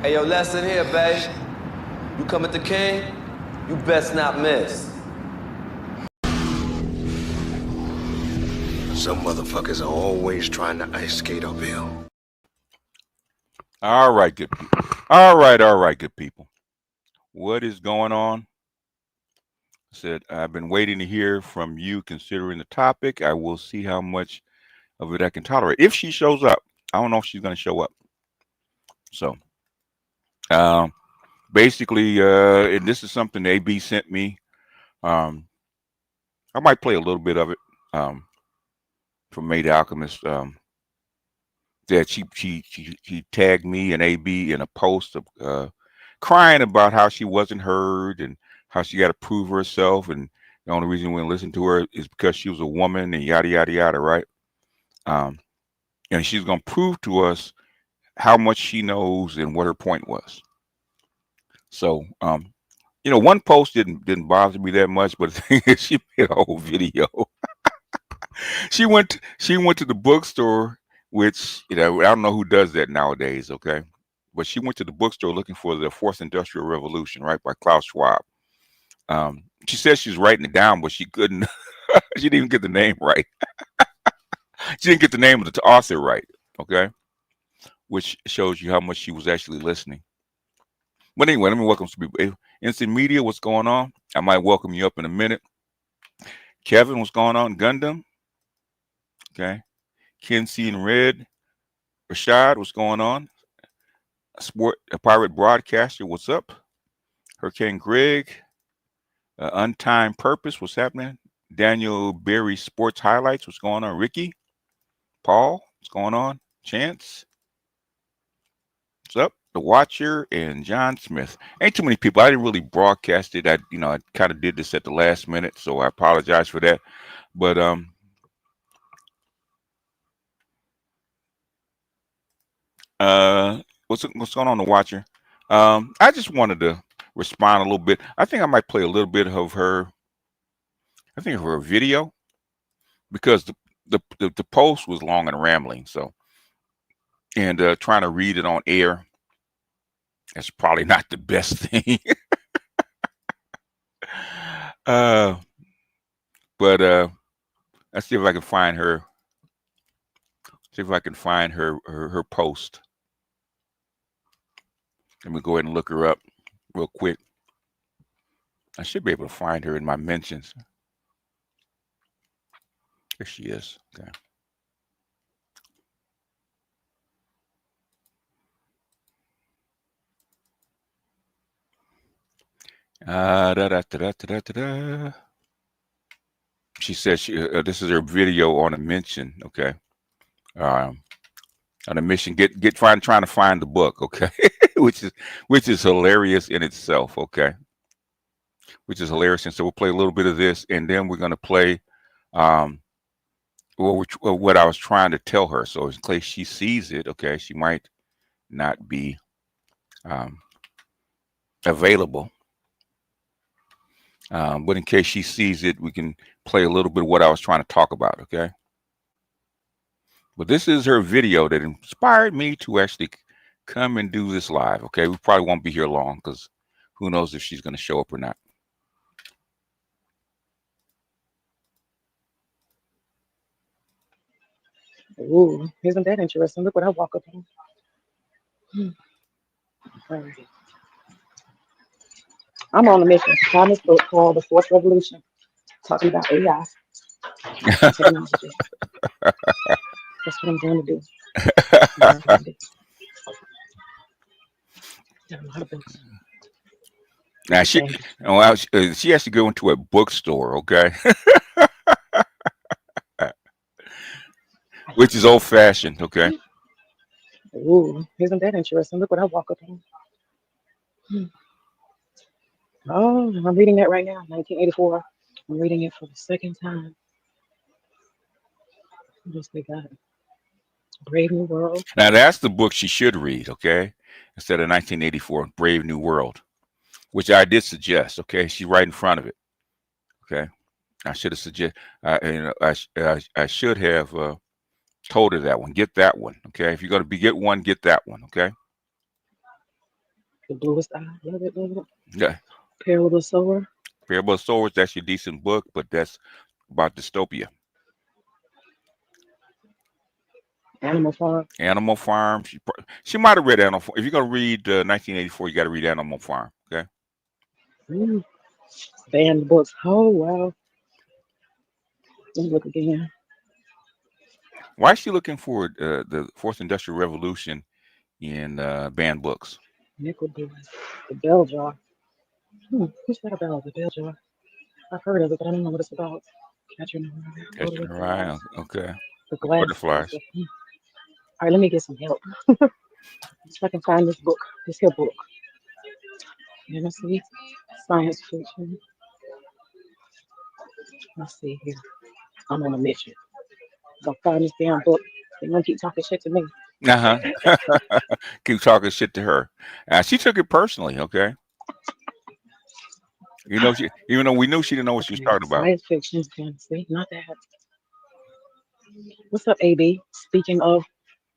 Hey, yo, lesson here, babe. You come at the king, you best not miss. Some motherfuckers are always trying to ice skate uphill. All right, good people. All right, good people. What is going on? I said, I've been waiting to hear from you considering the topic. I will see how much of it I can tolerate. If she shows up, I don't know if she's going to show up. So, basically, and this is something AB sent me. I might play a little bit of it from Mey the Alchemist. That she tagged me and AB in a post of crying about how she wasn't heard and how she got to prove herself, and the only reason we didn't listen to her is because she was a woman and yada yada yada, right? And she's gonna prove to us how much she knows and what her point was. So, one post didn't bother me that much, but the thing is, she made a whole video. she went to the bookstore, which I don't know who does that nowadays, okay? But she went to the bookstore looking for The Fourth Industrial Revolution, right, by Klaus Schwab. She said she's writing it down, but she couldn't. She didn't even get the name right. She didn't get the name of the author right, okay? Which shows you how much she was actually listening. But anyway, let me welcome some people. Instant Media, what's going on? I might welcome you up in a minute. Kevin, what's going on? Gundam, okay. Kinsey and Red. Rashad, what's going on? A pirate broadcaster, what's up? Hurricane Greg. Untimed Purpose, what's happening? Daniel Berry Sports Highlights, what's going on? Ricky, Paul, what's going on? Chance, what's up? The Watcher and John Smith. Ain't too many people. I didn't really broadcast it. I kind of did this at the last minute, so I apologize for that. But what's going on, The Watcher? I just wanted to respond a little bit. I think I might play a little bit of her. I think of her video, because the post was long and rambling. So, and trying to read it on air, that's probably not the best thing. But let's see if I can find her. See if I can find her post. Let me go ahead and look her up real quick. I should be able to find her in my mentions. There she is. Okay. She says this is her video on a mention. Okay. On a mission, trying to find the book. Okay. which is hilarious in itself. Okay. Which is hilarious. And so we'll play a little bit of this, and then we're going to play what I was trying to tell her. So in case she sees it, okay, she might not be available. But in case she sees it, we can play a little bit of what I was trying to talk about, okay? But this is her video that inspired me to actually come and do this live, okay? We probably won't be here long, because who knows if she's going to show up or not. Ooh, isn't that interesting? Look what I walk up on. All right. I'm on a mission. Find this book called The Fourth Revolution, talking about AI and technology. That's what I'm going to do. There are a lot of books. Now she has to go into a bookstore, okay? Which is old fashioned, okay? Ooh, isn't that interesting? Look what I walk up on. Oh, I'm reading that right now, 1984. I'm reading it for the second time. What else they got? Brave New World. Now that's the book she should read, okay? Instead of 1984, Brave New World, which I did suggest, okay? She's right in front of it, okay? I should have suggested, I should have told her that one. Get that one, okay? If you're going to get one, get that one, okay? The bluest eye. Love it, love it. Yeah. Peril of the Sower. Parable of Swords, that's your decent book, but that's about dystopia. Animal Farm. Animal Farm. She might have read Animal Farm. If you're gonna read 1984, you got to read Animal Farm. Okay. Mm. Banned books. Oh wow. Let me look again. Why is she looking for the Fourth Industrial Revolution in banned books? Nickel Boys. The Bell Jar. What's that about? The Bell Jar. I've heard of it, but I don't know what it's about. Catching the Rye. Photo Catching with her the eye. Lies. Okay. The The Glass butterflies. Sister. All right, let me get some help. See if I can find this book. This here book. Let me see. Science fiction. Let's see here. I'm on a mission. Gonna find this damn book. They gonna keep talking shit to me. Uh huh. Keep talking shit to her. She took it personally. Okay. You know, even though we knew she didn't know what she was Okay, talking about. science fiction, fantasy, not that. What's up, AB? Speaking of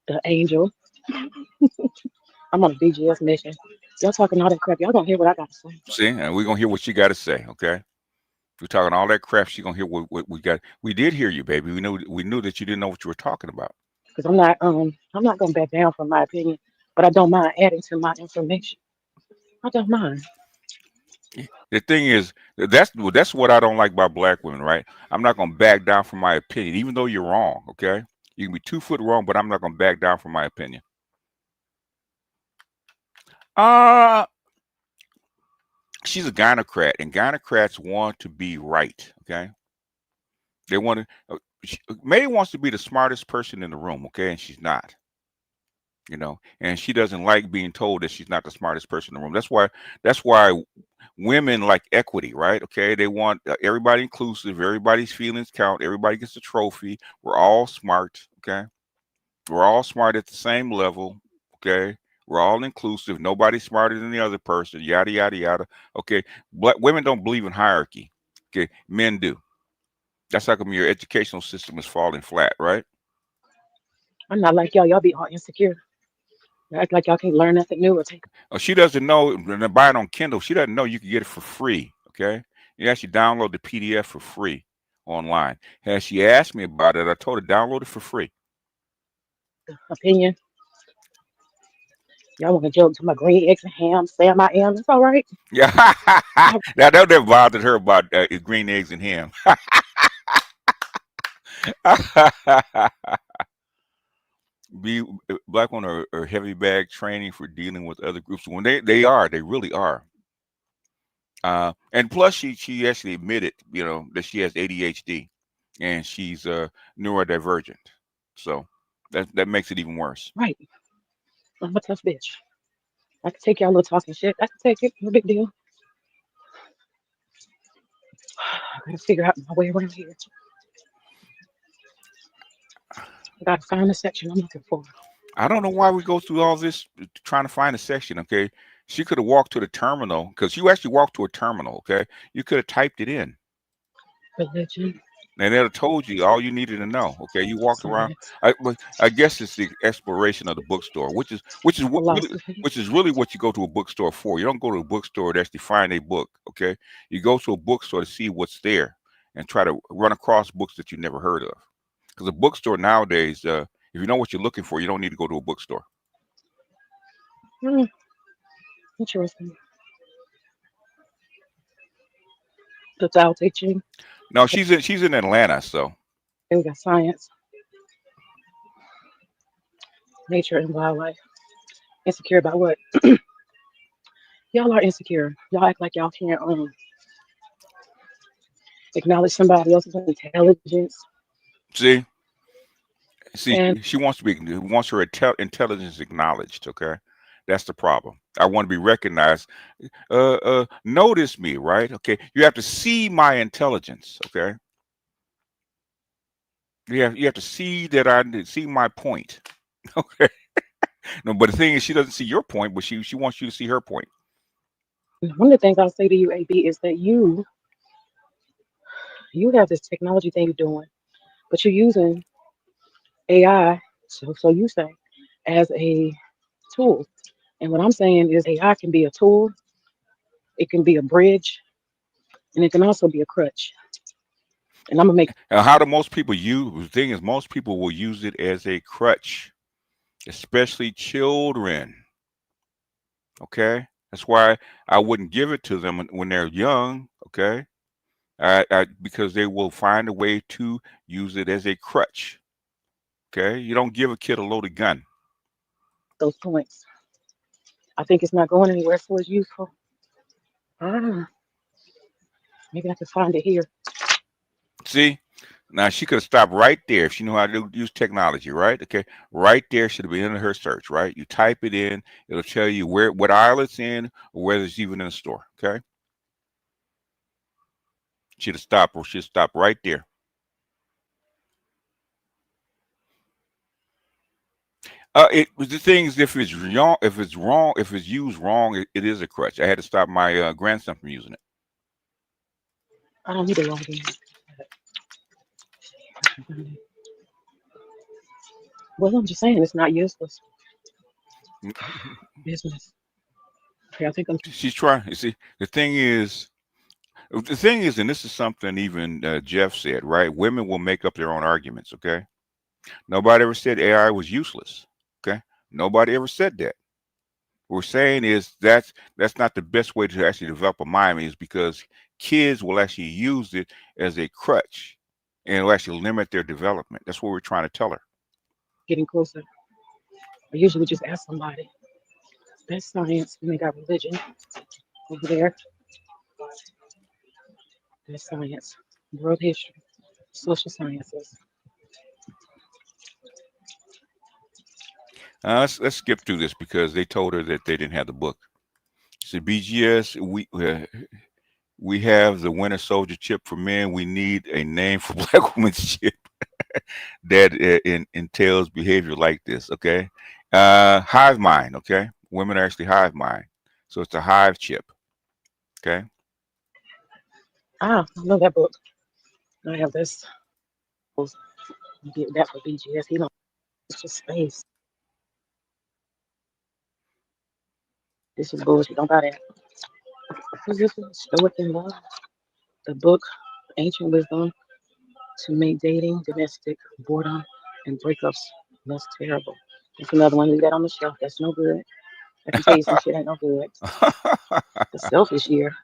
the angel, I'm on a BGS mission. Y'all talking all that crap. Y'all gonna hear what I gotta say. See, and we're gonna hear what she got to say. Okay. We're talking all that crap. She gonna hear what we got. We did hear you, baby. We knew that you didn't know what you were talking about. Because I'm not gonna back down from my opinion, but I don't mind adding to my information. I don't mind. The thing is, that's what I don't like about black women, right? I'm not gonna back down from my opinion, even though you're wrong. Okay, you can be 2 foot wrong, but I'm not gonna back down from my opinion. Uh she's a gynocrat, and gynocrats want to be right. Okay, they want to. May wants to be the smartest person in the room. Okay, and she's not. And she doesn't like being told that she's not the smartest person in the room. That's why women like equity, right? Okay, they want everybody inclusive, everybody's feelings count, everybody gets a trophy. We're all smart. Okay, we're all smart at the same level. Okay, we're all inclusive, nobody's smarter than the other person, yada yada yada. Okay, black women don't believe in hierarchy. Okay, men do. That's how come your educational system is falling flat, right? I'm not like y'all. Y'all be all insecure. You act like y'all can't learn nothing new or take. She doesn't know, when to buy it on Kindle, she doesn't know you can get it for free. Okay, you actually download the PDF for free online. As she asked me about it, I told her download it for free. Opinion. Y'all want to joke to my green eggs and ham, Sam I am. It's all right. Yeah. Now that never bothered her about green eggs and ham. Be black on her heavy bag training for dealing with other groups when they really are. And plus she actually admitted, that she has ADHD and she's neurodivergent. So that makes it even worse. Right. I'm a tough bitch. I can take y'all little talking shit. I can take it. No big deal. I gotta figure out my way around here. I gotta find the section I'm looking for. I don't know why we go through all this trying to find a section. Okay, she could have walked to the terminal because you actually walked to a terminal. Okay, you could have typed it in. Religion, And they'd have told you all you needed to know. Okay, you walked around. science, I guess it's the exploration of the bookstore, philosophy. which is really what you go to a bookstore for. You don't go to a bookstore to actually find a book. Okay, you go to a bookstore to see what's there and try to run across books that you never heard of. Because a bookstore nowadays, if you know what you're looking for, you don't need to go to a bookstore. Hmm, interesting. The Tao Te Ching. No, she's in Atlanta, so Then we got science, nature, and wildlife. Insecure about what? Y'all are insecure. Y'all act like y'all can't acknowledge somebody else's intelligence. see, And she wants her intelligence acknowledged. Okay, that's the problem. I want to be recognized. Notice me, right? Okay, you have to see my intelligence. Okay, you have to see that I see my point. Okay, no, but the thing is, she doesn't see your point, but she wants you to see her point. one of the things I'll say to you, AB, is that you have this technology thing you're doing, but you're using AI, so you say, as a tool. And what I'm saying is AI can be a tool, it can be a bridge, and it can also be a crutch. And I'm gonna make How do most people use? The thing is, most people will use it as a crutch, especially children. Okay, that's why I wouldn't give it to them when they're young. Okay, because they will find a way to use it as a crutch. Okay, you don't give a kid a loaded gun. those points. I think it's not going anywhere, so it's useful. Ah, maybe I can find it here. See, now she could have stopped right there if she knew how to use technology, right? Okay, right there should have been in her search, right? You type it in, it'll tell you what aisle it's in, or whether it's even in the store. Okay, she'd have stopped, or she'd stop right there. The thing is, if it's wrong, if it's used wrong, it is a crutch. I had to stop my grandson from using it. I don't need to log in. Well, I'm just saying it's not useless business. Okay, I think I'm. She's trying. You see, the thing is, and this is something even Jeff said, right? Women will make up their own arguments. Okay, nobody ever said AI was useless. Okay, nobody ever said that. What we're saying is that's not the best way to actually develop a mind, is because kids will actually use it as a crutch and it'll actually limit their development. That's what we're trying to tell her. Getting closer. I usually just ask somebody. That's science. And they got religion over there. That's science. World history. Social sciences. Let's skip through this because they told her that they didn't have the book. She said, BGS, we have the Winter Soldier chip for men. We need a name for Black women's chip that entails behavior like this. Okay, hive mind. Okay, women are actually hive mind, so it's a hive chip. Okay. Ah, I know that book. I have this. You get that for BGS. He don't. It's just space. This is bullshit. Don't buy that. Who's this one? Stoic in Love. The book, Ancient Wisdom to Make Dating, Domestic Boredom, and Breakups Less Terrible. That's another one. Leave that on the shelf. That's no good. I can tell you some shit ain't no good. The Selfish Year.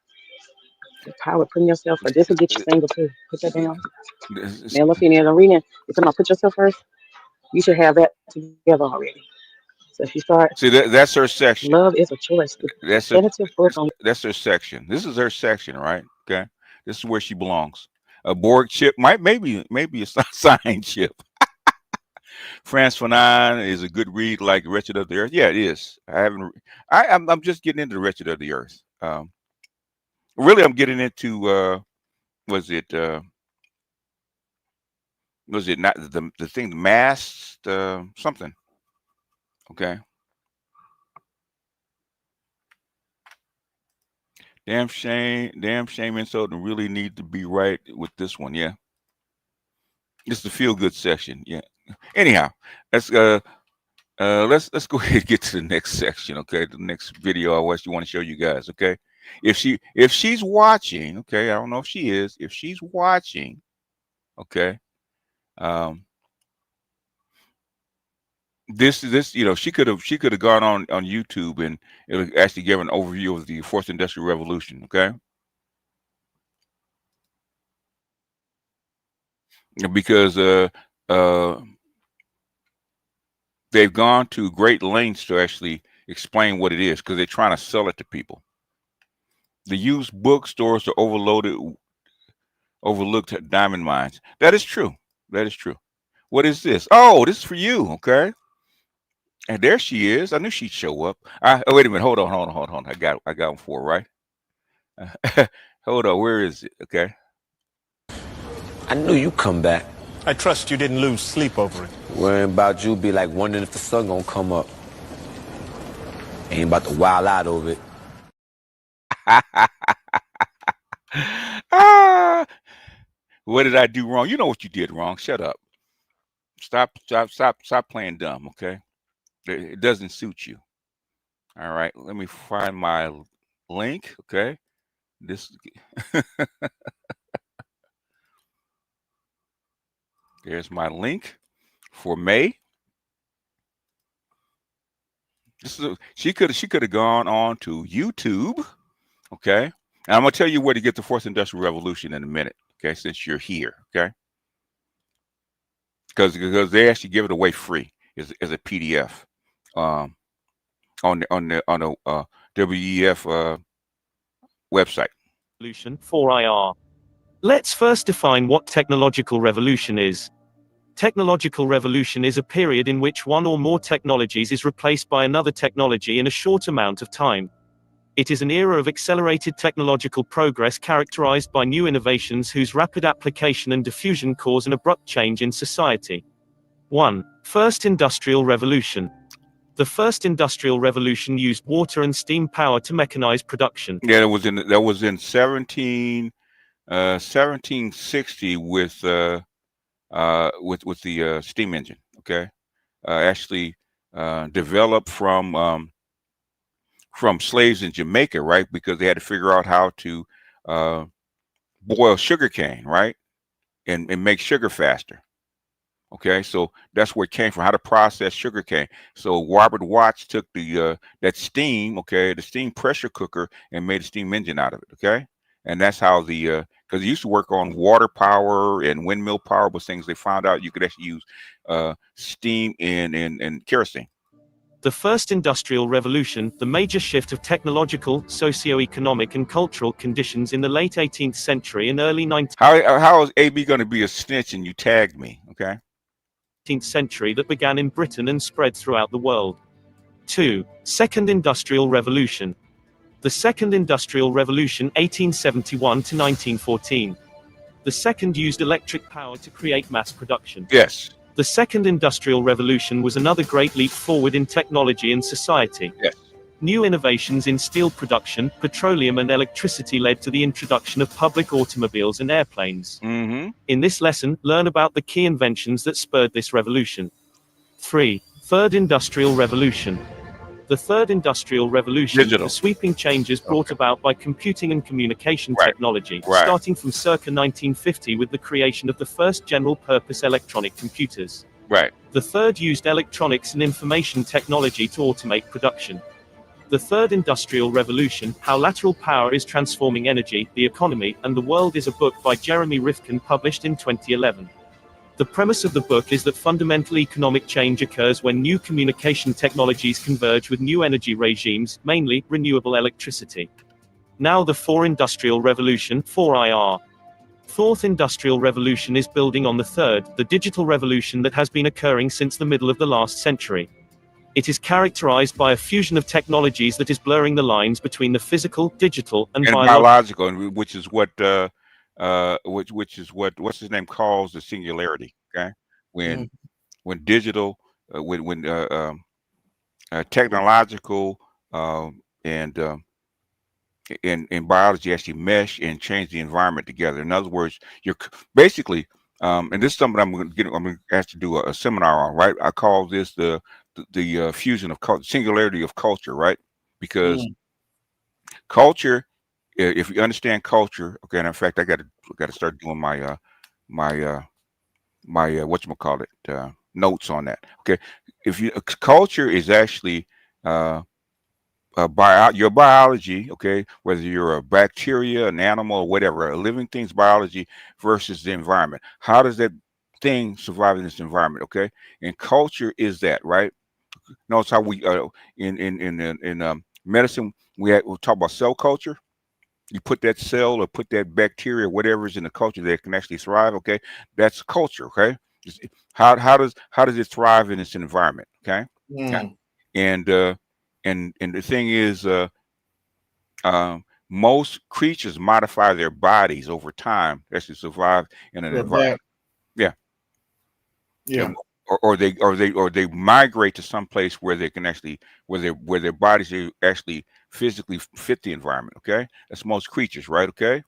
The Power of Putting Yourself First. This will get you single too. Put that down. Male or female. I'm reading. You're talking about put yourself first. You should have that together already. So if you start, See, that's her section. Love is a Choice. That's Definitive book on. That's her section. This is her section, right? Okay, this is where she belongs. A Borg chip maybe a sign chip. France Fanon is a good read, like Wretched of the Earth. Yeah, it is. I'm just getting into the Wretched of the Earth. Really, I'm getting into was it not the thing, the masked something? Okay. Damn shame, insult, and really need to be right with this one. Yeah, it's the feel good section. Yeah. Anyhow, let's go ahead and get to the next section. Okay, the next video I want to show you guys. Okay, if she's watching, okay, I don't know if she is. If she's watching, okay, this she could have gone on YouTube and it actually gave an overview of the Fourth Industrial Revolution. Okay. Because they've gone to great lengths to actually explain what it is because they're trying to sell it to people. The used bookstores are overlooked diamond mines. That is true. That is true. What is this? Oh, this is for you. Okay. And there she is. I knew she'd show up. Oh, wait a minute. Hold on. I got one for her, right? Hold on. Where is it? Okay. I knew you'd come back. I trust you didn't lose sleep over it. Worrying about you be like wondering if the sun gonna come up. Ain't about to wild out over it. What did I do wrong? You know what you did wrong. Shut up. Stop playing dumb, okay? It doesn't suit you. All right, let me find my link. Okay, this there's my link for May. She could have gone on to YouTube. Okay, and I'm gonna tell you where to get the Fourth Industrial Revolution in a minute. Okay, since you're here. Okay, because they actually give it away free as a PDF um, on the WEF website. Revolution 4IR. Let's first define what technological revolution is. Technological revolution is a period in which one or more technologies is replaced by another technology in a short amount of time. It is an era of accelerated technological progress characterized by new innovations whose rapid application and diffusion cause an abrupt change in society. 1. First Industrial Revolution. The first industrial revolution used water and steam power to mechanize production. Yeah, that was in 1760 with the steam engine. Okay, actually developed from slaves in Jamaica, right? Because they had to figure out how to boil sugar cane, right, and make sugar faster. Okay, so that's where it came from, how to process sugar cane. So Robert Watts took the that steam, okay, the steam pressure cooker, and made a steam engine out of it. Okay, and that's how the because it used to work on water power and windmill power, but things they found out you could actually use steam and kerosene. The first industrial revolution, the major shift of technological, socio-economic and cultural conditions in the late 18th century and early 19th How is AB going to be a snitch and you tagged me? Okay. century that began in Britain and spread throughout the world. 2. Second Industrial Revolution. The Second Industrial Revolution 1871 to 1914. The second used electric power to create mass production. Yes. The Second Industrial Revolution was another great leap forward in technology and society. Yes. New innovations in steel production, petroleum and electricity led to the introduction of public automobiles and airplanes. Mm-hmm. In this lesson, learn about the key inventions that spurred this revolution. 3. Third Industrial Revolution. The Third Industrial Revolution, Digital. the sweeping changes brought about by computing and communication Right. technology, Right. starting from circa 1950 with the creation of the first general-purpose electronic computers. Right. The third used electronics and information technology to automate production. The Third Industrial Revolution, How Lateral Power is Transforming Energy, the Economy, and the World is a book by Jeremy Rifkin published in 2011. The premise of the book is that fundamental economic change occurs when new communication technologies converge with new energy regimes, mainly renewable electricity. Now the Fourth Industrial Revolution, 4IR. Fourth Industrial Revolution is building on the third, the digital revolution that has been occurring since the middle of the last century. It is characterized by a fusion of technologies that is blurring the lines between the physical, digital, and biological, and which is what which is what what's his name calls the singularity. Okay, when digital, when technological and in biology actually mesh and change the environment together. In other words, you're basically, and this is something I'm going to ask to do a seminar on. Right, I call this the fusion of singularity of culture. Right, because culture, if you understand culture, okay, and in fact, I got to start doing my whatchamacallit, notes on that. Okay, if you culture is actually your biology, okay, whether you're a bacteria, an animal, or whatever, a living thing's biology versus the environment. How does that thing survive in this environment? Okay, and culture is that, right? Notice how we in medicine we'll talk about cell culture. You put that cell or put that bacteria, whatever is in the culture that can actually thrive. Okay, that's culture. Okay, how does it thrive in its environment? Okay, and the thing is, most creatures modify their bodies over time to actually survive in an environment. Yeah. Or they migrate to some place where they can actually where their bodies actually physically fit the environment. Okay, that's most creatures, right? Okay.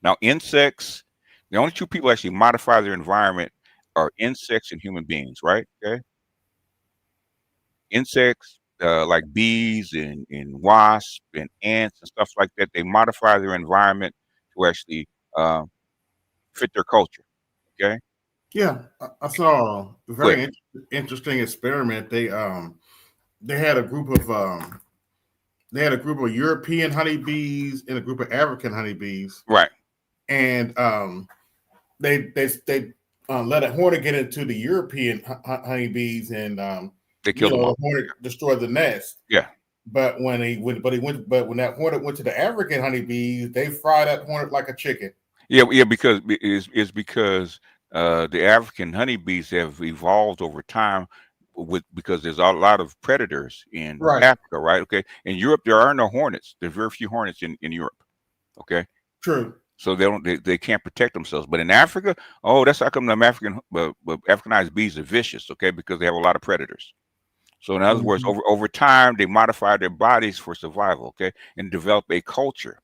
Now insects, the only two people actually modify their environment are insects and human beings, right? Okay. Insects, like bees and wasps and ants and stuff like that. They modify their environment to actually fit their culture. Okay, Yeah, I saw a good. very interesting experiment. They had a group of European honeybees and a group of African honeybees, Right. and they let a hornet get into the European honeybees, and They killed them the all. hornet destroyed the nest. Yeah. But when when that hornet went to the African honeybees, they fried that hornet like a chicken. Yeah, because it's because the African honeybees have evolved over time because there's a lot of predators in Right. Africa, right? Okay. In Europe, there are no hornets. There's very few hornets in Europe. Okay. True. So they can't protect themselves. But in Africa, oh, that's how come the Africanized bees are vicious, okay? Because they have a lot of predators. So in other words, over time, they modify their bodies for survival, okay, and develop a culture,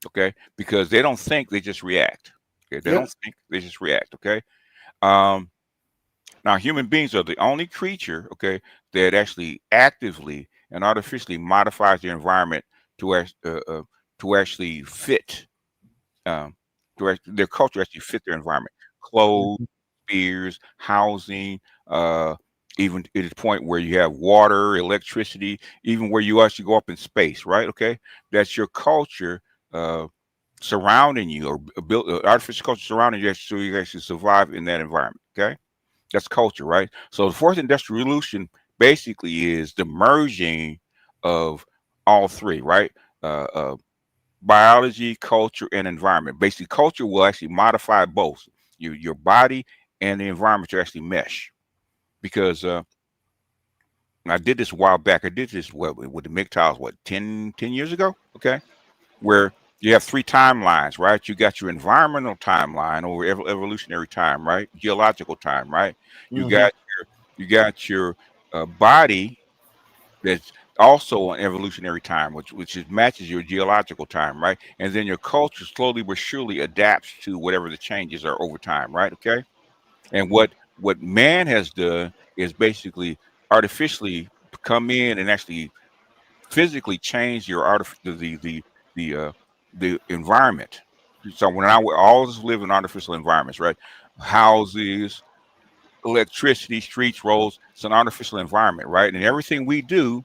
okay, because they don't think, they just react. Okay, they don't think, they just react. Okay. Now human beings are the only creature, okay, that actually actively and artificially modifies their environment to actually fit their culture actually fit their environment. Clothes, spears, housing, even to the point where you have water, electricity, even where you actually go up in space, right? Okay, that's your culture surrounding you, or built artificial culture surrounding you, so you actually survive in that environment. Okay, that's culture, right? So the fourth industrial revolution basically is the merging of all three, right? Biology, culture, and environment. Basically, culture will actually modify both your body and the environment to actually mesh. Because I did this a while back. I did this with the MGTOWs, 10 years ago? Okay. Where you have three timelines, right? You got your environmental timeline over evolutionary time, right? Geological time, right? You got your body that's also an evolutionary time, which matches your geological time, right? And then your culture slowly but surely adapts to whatever the changes are over time, right? Okay. And what man has done is basically artificially come in and actually physically change your the environment. So when I always live in artificial environments, right? Houses, electricity, streets, roads, it's an artificial environment, right? And everything we do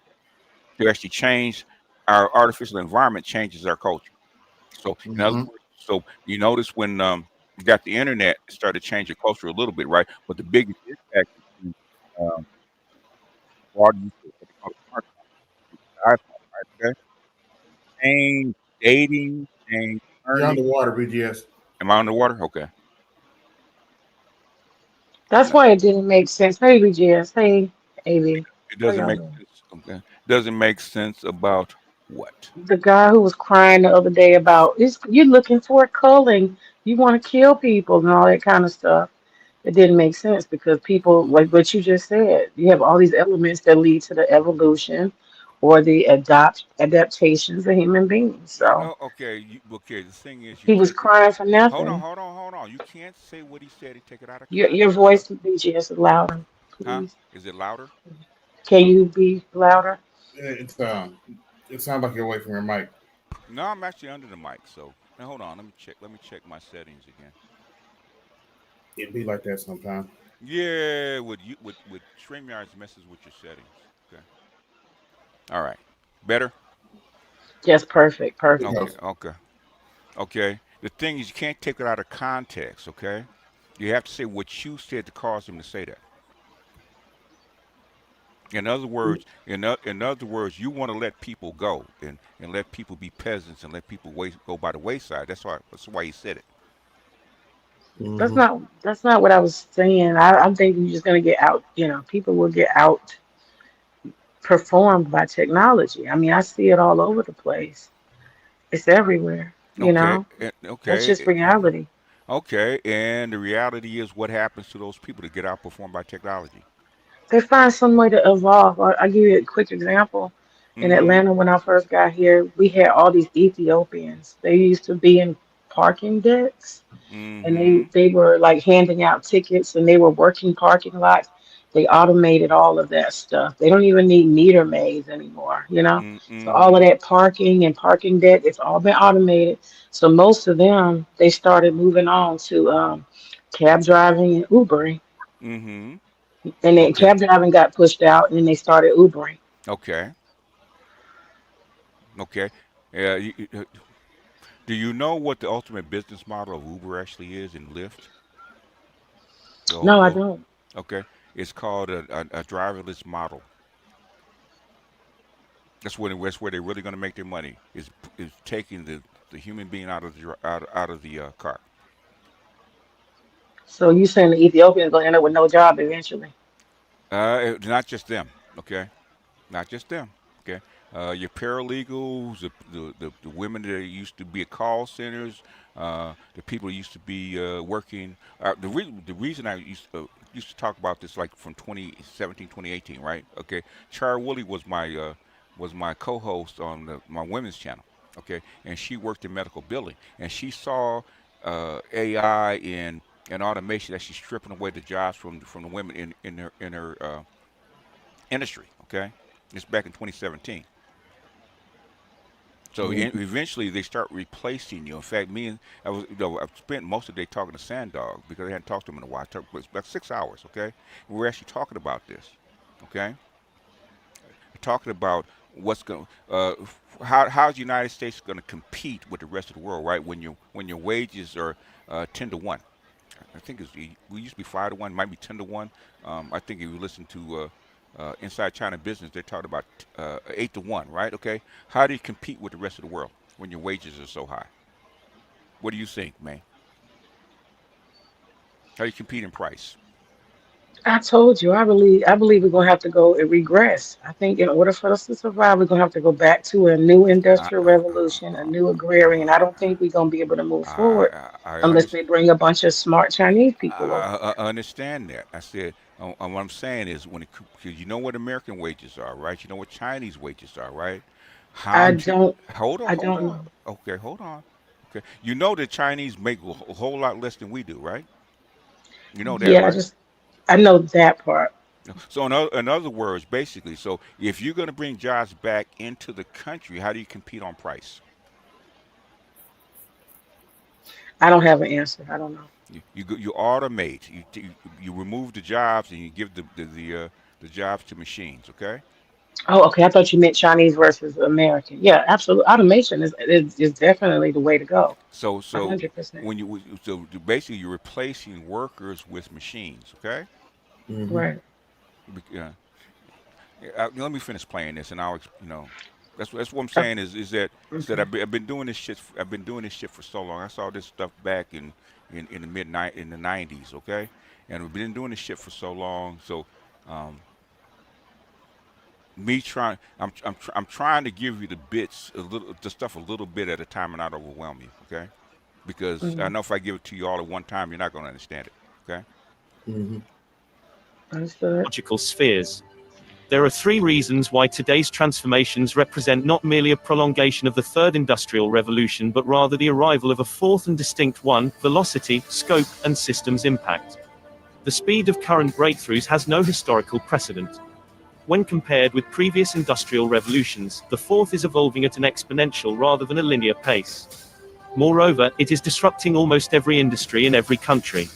to actually change our artificial environment changes our culture. So in other words, so you notice when you got the internet, it started to change your culture a little bit, right? But the biggest impact is through, what they call it smartphone, iPhone, right? Okay, change dating, change You're learning. underwater, BGS. Am I underwater? Okay. That's No, why it didn't make sense. Hey, BGS. Hey, AV. it How doesn't y'all make doing? sense. Okay, doesn't make sense about what? The guy who was crying the other day about you're looking for culling, you want to kill people and all that kind of stuff. It didn't make sense because people, like what you just said, you have all these elements that lead to the evolution or the adaptations of human beings. So Okay, okay. The thing is, you he was take it. crying for Hold on, nothing. hold on, hold on. You can't say what he said and take it out of Your context, voice, BGS, is louder, huh? please. Is it louder? Can you be louder? It sounds like you're away from your mic. No, I'm actually under the mic. So now hold on. Let me check. Let me check my settings again. It'd be like that sometimes. Yeah, with StreamYard's messes with your settings. Okay. All right. Better. Yes, perfect, perfect. Okay. Okay. Okay. The thing is, you can't take it out of context. Okay. You have to say what you said to cause him to say that. In other words, in other words, you want to let people go and let people be peasants and let people go by the wayside. That's why he said it. That's not what I was saying. I'm thinking you're just gonna get out. People will get out performed by technology. I mean, I see it all over the place. It's everywhere. Okay. That's Okay. just reality. Okay. And the reality is, what happens to those people that get outperformed by technology? They find some way to evolve. I'll give you a quick example. In Mm-hmm. Atlanta, when I first got here, we had all these Ethiopians. They used to be in parking decks, and they Mm-hmm. they were like handing out tickets, and they were working parking lots. They automated all of that stuff. They don't even need meter maids anymore, you know? So all of Mm-hmm. that parking and parking deck, it's all been automated. So most of them, they started moving on to cab driving and Ubering. Mm-hmm. And then Okay. cab driving got pushed out and then they started Ubering. Okay. Okay. Yeah. Do you know what the ultimate business model of Uber actually is in Lyft? No, I don't. Okay. It's called a driverless model. That's where they're really going to make their money. Is taking the human being out of out of the car. So you saying the Ethiopians gonna end up with no job eventually? Not just them. Okay. Not just them. Okay, your paralegals, the women that used to be at call centers, the people who used to be working. The reason I used to talk about this like from 2017, 2018, right? Okay, Char Woolley was my co-host on my women's channel. Okay, and she worked in medical billing, and she saw AI and automation actually stripping away the jobs from the women in her industry. Okay, it's back in 2017. So eventually they start replacing you. In fact, me and I spent most of the day talking to Sandog because I hadn't talked to him in a while. I talked for about 6 hours. Okay, we were actually talking about this. Okay, talking about what's going how's the United States going to compete with the rest of the world, right? When your wages are 10 to 1. I think we used to be 5 to 1, might be 10 to 1. I think if you listen to Inside China Business, they talked about 8 to 1, right? Okay, how do you compete with the rest of the world when your wages are so high? What do you think, man? How do you compete in price? I told you, I believe we're gonna have to go and regress. I think in order for us to survive, we're gonna have to go back to a new I industrial I revolution, a new agrarian. I don't think we're gonna be able to move forward I unless understand. they bring a bunch of smart Chinese people over. I understand that. I said, what I'm saying is, because you know what American wages are, right? You know what Chinese wages are, right? How I much? don't I Hold don't on. know. Okay, hold on. Okay, you know the Chinese make a whole lot less than we do, right? You know that, Yeah, right? I know that part. So in other words, basically, so if you're going to bring jobs back into the country, how do you compete on price? I don't have an answer. I don't know. You automate. You remove the jobs and you give the jobs to machines. Okay. Oh, okay. I thought you meant Chinese versus American. Yeah, absolutely. Automation is definitely the way to go. A So 100%. basically you're replacing workers with machines. Okay. Right. Yeah. Let me finish playing this, and that's what I'm Uh, saying is that okay. I've been doing this shit. I've been doing this shit for so long. I saw this stuff back in the in the '90s. Okay, and we've been doing this shit for so long. So um, me trying, I'm trying to give you the bits the stuff a little bit at a time and not overwhelm you. Okay, because I Mm, know if I give it to you all at one time, you're not going to understand it. Okay. understood. Logical spheres. There are three reasons why today's transformations represent not merely a prolongation of the third industrial revolution but rather the arrival of a fourth and distinct one: velocity, scope, and systems impact. The speed of current breakthroughs has no historical precedent. When compared with previous industrial revolutions, the fourth is evolving at an exponential rather than a linear pace. Moreover, it is disrupting almost every industry in every country.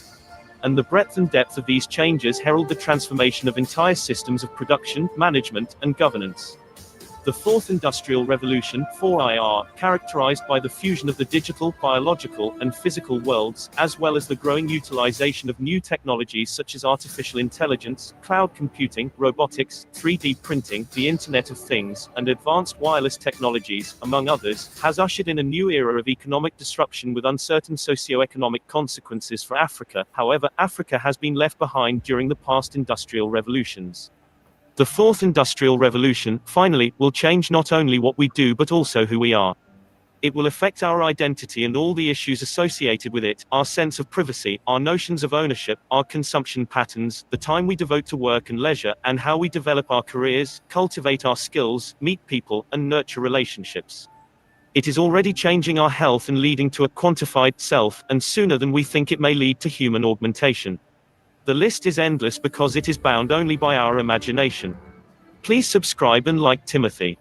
And the breadth and depth of these changes herald the transformation of entire systems of production, management, and governance. The Fourth Industrial Revolution, 4IR, characterized by the fusion of the digital, biological, and physical worlds, as well as the growing utilization of new technologies such as artificial intelligence, cloud computing, robotics, 3D printing, the Internet of Things, and advanced wireless technologies, among others, has ushered in a new era of economic disruption with uncertain socio-economic consequences for Africa. However, Africa has been left behind during the past industrial revolutions. The Fourth Industrial Revolution, finally, will change not only what we do but also who we are. It will affect our identity and all the issues associated with it: our sense of privacy, our notions of ownership, our consumption patterns, the time we devote to work and leisure, and how we develop our careers, cultivate our skills, meet people, and nurture relationships. It is already changing our health and leading to a quantified self, and sooner than we think it may lead to human augmentation. The list is endless because it is bound only by our imagination. Please subscribe and like Timothy.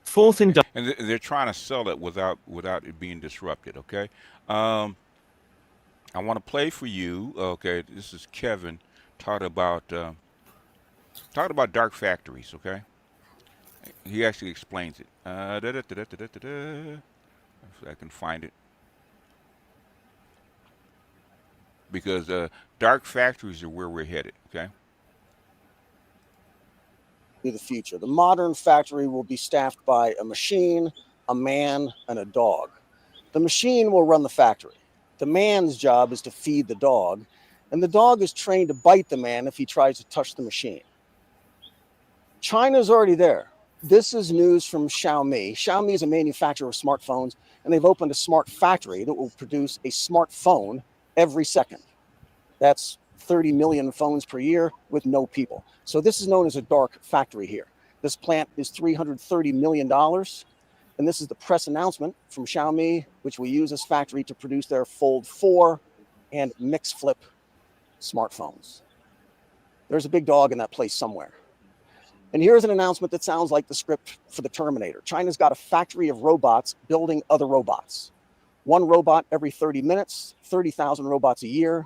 Fourth And they're trying to sell it without it being disrupted. Okay. I want to play for you. Okay, this is Kevin talking about dark factories. Okay, he actually explains it. If I can find it, because dark factories are where we're headed. Okay. The future. The modern factory will be staffed by a machine, a man, and a dog. The machine will run the factory. The man's job is to feed the dog, and the dog is trained to bite the man if he tries to touch the machine. China's already there. This is news from Xiaomi. Xiaomi is a manufacturer of smartphones, and they've opened a smart factory that will produce a smartphone every second. That's 30 million phones per year with no people. So this is known as a dark factory here. This plant is $330 million. And this is the press announcement from Xiaomi, which will use this factory to produce their Fold 4 and Mix Flip smartphones. There's a big dog in that place somewhere. And here's an announcement that sounds like the script for the Terminator. China's got a factory of robots building other robots. One robot every 30 minutes, 30,000 robots a year.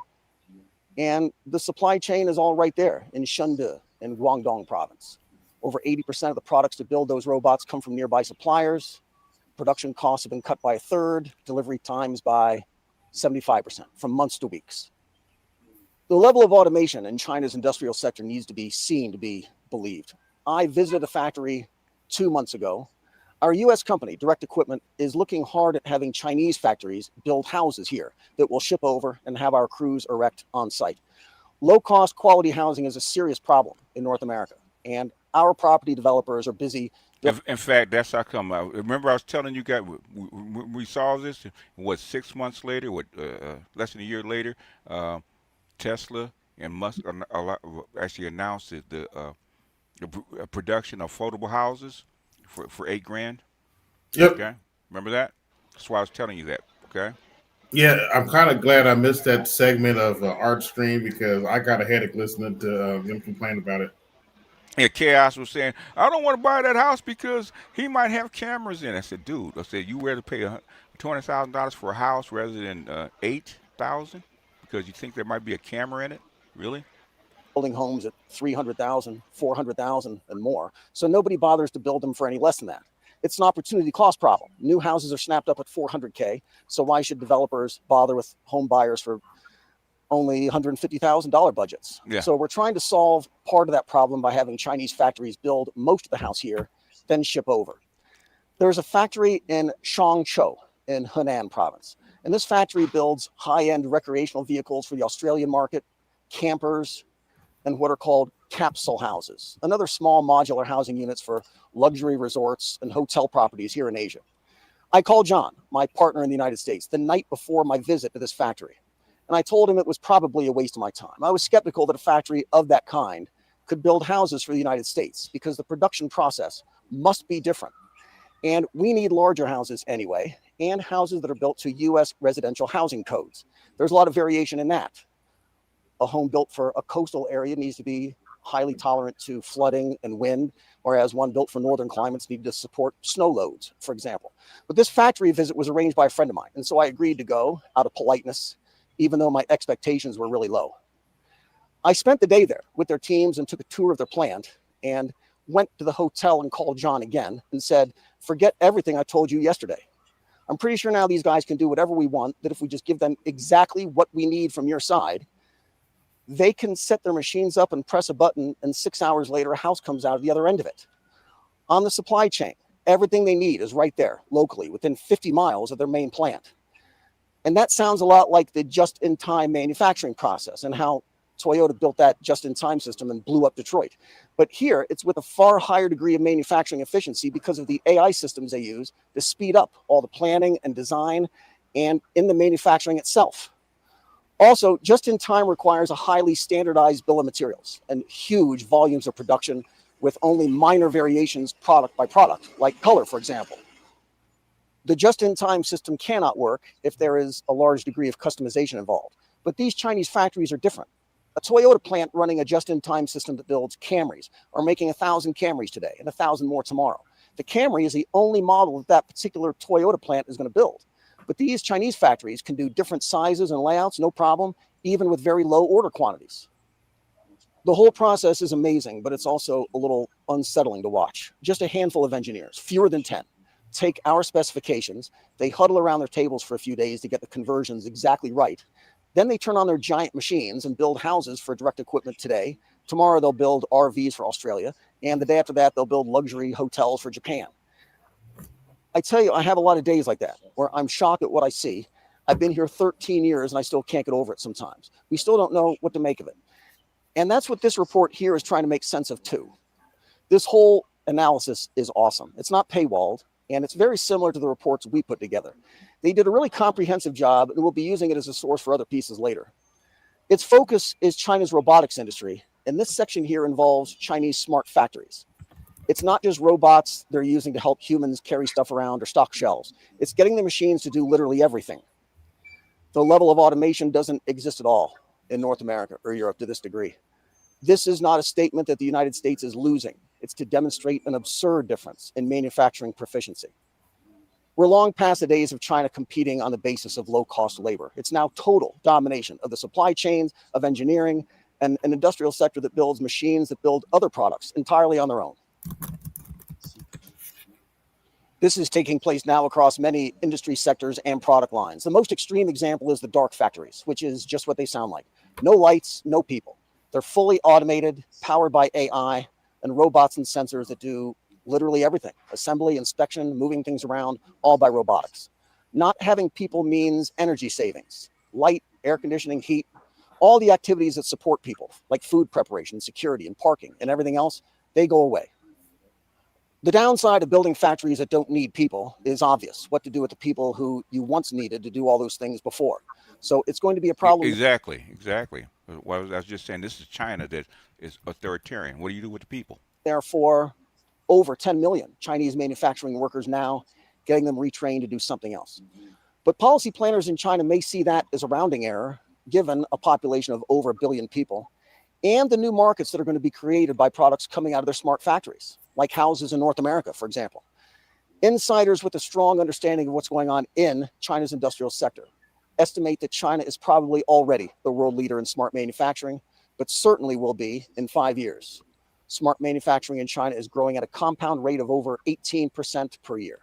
And the supply chain is all right there in Shunde in Guangdong province. Over 80% of the products to build those robots come from nearby suppliers. Production costs have been cut by a third, delivery times by 75%, from months to weeks. The level of automation in China's industrial sector needs to be seen to be believed. I visited a factory 2 months ago. Our US company, Direct Equipment, is looking hard at having Chinese factories build houses here that will ship over and have our crews erect on site. Low-cost quality housing is a serious problem in North America, and our property developers are busy. In fact, that's how come. Remember, I was telling you guys we saw this. What, 6 months later? What, less than a year later? Tesla and Musk actually announced that the production of affordable houses for $8,000. Yep. Okay. Remember that? That's why I was telling you that. Okay. Yeah, I'm kind of glad I missed that segment of Art Stream because I got a headache listening to them complain about it. Yeah, Chaos was saying, I don't want to buy that house because he might have cameras in it. I said, dude, I said, you rather pay $200,000 for a house rather than $8,000 because you think there might be a camera in it? Really? Building homes at $300,000, $400,000, and more. So nobody bothers to build them for any less than that. It's an opportunity cost problem. New houses are snapped up at $400K. So why should developers bother with home buyers for only $150,000 budgets? Yeah. So we're trying to solve part of that problem by having Chinese factories build most of the house here, then ship over. There's a factory in Shangzhou in Henan province. And this factory builds high-end recreational vehicles for the Australian market, campers, and what are called capsule houses, another small modular housing units for luxury resorts and hotel properties here in Asia. I called John, my partner in the United States, the night before my visit to this factory. And I told him it was probably a waste of my time. I was skeptical that a factory of that kind could build houses for the United States because the production process must be different. And we need larger houses anyway, and houses that are built to US residential housing codes. There's a lot of variation in that. A home built for a coastal area needs to be highly tolerant to flooding and wind, whereas one built for northern climates needs to support snow loads, for example. But this factory visit was arranged by a friend of mine, and so I agreed to go out of politeness, even though my expectations were really low. I spent the day there with their teams and took a tour of their plant and went to the hotel and called John again and said, forget everything I told you yesterday. I'm pretty sure now these guys can do whatever we want, that if we just give them exactly what we need from your side, they can set their machines up and press a button, and 6 hours later, a house comes out of the other end of it. On the supply chain, everything they need is right there, locally, within 50 miles of their main plant. And that sounds a lot like the just-in-time manufacturing process and how Toyota built that just-in-time system and blew up Detroit. But here, it's with a far higher degree of manufacturing efficiency because of the AI systems they use to speed up all the planning and design and in the manufacturing itself. Also, just-in-time requires a highly standardized bill of materials and huge volumes of production with only minor variations product by product, like color, for example. The just-in-time system cannot work if there is a large degree of customization involved. But these Chinese factories are different. A Toyota plant running a just-in-time system that builds Camrys are making 1,000 Camrys today and 1,000 more tomorrow. The Camry is the only model that that particular Toyota plant is going to build. But these Chinese factories can do different sizes and layouts, no problem, even with very low order quantities. The whole process is amazing, but it's also a little unsettling to watch. Just a handful of engineers, fewer than 10, take our specifications, they huddle around their tables for a few days to get the conversions exactly right. Then they turn on their giant machines and build houses for direct equipment today. Tomorrow they'll build RVs for Australia, and the day after that they'll build luxury hotels for Japan. I tell you, I have a lot of days like that where I'm shocked at what I see. I've been here 13 years and I still can't get over it sometimes. We still don't know what to make of it. And that's what this report here is trying to make sense of too. This whole analysis is awesome. It's not paywalled, and it's very similar to the reports we put together. They did a really comprehensive job, and we'll be using it as a source for other pieces later. Its focus is China's robotics industry, and this section here involves Chinese smart factories. It's not just robots they're using to help humans carry stuff around or stock shelves. It's getting the machines to do literally everything. The level of automation doesn't exist at all in North America or Europe to this degree. This is not a statement that the United States is losing. It's to demonstrate an absurd difference in manufacturing proficiency. We're long past the days of China competing on the basis of low-cost labor. It's now total domination of the supply chains, of engineering, and an industrial sector that builds machines that build other products entirely on their own. This is taking place now across many industry sectors and product lines. The most extreme example is the dark factories, which is just what they sound like. No lights, no people. They're fully automated, powered by AI, and robots and sensors that do literally everything. Assembly, inspection, moving things around, all by robotics. Not having people means energy savings. Light, air conditioning, heat, all the activities that support people, like food preparation, security, and parking, and everything else, they go away. The downside of building factories that don't need people is obvious. What to do with the people who you once needed to do all those things before. So it's going to be a problem. Exactly. Well, I was just saying, this is China that is authoritarian. What do you do with the people? Therefore, over 10 million Chinese manufacturing workers now, getting them retrained to do something else. But policy planners in China may see that as a rounding error, given a population of over 1 billion people, and the new markets that are going to be created by products coming out of their smart factories, like houses in North America, for example. Insiders with a strong understanding of what's going on in China's industrial sector estimate that China is probably already the world leader in smart manufacturing, but certainly will be in 5 years. Smart manufacturing in China is growing at a compound rate of over 18% per year.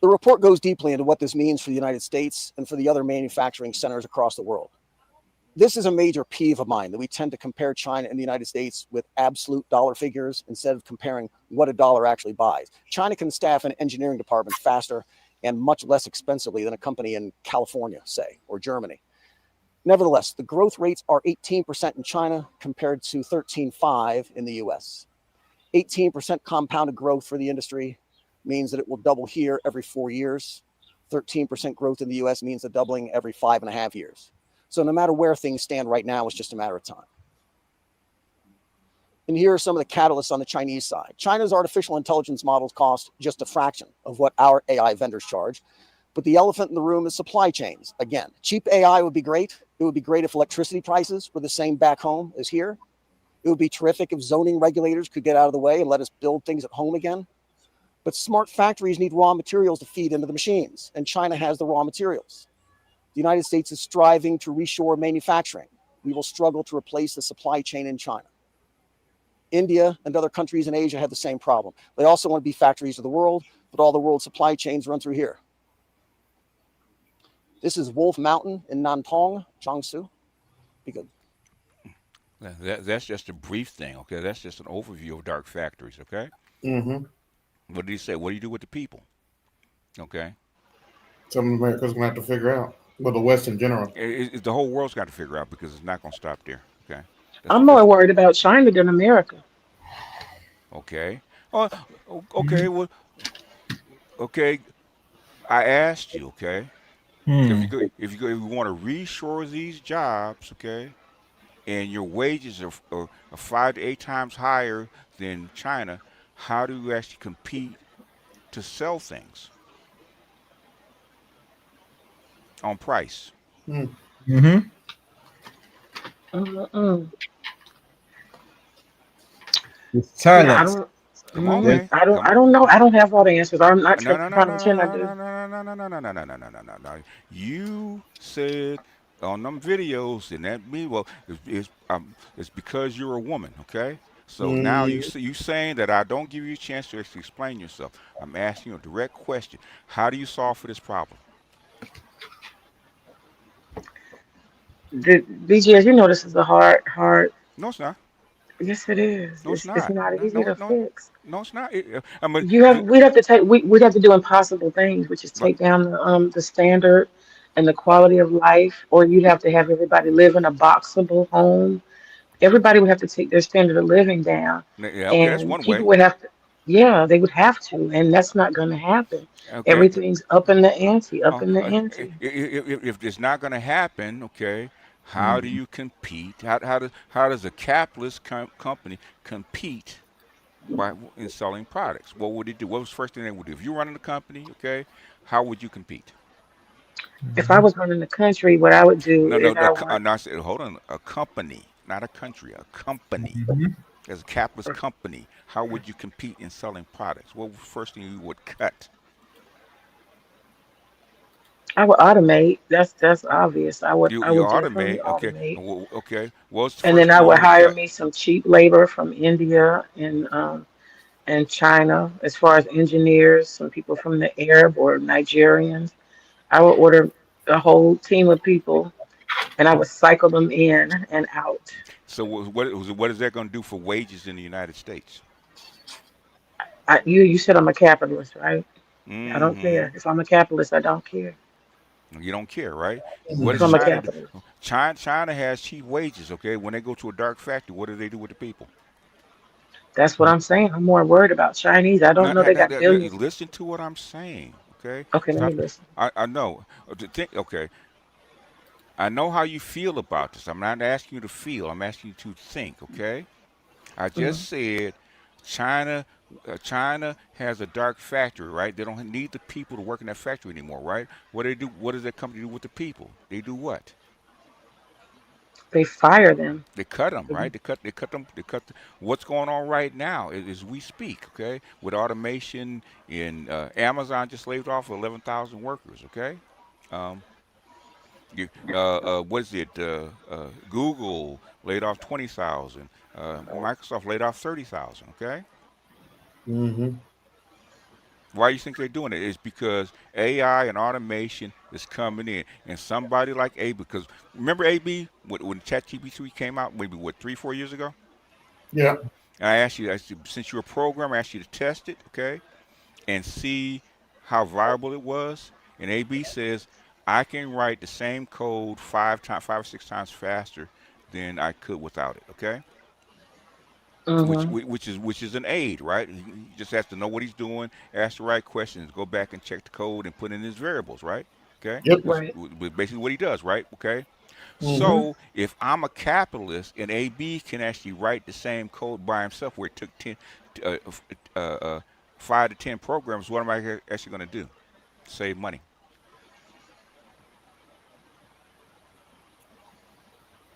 The report goes deeply into what this means for the United States and for the other manufacturing centers across the world. This is a major peeve of mine, that we tend to compare China and the United States with absolute dollar figures instead of comparing what a dollar actually buys. China can staff an engineering department faster and much less expensively than a company in California, say, or Germany. Nevertheless, the growth rates are 18% in China compared to 13.5% in the US. 18% compounded growth for the industry means that it will double here every 4 years. 13% growth in the US means a doubling every 5.5 years. So no matter where things stand right now, it's just a matter of time. And here are some of the catalysts on the Chinese side. China's artificial intelligence models cost just a fraction of what our AI vendors charge. But the elephant in the room is supply chains. Again, cheap AI would be great. It would be great if electricity prices were the same back home as here. It would be terrific if zoning regulators could get out of the way and let us build things at home again. But smart factories need raw materials to feed into the machines, and China has the raw materials. The United States is striving to reshore manufacturing. We will struggle to replace the supply chain in China. India and other countries in Asia have the same problem. They also want to be factories of the world, but all the world's supply chains run through here. This is Wolf Mountain in Nantong, Jiangsu. Because That's just a brief thing, okay? That's just an overview of dark factories, okay? Mm-hmm. What did he say? What do you do with the people? Okay? Some America's gonna have to figure out. Well, the West in general. The whole world's got to figure out, because it's not going to stop there, okay? I'm more worried about China than America. Okay. Oh, okay. Well, okay. I asked you, okay? If you want to reshore these jobs, okay, and your wages are 5 to 8 times higher than China, how do you actually compete to sell things on price? Mm-hmm. Mm-mm. It's Yeah, I silence. don't. Come on, man. I don't. Come I on. don't know. I don't have all the answers. I'm not No, no, no, trying to no, pretend I no, do. no, no, no, no, no, no, no, no, no, no, no, no, no, no. You said on them videos, and that me well, it's because you're a woman, okay? So now Mm, you saying that I don't give you a chance to actually explain yourself. I'm asking you a direct question. How do you solve for this problem? BGS, you know this is a hard. No, it's not. Yes, it is. No, it's It's not. not No, easy no, to no, fix. no, it's not. I mean, You have we'd have to take we'd have to do impossible things, which is right, take down the standard and the quality of life, or you'd have to have everybody live in a boxable home. Everybody would have to take their standard of living down, yeah, okay, that's and one people way. would have to, yeah, they would have to, and that's not going to happen. Okay, Everything's up in the ante, up uh, in the uh, ante. if it's not going to happen, okay, how do you compete? How does a capitalist company compete by in selling products? What would it do? What was the first thing they would do? If you're running a company, okay, how would you compete? If I was running the country, what I would do No, no, is no. I want, No, I said, hold on. A company, not a country. A company. As a capitalist company, how would you compete in selling products? What was the first thing you would cut? I would automate. That's obvious. I You would definitely automate, okay, automate. okay. What's the And first then thing I you would would have hire cut? me some cheap labor from India and China, as far as engineers, some people from the Arab or Nigerians. I would order a whole team of people, and I would cycle them in and out. So what is that going to do for wages in the United States? You said I'm a capitalist, right? I don't Mm-hmm. care. If I'm a capitalist, I don't care. You don't care, right? What If does I'm a China do? capitalist, China has cheap wages, okay? When they go to a dark factory, what do they do with the people? that's what I'm saying. I'm more worried about Chinese. I don't Not, know they not, not, got not- you billions. listen to what I'm saying, okay? Okay, let me Stop. listen. I know. Okay. I know how you feel about this. I'm not asking you to feel. I'm asking you to think, okay? I Hmm. just said China China has a dark factory, right? They don't need the people to work in that factory anymore, right? What they do? What does that company do with the people? They do what? They fire them. They cut them, Mhm. right? They cut them. What's going on right now is we speak, okay? With automation in Amazon just laid off 11,000 workers, okay? Um, what is it? Google laid off 20,000. Microsoft laid off 30,000, okay? mm-hmm. Why you think they're doing it? It's because AI and automation is coming in, and somebody like A, because remember AB when ChatGPT came out, maybe what 3, 4 years ago. Yeah. And I said, since you're a programmer, I asked you to test it, okay, and see how viable it was. And AB says I can write the same code 5 or 6 times faster than I could without it, okay. which Mhm. which is an aid, right? He just has to know what he's doing, ask the right questions, go back and check the code and put in his variables, right? Okay, Yep. that's Right. basically what he does, right? Okay, Mm-hmm. so if I'm a capitalist and AB can actually write the same code by himself, where it took uh, uh, uh, 5 to 10 programs, what am I actually going to do? Save money.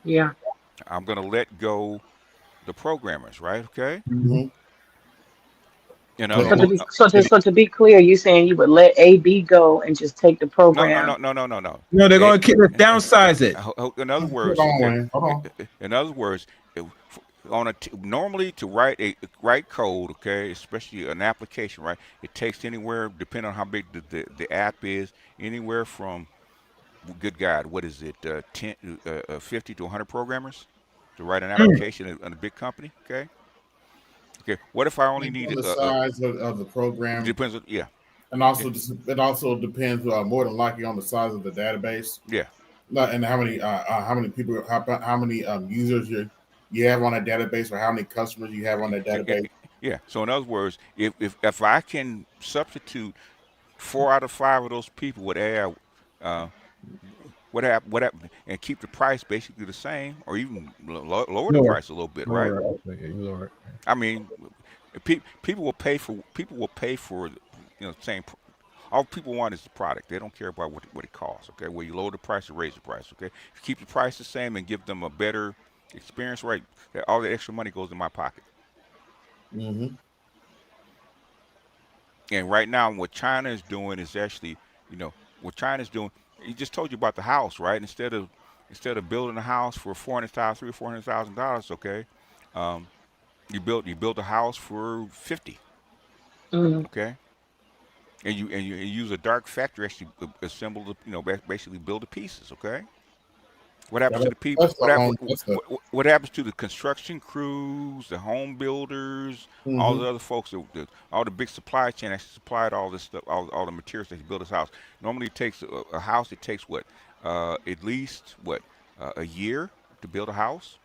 Yeah. I'm going to let go the programmers, right? Okay. Mm-hmm. In Yeah. other So to words, be so to be clear, you saying you would let AB go and just take the no, no, program. no, no, no, no, no. No, they're A, going to downsize it. In other Hold words, on, okay. Wayne. Hold on. In other words, normally to write code, okay, especially an application, right? It takes anywhere, depending on how big the app is, anywhere from good God, what is it, 50 to 100 programmers to write an application in a big company, okay? Okay, what if I only Depends need on the size of the program, depends on and yeah, also it also depends more than likely on the size of the database, yeah. and how many people how many users you have on that database, or how many customers you have on that Eh, eh, database. Yeah. So in other words, if I can substitute 4 out of 5 of those people with AI, uh, what happened, and keep the price basically the same, or even lower the Lower. price a little bit, right? Lower. Okay, lower. I mean, people will pay for same All people want is the product. They don't care about what it costs. Okay, where you lower the price or raise the price. Okay, if you keep the price the same and give them a better experience, right? All the extra money goes in my pocket. Mm-hmm. And right now, what China is doing is actually, what China's doing. He just told you about the house, right? Instead of building a house for 400,000, $300,000 or $400,000, okay, um, you build a house for 50, Mm-hmm. okay, and you use a dark factory actually assemble the, basically build the pieces, okay. What Yeah, happens to the people? that's the home. That's the. What happens to the construction crews, the home builders, all Mm-hmm. the other folks, all the big supply chain that supplied all this stuff, all the materials that build this house? Normally, it takes a house. It takes what, at least what, a year to build a house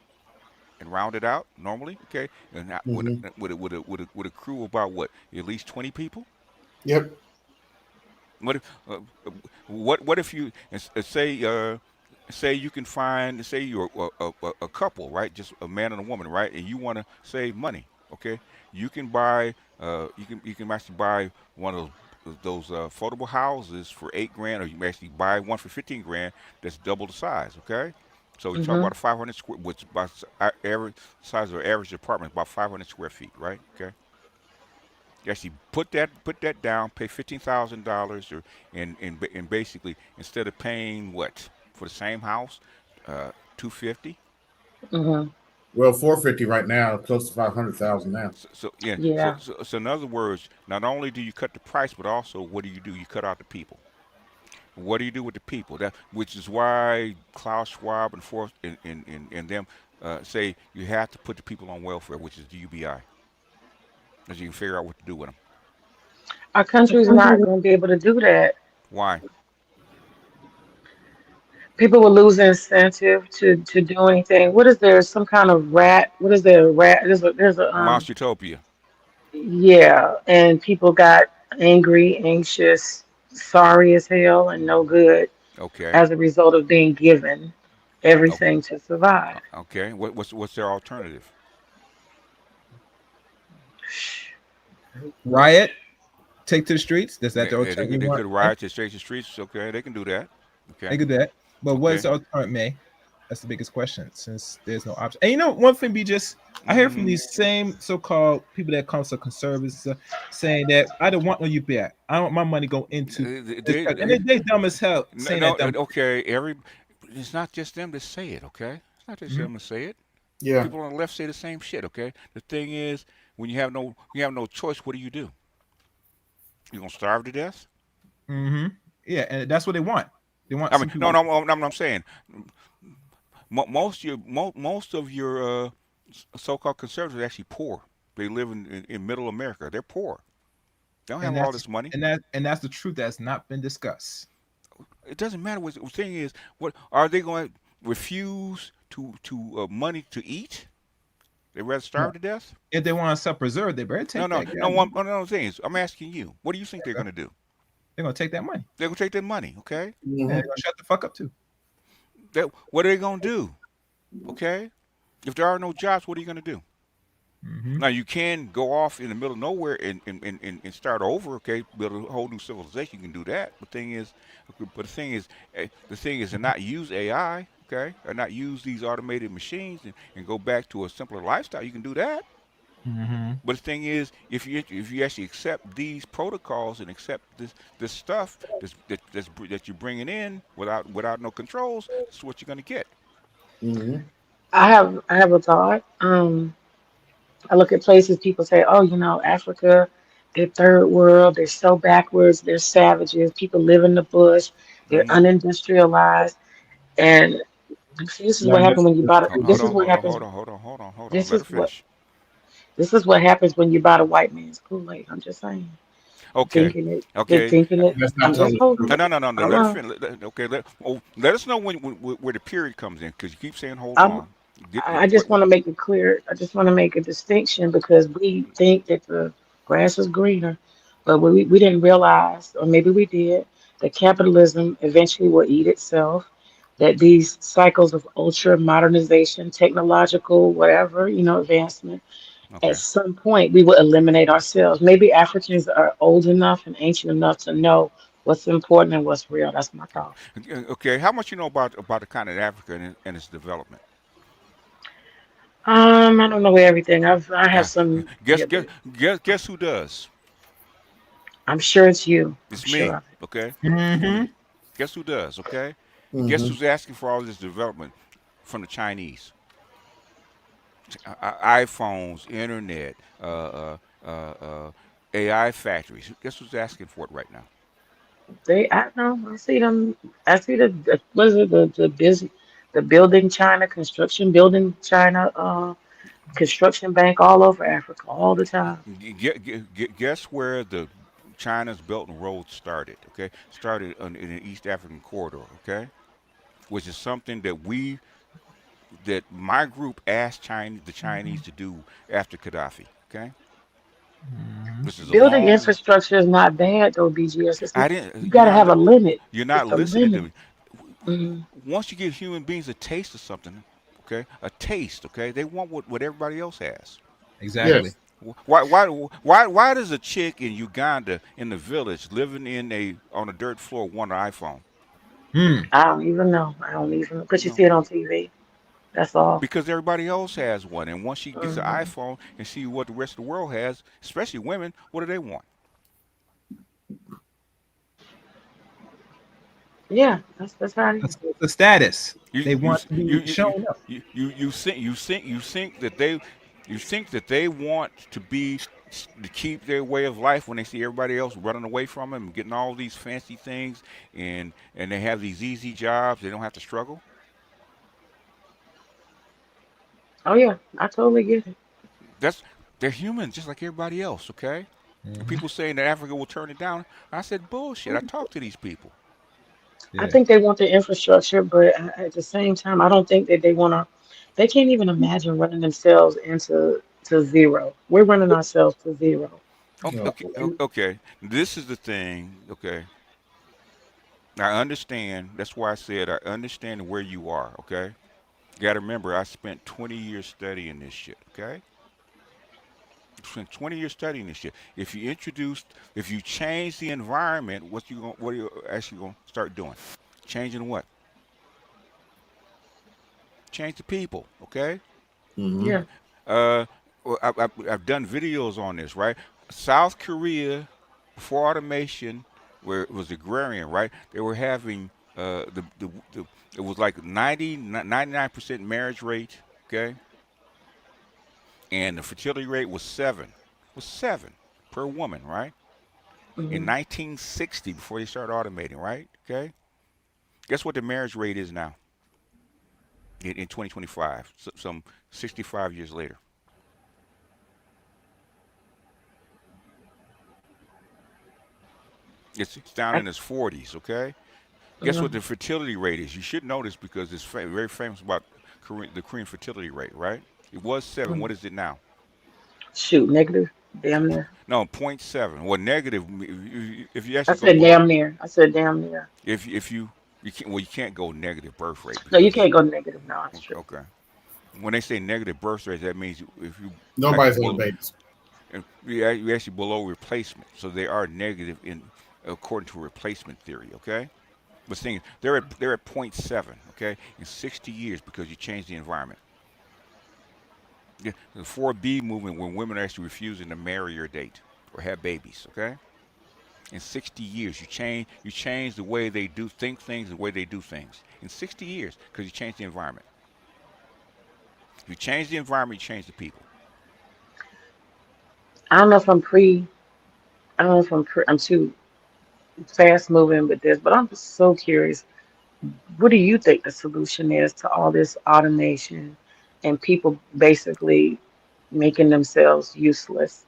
and round it out. Normally, okay, and Mm-hmm. with a crew of about what, at least 20 people. Yep. What if, what if you say you can find, say you're a couple, right? Just a man and a woman, right? And you want to save money, okay? You can buy you can actually buy one of those affordable houses for 8 grand, or you can actually buy one for 15 grand that's double the size, okay? So you talk Mm-hmm. about a 500 square, which about average size of an average apartment, about 500 square feet, right? Okay. You actually put that down, pay $15,000, and basically instead of paying what for the same house, 250. Mm-hmm. Well, 450 right now, close to 500,000 now. So yeah, so, Yeah. so so in other words, not only do you cut the price, but also what do? You cut out the people. What do you do with the people? That which is why Klaus Schwab and Forth and them say you have to put the people on welfare, which is the UBI, because you can figure out what to do with them. Our country's not going to be able to do that. Why? People will lose incentive to do anything. What is there? Some kind of rat? What is there? A rat? There's a Monster Utopia. yeah, and people got angry, anxious, sorry as hell, and no good Okay. as a result of being given everything to survive. Okay. What's their alternative? Riot, take to the streets. Is that Yeah, the yeah, alternative you they want? could riot to straight the streets. Okay, they can do that. They Okay. could do that. But what is Okay. the alternative, May? That's the biggest question since there's no option. And one thing be just, I hear from Mm-hmm. these same so-called people that come to conservatives saying that I don't want no UPI. I want my money go into this. And they dumb as hell No, saying no, that dumb. okay. It's not just them that say it. Okay, it's not just Mhm. them that say it. Yeah. People on the left say the same shit. Okay. The thing is, when you have no choice, what do? You gonna starve to death? Yeah, and that's what they want. They want I mean, some no, people. no, no, I'm saying most of your so-called conservatives are actually poor. They live in middle America. They're poor. They don't And have all that's this money. and that's the truth that's not been discussed. It doesn't matter what the thing is. What are they going to refuse to money to eat? They rather No. starve to death? If they want to self-preserve, they better No, take no, that no. guy. One thing is, I'm asking you. What do you think they're going to do? They're gonna take that money. They're going to take that money, okay? And they're gonna shut the fuck up too. What are they going to do? Okay? If there are no jobs, what are you going to do? Now you can go off in the middle of nowhere and start over. Okay, build a whole new civilization. You can do that. The thing is to not use AI. Okay, or not use these automated machines and go back to a simpler lifestyle. You can do that. But the thing is, if you actually accept these protocols and accept this stuff that you're bringing in without no controls, this is what you're gonna get. Mm-hmm. I have a thought. I look at places people say, oh, Africa, they're third world, they're so backwards, they're savages, people live in the bush, they're Hmm. unindustrialized. And see, this is Not what happened when you necessarily bought it. true. Hold This is on, what hold on, happens. hold on, hold on, hold on, hold on. This Let is her what finish. this is what happens when you buy the white man's Kool-Aid. I'm just saying. Okay, Thinking it, they're okay. thinking it. That's not I'm just totally holding true. No, it. no, no, no, no. Hold Let her on. finish. Okay, let us know where the period comes in, because you keep saying hold I'm, on. Get I what? just want to make it clear. I just want to make a distinction because we think that the grass is greener, but we didn't realize, or maybe we did, that capitalism eventually will eat itself. That these cycles of ultra modernization, technological, whatever, advancement At Okay. some point, we will eliminate ourselves. Maybe Africans are old enough and ancient enough to know what's important and what's real. That's my thought. Okay. How much you know about the continent of Africa and its development? I don't know everything. I have Uh, some guess yeah, guess but guess who does? I'm sure it's you. I'm It's sure me. of it. Okay. Mm-hmm. Guess who does? Okay. Guess Hmm. who's asking for all this development from the Chinese? iPhones, internet, AI factories. Guess who's asking for it right now? I know. I see them. I see the what is it? The building China, construction building China, construction bank all over Africa all the time. Guess where the China's Belt and Road started? Okay, started in the East African corridor. Okay, which is something that my group asked the Chinese to do after Gaddafi. Okay, this is a Building long. infrastructure is not bad though, BGS. I You didn't. got to have a limit. You're It's not a listening to limit. me. Mhm. Once you give human beings a taste of something, okay, a taste, okay, they want what everybody else has. Exactly. Yes. Why does a chick in Uganda in the village living on a dirt floor want an iPhone? Hmm. I don't even know. I don't even because you No, see it on TV. That's all. because everybody else has one, and once she gets an Hmm. iPhone and see what the rest of the world has, especially women, what do they want? Yeah, that's how it is. That's the status. You They you want to you be you you shown up. you think that they want to keep their way of life when they see everybody else running away from them and getting all these fancy things and they have these easy jobs, they don't have to struggle. Oh yeah, I totally get it. That's They're human just like everybody else, okay? And Hmm. people saying that Africa will turn it down, I said bullshit. I talked to these people. I Yeah. think they want the infrastructure, but at the same time, I don't think that they want to. They can't even imagine running themselves to zero. We're running ourselves to zero. Okay, No. And okay. This is the thing, okay? I understand. That's why I said I understand where you are, okay? You got to remember, I spent 20 years studying this shit, okay? I spent 20 years studying this shit. If you change the environment, what are you actually going to start doing? Changing what? Change the people, okay? Hmm. yeah, Uh, well, I've done videos on this, right? South Korea, before automation, where it was agrarian, right? They were having the it was like 99% marriage rate, okay? And the fertility rate was seven per woman, right? In hmm 1960, before they started automating, right? Okay. Guess what the marriage rate is now in 2025? Some 65 years later, it's down I, in its 40s. Okay. Guess uh, what the fertility rate is? You should know this because it's very famous about the Korean fertility rate, right? It was seven. mm, What is it now? shoot, negative, damn near. No, point 0.7. Well, negative. If you I actually go said below, damn near. I said damn near. if you can't go negative birth rate No, you because can't go negative. No, it's true. okay. When they say negative birth rate, that means if you Nobody's actually having babies. you actually below replacement, so they are negative in according to replacement theory. Okay, but saying they're at point 0.7. Okay, in 60 years because you change the environment. Yeah, the 4B movement when women are actually refusing to marry or date or have babies. Okay, in 60 years you change the way they think things, the way they do things in 60 years because you change the environment. If you change the environment, you change the people. I don't know if I'm pre. I don't know if I'm too fast moving with this, but I'm just so curious. What do you think the solution is to all this automation and people basically making themselves useless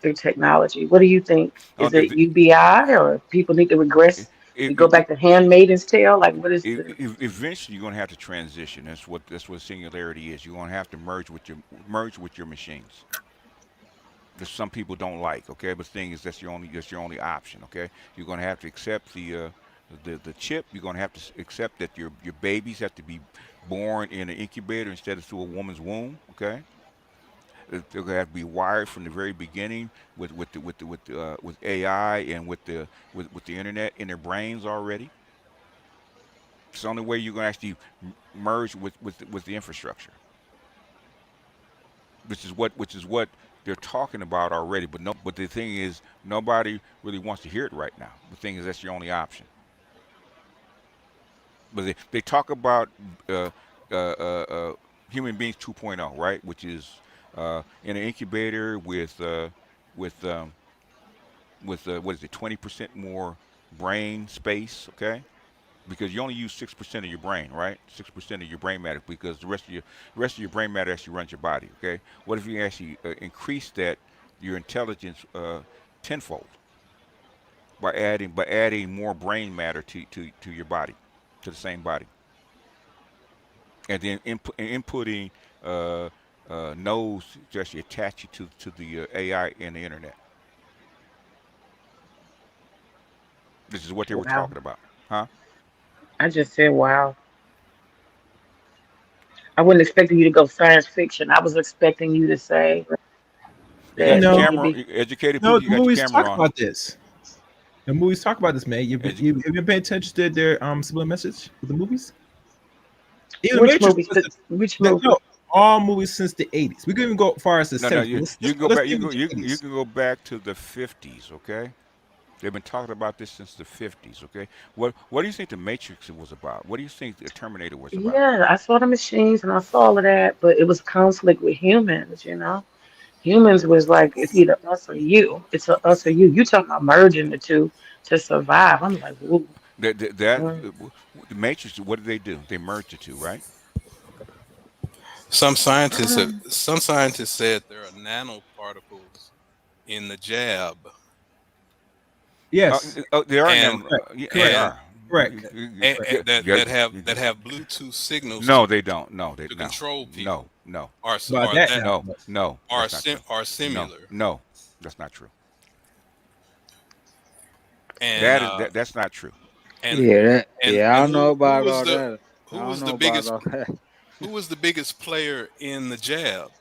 through technology? What do you think? Is Um, it if, UBI or people need to regress? We go if, back to Handmaiden's Tale? Like, what is the. eventually you're going to have to transition. That's what singularity is. You're going to have to merge with your machines. That some people don't like. Okay, but the thing is that's your only option. Okay, you're going to have to accept the chip. You're going to have to accept that your babies have to be born in an incubator instead of through a woman's womb. Okay, they're gonna have to be wired from the very beginning with AI and with the internet in their brains already. It's the only way you're gonna actually merge with the infrastructure, which is what they're talking about already. But the thing is, nobody really wants to hear it right now. The thing is, that's your only option. But they talk about uh, human beings 2.0, right? Which is in an incubator with what is it, 20% more brain space, okay? Because you only use 6% of your brain, right? 6% of your brain matter, because the rest of your brain matter actually runs your body, okay? What if you actually increase your intelligence tenfold by adding more brain matter to your body, to the same body, and then inputting uh, nodes to actually attach you to the AI and the internet. This is what they were Wow. talking about, huh? I just said wow. I wasn't expecting you to go science fiction. I was expecting you to say You got that your No, camera, maybe. educated no, people. the You got your movies camera talk on. about this. The movies talk about this, man. Edu- You've been paying attention to their subliminal message with the movies. Even the Which Matrix movie? was Which movie? no, all movies since the 80s. We can even go as far as the no, no. 70s. You Let's, you let's, can go let's back. stay You can with go. the You 80s. can go back to the 50s. Okay. They've been talking about this since the 50s. Okay. What do you think the Matrix was about? What do you think the Terminator was about? Yeah, I saw the machines and I saw all of that, but it was conflict with humans, Humans was like, it's either us or you. It's a us or you. You talking about merging the two to survive. I'm like, ooh. Mm. The Matrix. What did they do? They merged the two, right? Some scientists said there are nanoparticles in the jab, Yes, They are and now. Yeah, they correct, and are. correct. that have Bluetooth signals No, they don't. No, to no, control no, people, no, About are that that now. no, no. are That's not true. are No, similar, no, that's not true. and That's not true. and Yeah, and I don't know who about was all the that. I who don't was know the about biggest all that. who was the biggest player in the jab?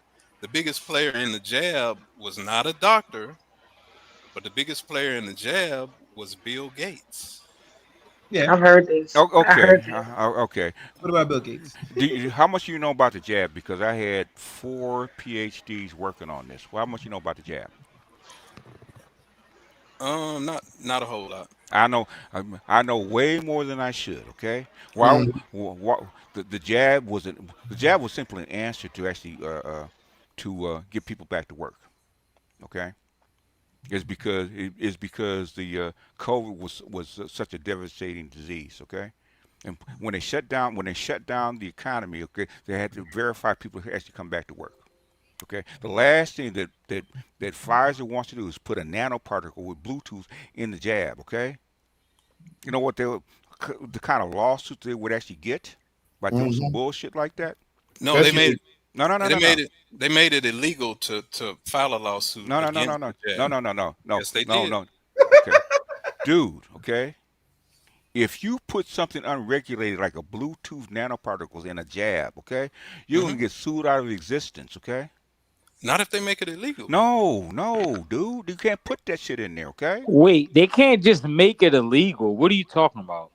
The biggest player in the jab was not a doctor, but the biggest player in the jab was Bill Gates. Yeah. I've heard this. Oh, I okay, heard this. okay. What about Bill Gates? How much do you know about the jab? Because I had 4 PhDs working on this. Well, how much you know about the jab? Not a whole lot. I know way more than I should. Okay. Mm. The jab was simply an answer to actually get people back to work. Okay. It's because the COVID was such a devastating disease. Okay. And when they shut down the economy, okay, they had to verify people who actually come back to work. Okay, the last thing that Pfizer wants to do is put a nanoparticle with Bluetooth in the jab. Okay, you know what the kind of lawsuit they would actually get by doing some Hmm. bullshit like that? No, they Especially, made No, no, no, they no, made no, it they made it illegal to file a lawsuit no, no, no, no, against no, the no, jab. no, no, no, no, Yes, they no, did. no. Okay, dude. Okay, if you put something unregulated like a Bluetooth nanoparticles in a jab, okay, you're Hmm. gonna get sued out of existence. Okay. Not if they make it illegal. No, no, dude, you can't put that shit in there. Okay. Wait, they can't just make it illegal. What are you talking about?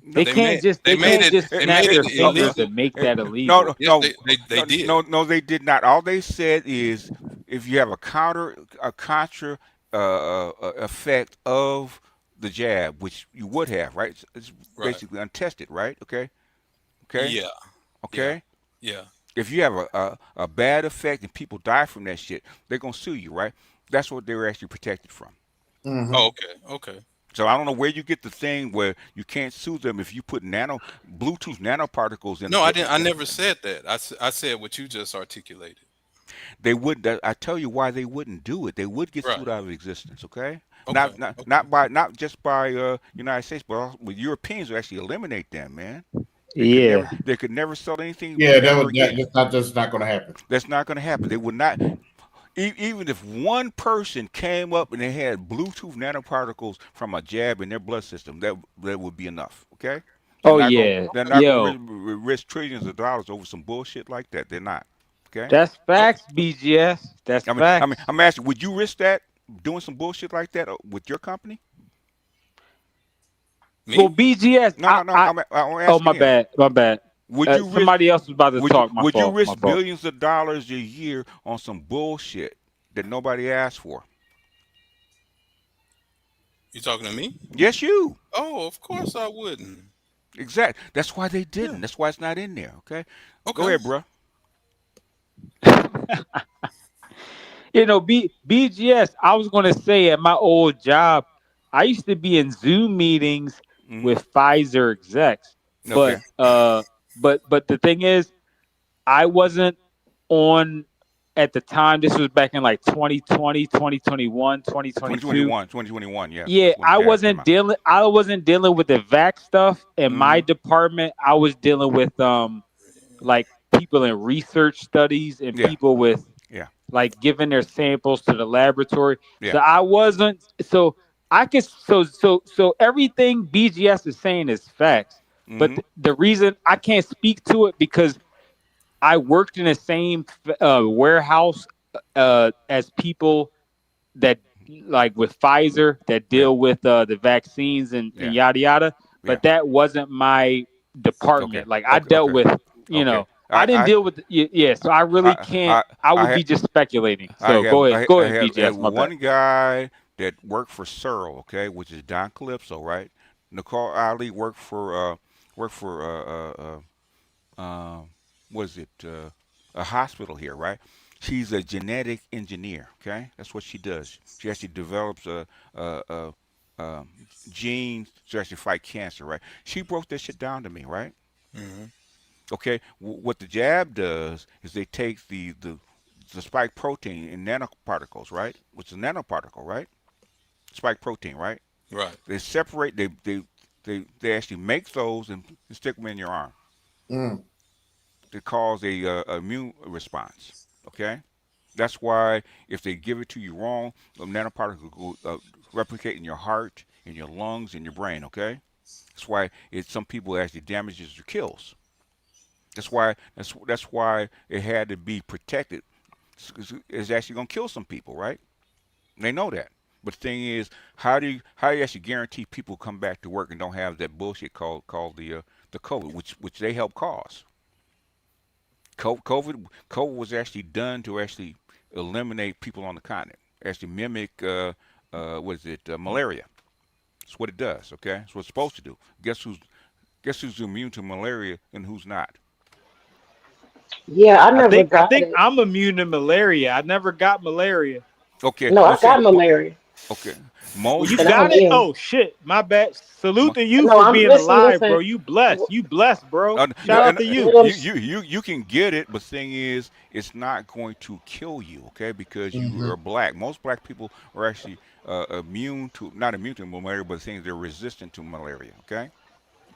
No, They They can't made just they they made can't it just they snap made it their oh, fingers illegal. and make that no, illegal. no, Yes, no, they no, did. no, they did not. All they said is if you have a contra effect of the jab, which you would have, right? It's Right. basically untested, right? Okay, okay, Yeah. Yeah. okay. Yeah. If you have a bad effect and people die from that shit, they're gonna sue you, right? That's what they were actually protected from. hmm Oh, okay. Okay. So I don't know where you get the thing where you can't sue them if you put Bluetooth nanoparticles in the No, I didn't. I never said that. I said what you just articulated. They would. I tell you why they wouldn't do it. They would get Right. sued out of existence. Okay, Okay. Okay. not just by United States, but also, with Europeans would actually eliminate them. Man, Yeah. they could never sell anything Yeah, ever that again. just not going to happen. That's not going to happen. They would not. Even if one person came up and they had Bluetooth nanoparticles from a jab in their blood system, that would be enough. Okay, they're Oh not going. yeah. They're not going Yo. to risk trillions of dollars over some bullshit like that. They're not. Okay. That's facts, BGS. That's facts. I'm asking, would you risk that doing some bullshit like that with your company? Well, Me? BGS, No, no, no. I'm oh, asking my him. bad, my bad. Would you risk? Somebody else was about to talk. My Would you fault, my risk fault. billions of dollars a year on some bullshit that nobody asked for? You talking to me? Yes, you. Oh, of course I wouldn't. Exactly. That's why they didn't. Yeah. That's why it's not in there. Okay. Go Okay. ahead, bro. You know, BGS, I was going to say at my old job, I used to be in Zoom meetings Mm-hmm. with Pfizer execs. Okay. But the thing is, I wasn't on at the time. This was back in like 2020, 2021, 2022. 2021. Yeah, Yeah, that's when the jab came out. I wasn't dealing with the vac stuff in my Mm-hmm. department. I was dealing with like people in research studies and Yeah. people with Yeah. like giving their samples to the laboratory. Yeah. So I wasn't I could so everything BGS is saying is facts. But Mm-hmm. the reason I can't speak to it because I worked in the same warehouse as people that like with Pfizer that Yeah. deal with the vaccines and Yeah. yada yada. Yeah. But that wasn't my Okay. department. Like I Okay. dealt Okay. with, Okay. I didn't deal with yeah. So I really can't. I would be just speculating. So go ahead, I BGS. have My bad. one guy that worked for Searle, okay, which is Don Calypso, right? Nicole Ali worked for what is it? A hospital here, right? She's a genetic engineer. Okay, that's what she does. She actually develops a genes to actually fight cancer, right? She broke this shit down to me, right? Mm-hmm. Okay, what the jab does is they take the spike protein in nanoparticles, right? Which is a nanoparticle, right? Spike protein, right? Right. They separate. They actually make those and stick them in your arm. Mm. To cause a immune response. Okay, that's why if they give it to you wrong, the nanoparticles will replicate in your heart, in your lungs, in your brain. Okay, that's why some people actually damages or kills. That's why it had to be protected. It's actually gonna kill some people, right? They know that. But the thing is, how do you actually guarantee people come back to work and don't have that bullshit called the COVID, which they help cause? COVID was actually done to actually eliminate people on the continent, actually mimic what is it malaria. That's what it does. Okay, that's what it's supposed to do. Guess who's immune to malaria and who's not? Yeah, I I never think I got think it. I'm immune to malaria. I never got malaria. Okay, No, well I see, got malaria, okay, Well, most you and I'm got it. immune. Oh shit, my bad. Salute mo- to you No, for I'm being listen, alive, bro. listen. You blessed. You blessed, bro. no, Shout out and to you. What I'm, you can get it, but the thing is, it's not going to kill you, okay? Because you Mm-hmm. are black. Most black people are actually not immune to malaria, but the thing is they're resistant to malaria, okay?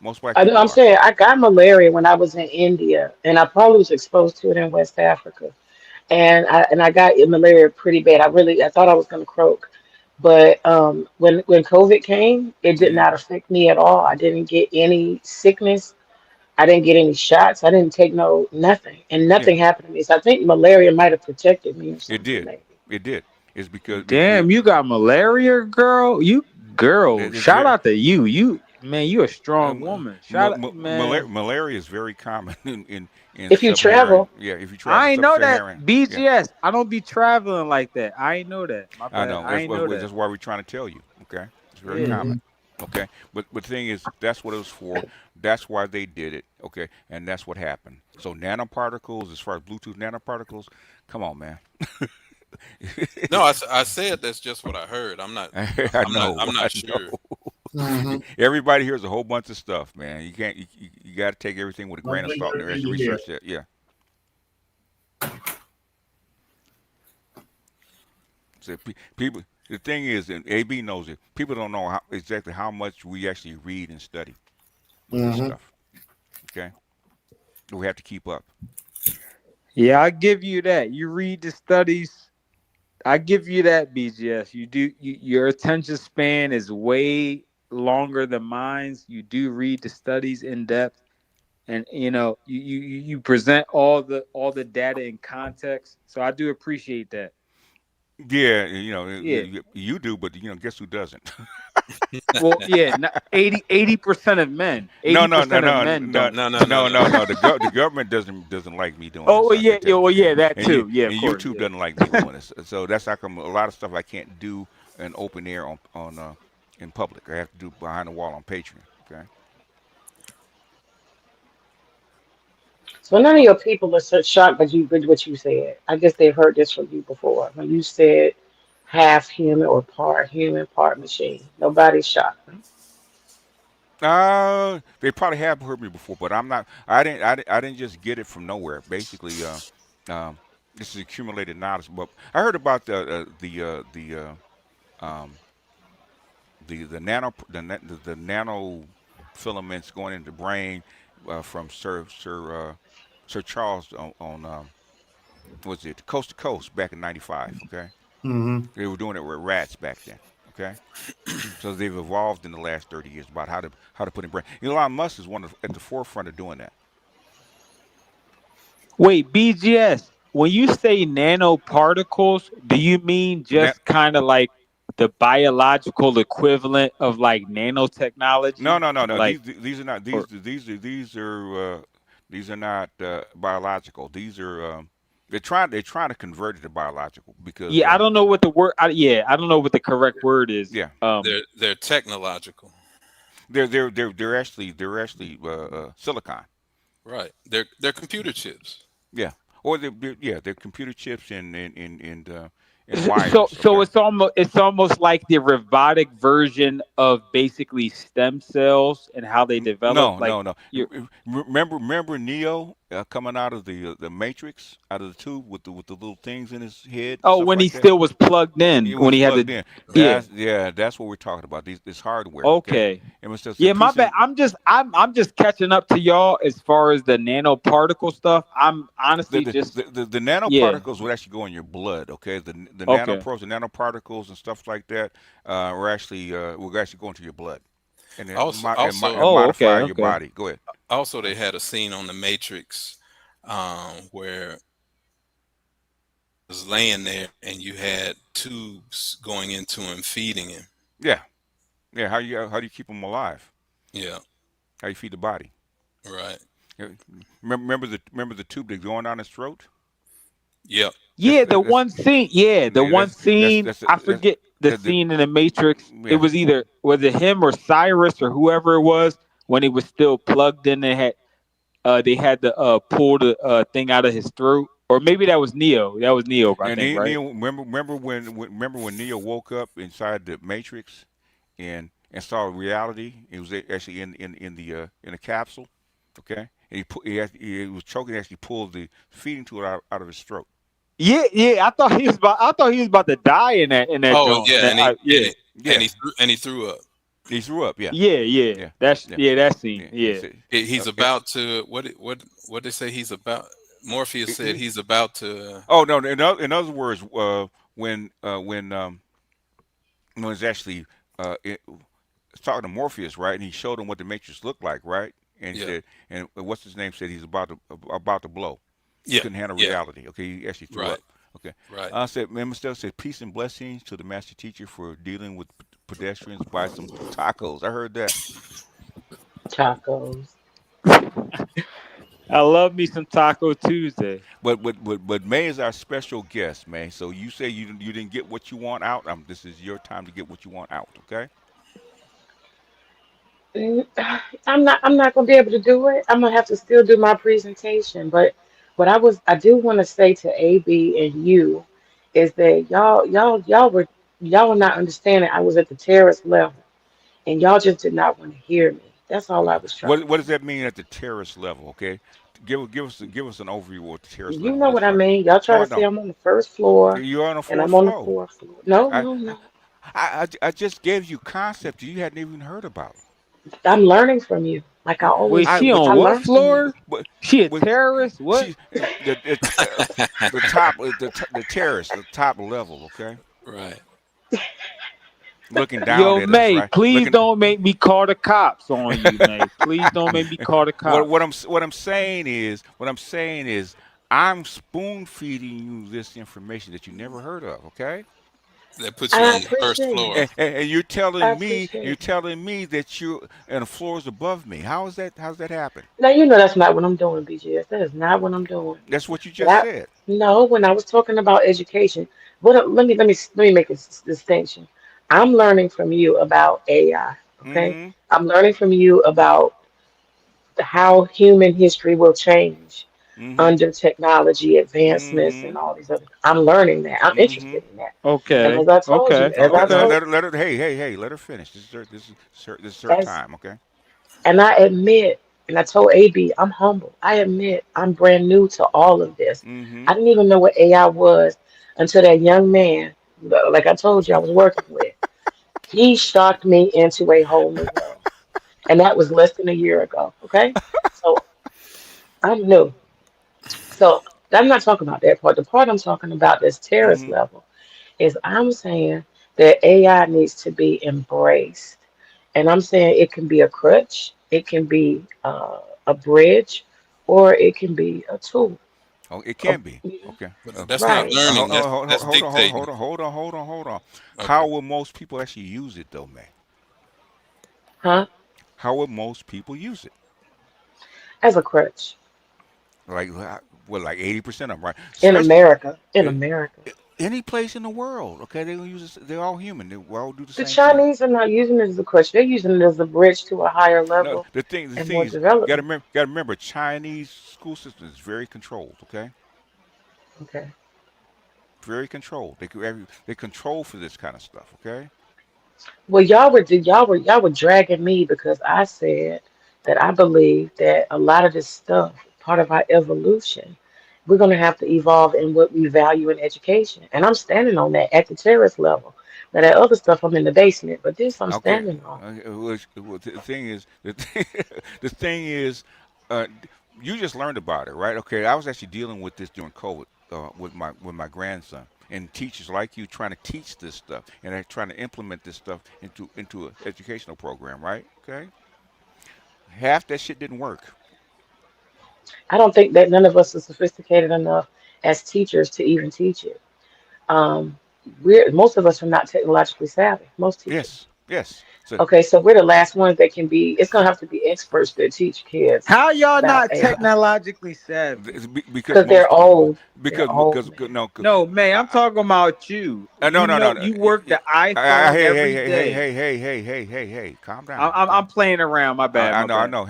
Most black I know people I'm are. saying I got malaria when I was in India, and I probably was exposed to it in West Africa. And I got malaria pretty bad. I thought I was gonna croak, but when COVID came, it did Hmm. not affect me at all. I didn't get any sickness. I didn't get any shots. I didn't take no nothing, and Yeah, nothing happened to me. So I think malaria might have protected me or it something, did. maybe. It did. It's because Damn, you got malaria, girl. Girl. it's Shout very out to you. You a strong woman. Shout out, man. malaria is very common in If you sub-Saharan. travel, Yeah, if you travel I ain't know that. sub-Saharan. Yeah, BGS. I don't be traveling like that. I ain't know that. My I bad. know. I ain't know that. That's why we're trying to tell you. Okay, it's very Yeah. Mm-hmm. common. Okay, but the thing is, that's what it was for. That's why they did it. Okay, and that's what happened. So nanoparticles, as far as Bluetooth nanoparticles, come on, man. No, I said that's just what I heard. I'm not. I I'm not. know. I'm I not sure. Mm-hmm. Everybody hears a whole bunch of stuff, man. You can't. You got to take everything with a One grain of thing salt I and need actually to hear. research that. Yeah. So people. The thing is, and AB knows it. People don't know exactly how much we actually read and study with this Mm-hmm. stuff. Okay, we have to keep up. Yeah, I give you that. You read the studies. I give you that, BGS. Your attention span is way longer than mine's. You do read the studies in depth. and you present all the data in context. So I do appreciate that. Yeah, Yeah. you do, but guess who doesn't? Well, yeah, 80% of men, No, no, no, 80% of no, men no, don't. No, no, no, no, no. no, no. The government doesn't like me doing Oh this. I yeah, can tell you. well yeah, that And too. Yeah, of and course. YouTube Yeah. doesn't like me doing this. So that's how come a lot of stuff I can't do in open air on in public. I have to do behind the wall on Patreon. Okay. So none of your people are so shocked by you with what you said. I guess they've heard this from you before. When you said half human, part machine. Nobody's shocked. They probably have heard me before, but I'm not. I didn't just get it from nowhere. Basically, um, this is accumulated knowledge. But I heard about um, the nano filaments going into the brain from Sir Charles on was it Coast to Coast back in '95. Okay, Mm-hmm. they were doing it with rats back then. Okay, so they've evolved in the last 30 years about how to put in brain. Elon Musk is at the forefront of doing that. Wait, BGS. When you say nanoparticles, do you mean Na- just kind of like the biological equivalent of like no, nanotechnology? no, no, no. Like, These are not or these are not biological. These are they're trying to convert it to biological because yeah, I don't know what the word. I don't know what the correct word is. yeah, They're technological. they're actually silicon. Right. They're computer chips. Yeah, or they're computer chips and wires. So Okay. it's almost like the robotic version of basically stem cells and how they develop. No, Like no, no. you. Remember Neo coming out of the Matrix, out of the tube with the little things in his head and Oh, stuff when he like that. still was plugged in, He when was he had plugged the. in. Yeah. That's what we're talking about. This hardware, okay? Okay. And it's just a Yeah, my piece of bad. I'm just catching up to y'all as far as the nanoparticle stuff. I'm the honestly the, just. the Yeah. nanoparticles would actually go in your blood, okay? The Okay. nanoparticles and stuff like that will actually go into your blood and Also, and also, Oh, modify okay. your Okay. body. Go ahead. also, they had a scene on the Matrix, where was laying there and you had tubes going into him, feeding him. Yeah, yeah. How do you keep them alive? Yeah. How you feed the body? Right. Yeah, remember the tube that's going down his throat? Yep. That's Yeah, the that's one scene. Yeah, the yeah, one scene. I that's forget the that the scene in the Matrix. It yeah. was was it him or Cyrus or whoever it was when he was still plugged in and had they had to pull the thing out of his throat, or maybe that was Neo. That was Neo, I And think, right? Neo, remember when Neo woke up inside the Matrix and saw reality? It was actually in the capsule, okay? And he was choking. Actually pulled the feeding tube out of his throat. Yeah, yeah. I thought he was about to die in that Oh joint. yeah, Yeah, Yeah, and he threw up. he threw up. Yeah, yeah, yeah. yeah, That's yeah, that scene. yeah. Yeah. He's Okay. about to what they say he's about. Morpheus said he's about to. Oh no! In other words, when it's actually talking to Morpheus, right? And he showed him what the Matrix looked like, right? And he Yeah. said, and what's his name said he's about to blow. He Yeah. couldn't handle Yeah. reality. Okay, he actually threw Right. up. Okay. Right. Said, remember, Steph said, peace and blessings to the master teacher for dealing with pedestrians. Buy some tacos. I heard that. Tacos. I love me some Taco Tuesday. But May is our special guest, May. So you say you didn't get what you want out. This is your time to get what you want out. Okay. Mm, I'm not gonna be able to do it. I'm gonna have to still do my presentation. But what I do want to say to AB and you is that y'all were not understanding. I was at the terrorist level, and y'all just did not want to hear me. That's all I was trying What to does do. that mean at the terrorist level? Okay. Give us an overview of what the terrorist You level know is what I first. mean? Y'all try No, I to say don't. I'm on the first floor, You're on the and fourth I'm on the floor. fourth floor. No, I, no, no. I just gave you concepts you hadn't even heard about. I'm learning from you, like I Wait, always I she do. but on I what learn from you. floor? but She a but terrorist? What? she the top the terrace the top level. Okay. Right. looking down Yo, at us, May, right? please Looking. don't make me call the cops on you, May. Please don't make me call the cops. What I'm saying is I'm spoon feeding you this information that you never heard of. Okay. That puts you I on the first appreciate it. floor. And you're I telling me appreciate it. that you and the floors above me. How's that happen? Now you know that's not what I'm doing, BGS. That is not what I'm doing. That's what you But just said. no, when I was talking about education, let me make a distinction. I'm learning from you about AI. Okay, Mm-hmm. I'm learning from you about how human history will change Mm-hmm. under technology advancements Mm-hmm. and all these other. I'm learning that. I'm Mm-hmm. interested in that. And Okay, as I told you, okay, as Okay. I okay. told Let her. Hey. Let her finish. This is her as time. Okay. and I admit, and I told AB, I'm humble. I admit I'm brand new to all of this. Mm-hmm. I didn't even know what AI was until that young man, like I told you, I was working with. He shocked me into a whole new world. And that was less than a year ago. Okay. So I'm new. So I'm not talking about that part. The part I'm talking about, this terrorist Mm-hmm. level, is I'm saying that AI needs to be embraced. And I'm saying it can be a crutch, it can be a bridge, or it can be a tool. Oh, it A- can be. Okay. But that's not right. learning. That's dictating. Hold on. Okay. How will most people actually use it though, man? Huh? How will most people use it? As a crutch. Like, well, like 80% of them, right? In Especially America. In uh, America. any place in the world. Okay, they gonna use it. They're all human. They all do the The same thing. Chinese are not using it as a crutch. They're using it as a bridge to a higher No, level the and thing more is, development. got to remember, Chinese school system is very controlled. Okay, Okay. very controlled. They control for this kind of stuff. Okay. Well, y'all were dragging me because I said that I believe that a lot of this stuff, part of our evolution, we're gonna have to evolve in what we value in education. And I'm standing on that at the terrorist level. Now that other stuff I'm in the basement, but this I'm Okay. standing on. The thing is, the thing is, uh, you just learned about it, right? Okay, I was actually dealing with this during COVID with my grandson and teachers like you trying to teach this stuff and they're trying to implement this stuff into an educational program, right? Okay, half that shit didn't work. I don't think that none of us are sophisticated enough as teachers to even teach it. Um, we're most of us are not technologically savvy. Most teachers. Yes. So Okay, so we're the last ones that can be. It's gonna have to be experts that teach kids How y'all about not AI technologically savvy? because because they're most old. They're because old, man. no, No, May, I'm talking about you. no, You no, no, know, no. you work the iPhone every day. Hey, calm I'm, down, I'm, okay? I'm playing around. My bad, my I bad. know.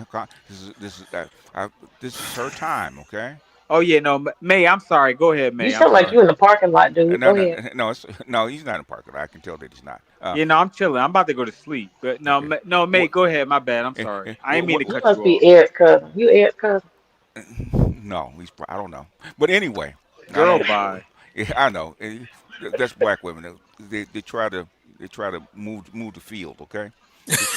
This is her time, okay? Oh yeah, no, May, I'm sorry. Go ahead, You May. I'm sound like sorry. you in the parking lot, dude. No, Go no, ahead. no. No, he's not in parking lot. I can tell that he's not. Yeah, no, I'm chilling. I'm about to go to sleep. But no, Okay. No, May, What? go ahead. My bad. I'm sorry. I ain't mean to What? You cut must you be off. Ed's cousin. You Ed's cousin. No, I don't know. But anyway, I Girl, don't. bye. Yeah, I know. That's black women. They try to move the field, okay?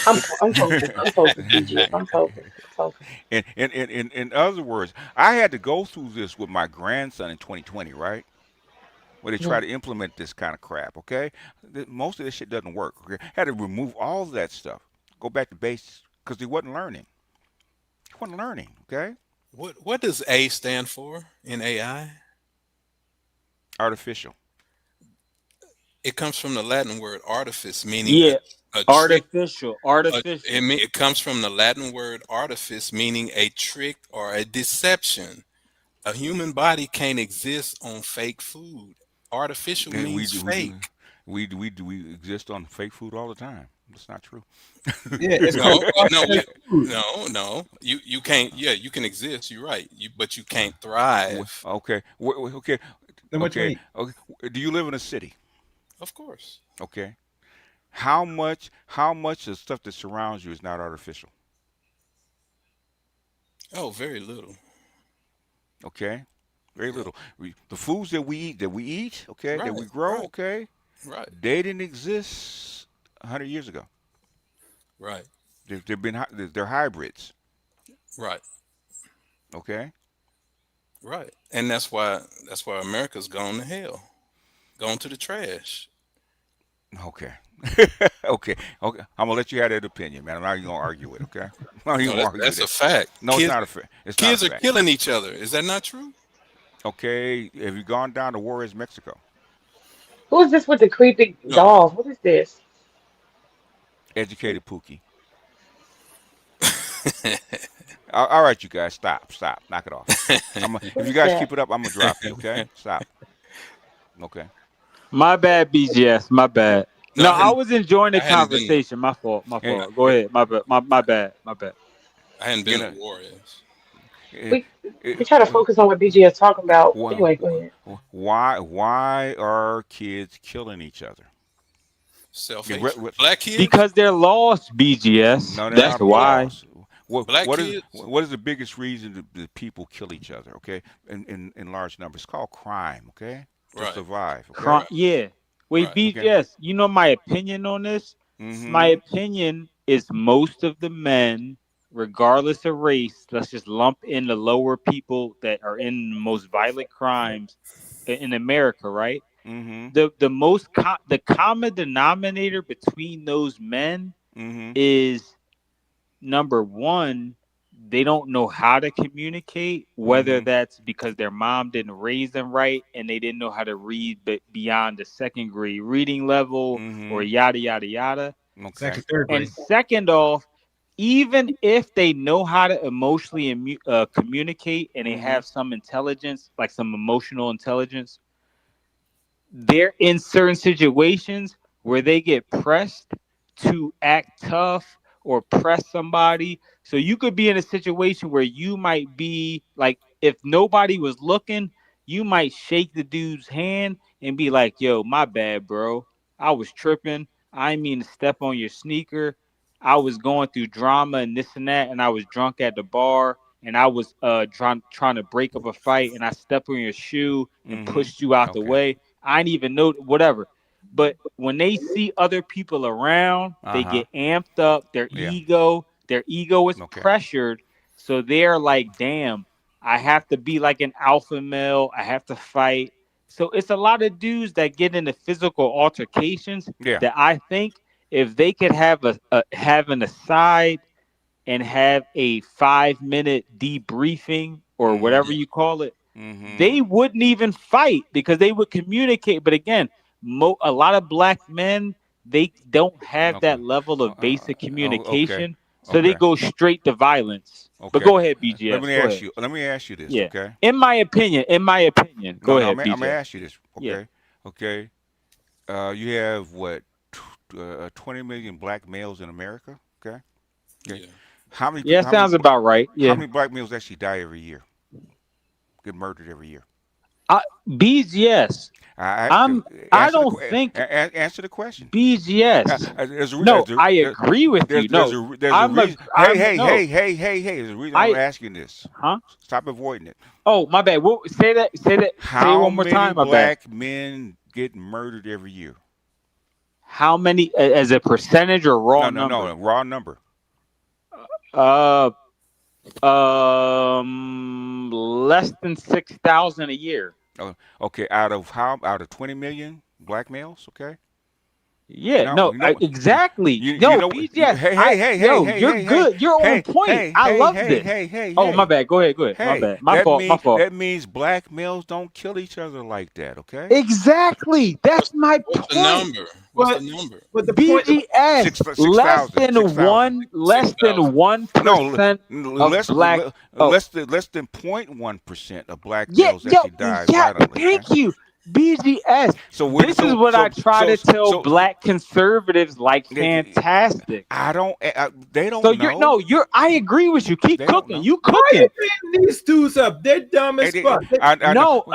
I'm focused. I'm focused, BGS. I'm focused. I'm focused. In other words, I had to go through this with my grandson in 2020, right? Where they try Mm. to implement this kind of crap, okay? Most of this shit doesn't work, okay? Had to remove all of that stuff, go back to basics, because they wasn't learning. He wasn't learning, okay? What does A stand for in AI? Artificial. It comes from the Latin word artifice, meaning Yeah, a trick. artificial, artificial. It comes from the Latin word artifice, meaning a trick or a deception. A human body can't exist on fake food. Artificial And means fake. we exist on fake food all the time. That's not true. Yeah, it's called No, no, processed food. no. You can't. Yeah, you can exist. You're right. But you can't thrive. Okay, okay, Then what you okay, mean? okay. Do you live in a city? Of course. Okay. How much of stuff that surrounds you is not artificial? Oh, very little. Okay. Very Yeah. little. The foods that we eat, okay, that Right. we grow, Right. okay, Right. they didn't exist 100 years ago. Right. They're hybrids. Right. Okay. Right. And that's why America's gone to hell, gone to the trash. Okay. Okay. Okay. I'm gonna let you have that opinion, man. I'm not even gonna argue it. Okay. I'm not even No, gonna argue that's with a it. fact. No, it's not a fact. It's not a Kids are fact. killing each other. Is that not true? Okay. Have you gone down to Juarez, Mexico? Who is this with the creepy No. dolls? What is this? Educated Pookie. All right, you guys, stop, knock it off. Who If you is guys that? keep it up, I'm gonna drop you. Okay, stop. Okay. My bad, BGS. My bad. No, No, I was enjoying the I hadn't been. conversation. My fault. My And, fault. Go ahead. My bad. My bad. My bad. I hadn't you been to know, Juarez. eh, We eh, we try to focus on what BG is talking about. wh- Anyway, go ahead. why are kids killing each other? Self-hatred. Black kids. Because they're lost, BGS. No, they're That's not why. lost. What Black what is kids. what is the biggest reason that people kill each other? Okay, in large numbers, it's called crime. Okay, to Right. survive. Okay. Right. Yeah. Wait, Right. Okay. BGS. You know my opinion on this? My Mm-hmm. opinion is most of the men, regardless of race, let's just lump in the lower people that are in the most violent crimes in America, right? Mm-hmm. The common denominator between those men Mm-hmm. is number one, they don't know how to communicate, whether Mm-hmm. that's because their mom didn't raise them right and they didn't know how to read beyond the second grade reading level or Mm-hmm. yada yada yada. Okay. Second, third And grade. second off, even if they know how to emotionally communicate and they Mm-hmm. have some intelligence, like some emotional intelligence, they're in certain situations where they get pressed to act tough or press somebody. So you could be in a situation where you might be like, if nobody was looking, you might shake the dude's hand and be like, yo, my bad, bro. I was tripping. I didn't mean to step on your sneaker. I was going through drama and this and that, and I was drunk at the bar and I was trying to break up a fight and I stepped on your shoe and Mm-hmm. pushed you out the Okay. way. I didn't even know whatever. But when they see other people around, they Uh-huh. get amped up. Yeah. Their ego is Okay. pressured. So they're like, damn, I have to be like an alpha male. I have to fight. So it's a lot of dudes that get into physical altercations Yeah. that I think if they could have have an aside and have a 5 minute debriefing or Mm-hmm. whatever you call it, Mm-hmm. they wouldn't even fight because they would communicate. But again, a lot of black men, they don't have Okay. that level of basic Okay. communication, so they Okay. go straight to violence. But Okay. go ahead, Let BGS. me Go ask ahead. you. Let me ask you this. Yeah. Okay. In my opinion, go No, no. ahead, I'm gonna BGS. ask you this. Yeah. Okay. Okay. You have what? 20 million black males in America. Okay. Okay. Yeah. How many? Yeah, sounds about right. How Yeah. many black males actually die every year? Get murdered every year. BGS. I I don't think answer the question. BGS. There's a No, I agree with you. No, there's a reason. I'm no. Hey. There's a reason I'm I asking this. huh? Stop avoiding it. Oh, my bad. Say that. Say it How one more many time. My bad. black men get murdered every year? How many as a percentage or raw No. number? Raw number. Uh, less than 6,000 a year. Oh, okay. Out of 20 million black males? Okay. Yeah, no, exactly. You Yo, know. BGS, you're Hey, good. You're on point. I love this. Oh, my bad. Go ahead. My Hey, bad. My fault. My fault. that means black males don't kill each other like that, okay? Exactly. That's my What's the point. number? What's the number? But the point, BGS, less than 6,000. less than 1% of black. Oh, less than 0.1% of black yeah, males actually die violently. thank you. BGS. So This is what I try to tell black conservatives like fantastic. I don't. They don't So know. I agree with you. Keep They don't cooking. know. You why cooking. you beating these dudes up? They're dumb as fuck. No,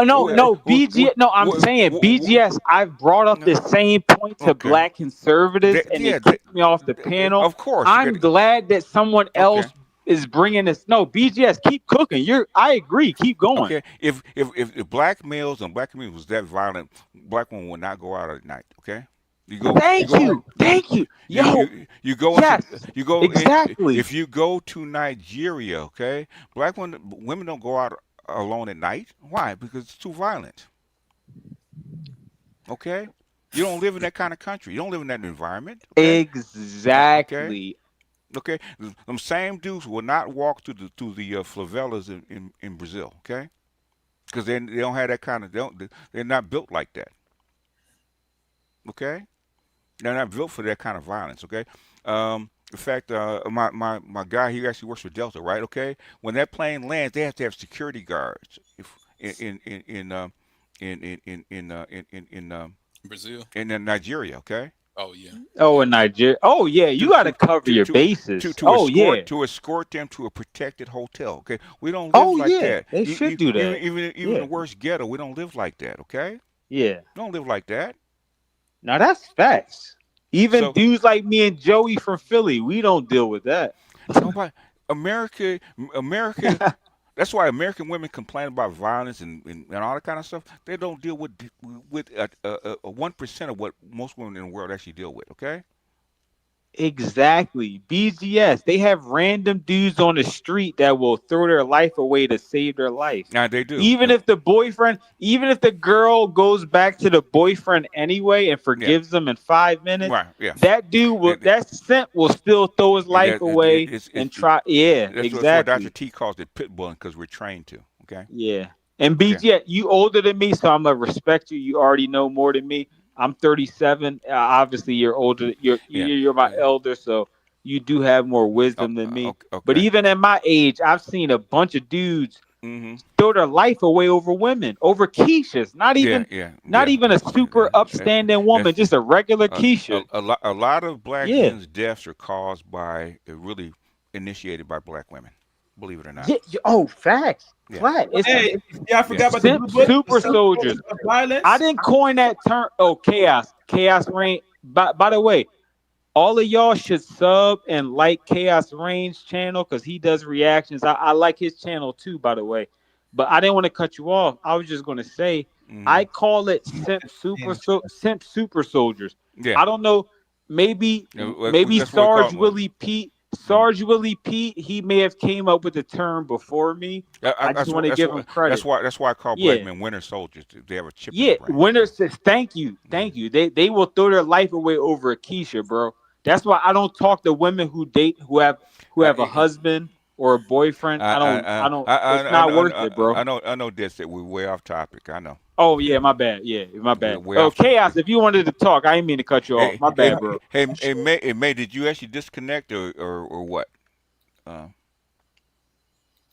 BGS. No, I'm saying BGS. I've brought up the same point to black conservatives, and they kicked me off the panel. Of course. I'm glad that someone else is bringing this. No, BGS, keep cooking. I agree. Keep going. Okay. If black males and black communities was that violent, black women would not go out at night. Okay. Thank you. Yo, you go yes, you go exactly. if you go to Nigeria, okay, black women don't go out alone at night. Why? Because it's too violent. Okay. You don't live in that kind of country. You don't live in that environment. Okay? Exactly. Okay. Them same dudes will not walk to the favelas in Brazil. Okay, because they don't have that kind of. They're not built like that. Okay, they're not built for that kind of violence. Okay. In fact, my guy, he actually works for Delta, right? Okay, when that plane lands, they have to have security guards. If Brazil. in Nigeria, okay. Oh yeah. Oh, in Nigeria. Oh yeah, you got to cover your bases. Oh yeah. To escort them to a protected hotel. Okay, we don't live Oh like yeah, that. they should do that. Even the worst ghetto, we don't live like that. Okay. Yeah. We don't live like that. Now that's facts. Even dudes like me and Joey from Philly, we don't deal with that. Nobody. America. That's why American women complain about violence and all that kind of stuff. They don't deal with 1% of what most women in the world actually deal with. Okay. Exactly. BGS. They have random dudes on the street that will throw their life away to save their life. Now they do. Even if the girl goes back to the boyfriend anyway and forgives them in 5 minutes, right? Yeah. That dude will. That simp will still throw his life away and try. Yeah, that's exactly. That's what Dr. T calls it pit bulling because we're trained to. Okay. Yeah. And BGS, you older than me, so I'm gonna respect you. You already know more than me. I'm 37. Obviously, you're older. You're my elder, so you do have more wisdom than me. Okay. But even at my age, I've seen a bunch of dudes throw their life away over women, over Keishas. Not even a super upstanding woman, just a regular Keisha. A lot of black men's deaths are caused by really initiated by black women. Believe it or not. Oh, facts. Yeah. Flat. I forgot about the super soldiers. I didn't coin that term. Oh, chaos reign. By the way, all of y'all should sub and like Chaos Reigns channel because he does reactions. I like his channel too, by the way. But I didn't want to cut you off. I was just going to say, I call it simp super soldiers. Yeah. I don't know. Maybe Sarge Willie Pete. He may have came up with the term before me. I just want to give him credit. That's why I call black men winter soldiers. They have a chip. Yeah, winter says thank you. They will throw their life away over a Keisha, bro. That's why I don't talk to women who have a husband or a boyfriend. I don't. It's not worth it, bro. I know this that we're way off topic. I know. Oh yeah, my bad. Yeah, my bad. Oh, Chaos, if you wanted to talk, I didn't mean to cut you off. My bad, bro. Hey, May, did you actually disconnect or what?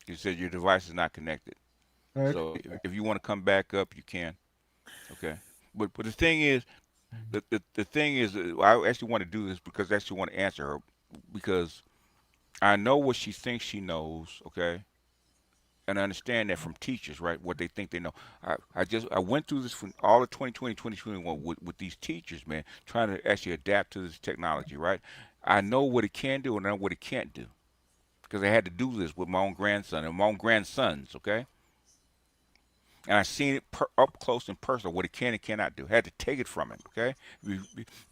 You said your device is not connected. Right. So if you want to come back up, you can. Okay. But the thing is, the thing is, I actually want to do this because I actually want to answer her because I know what she thinks she knows. Okay. And I understand that from teachers, right? What they think they know. I went through this from all of 2020, 2021 with these teachers, man, trying to actually adapt to this technology, right? I know what it can do and I know what it can't do because I had to do this with my own grandson and my own grandsons, okay? And I seen it up close and personal what it can and cannot do. I had to take it from him, okay?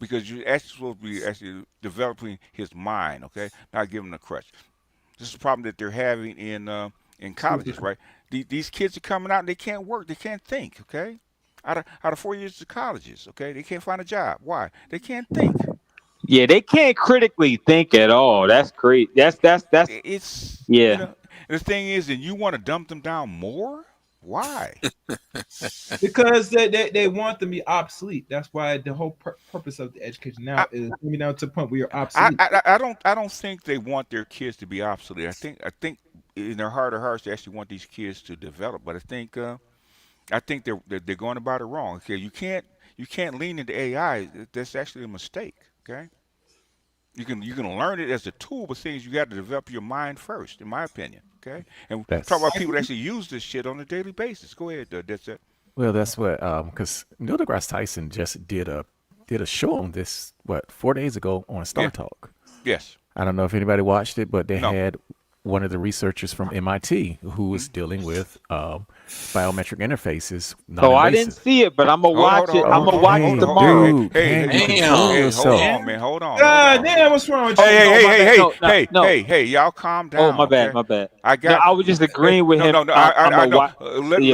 Because you're actually supposed to be actually developing his mind, okay? Not giving him a crutch. This is a problem that they're having in colleges, right? These kids are coming out and they can't work, they can't think, okay? Out of 4 years of colleges, okay? They can't find a job. Why? They can't think. Yeah, they can't critically think at all. That's crazy. That's it's yeah. You know, the thing is, and you want to dump them down more? Why? Because they want them to be obsolete. That's why the whole purpose of the education now is coming down to the point where you're obsolete. I don't think they want their kids to be obsolete. I think in their heart of hearts they actually want these kids to develop. But I think they're going about it wrong. Okay, you can't lean into AI. That's actually a mistake. Okay, you can learn it as a tool, but things you got to develop your mind first, in my opinion. Okay, and talk about people that actually use this shit on a daily basis. Go ahead, that's it. Well, that's what because Neil deGrasse Tyson just did a show on this 4 days ago on Star Talk. Yes. I don't know if anybody watched it, but they had one of the researchers from MIT who was dealing with biometric interfaces. Oh, I didn't see it, but I'm gonna watch it. I'm gonna watch it tomorrow. Hold on. God damn, what's wrong with you? Hey, y'all calm down. Oh, my bad. I was just agreeing with him. I know.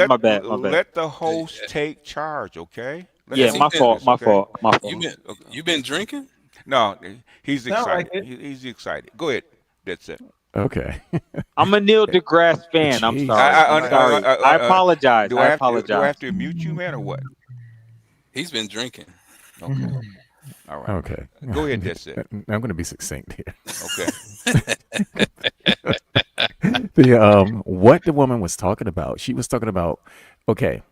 My bad. Let the host take charge, okay? Yeah, my fault. My fault. My You fault. been drinking? No, he's Sound like excited. He's excited. Go ahead. That's it. Okay. I'm a Neil deGrasse fan. I'm Jesus. sorry. I'm sorry. I apologize. Do I I have apologize. to mute you, man, or what? He's been drinking. Okay. All right. Okay. Go ahead. That's it. I'm going to be succinct here. Okay. What the woman was talking about, she was talking about, okay,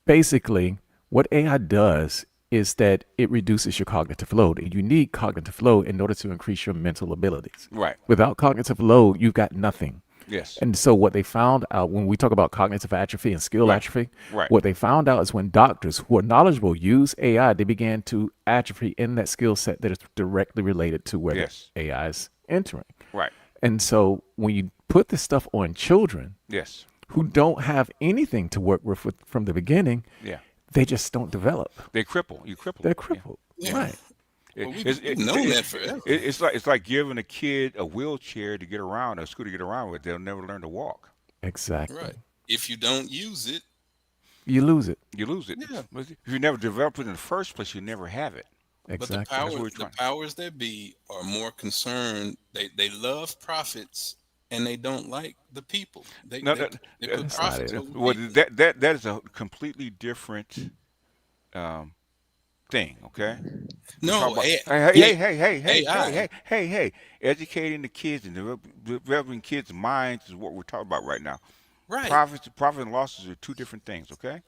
basically what AI does is that it reduces your cognitive load, and you need cognitive load in order to increase your mental abilities. Right. Without cognitive load, you've got nothing. Yes. And so what they found out when we talk about cognitive atrophy and skill atrophy, what they found out is when doctors who are knowledgeable use AI, they began to atrophy in that skill set that is directly related to where the AI is entering. Right. And so when you put this stuff on children who don't have anything to work with from the beginning, they just don't develop. They cripple. You cripple. They're crippled. Yeah. Right. Well, we've known that forever. It's like giving a kid a wheelchair to get around, a scooter to get around with. They'll never learn to walk. Exactly. Right. If you don't use it, you lose it. You lose it. Yeah. If you never develop it in the first place, you never have it. Exactly. But the powers that be are more concerned. They love profits and they don't like the people. They put profits over well, people. that is a completely different thing. Okay. No, hey, educating the kids and developing kids' minds is what we're talking about right now. Right. Profit and losses are two different things, okay?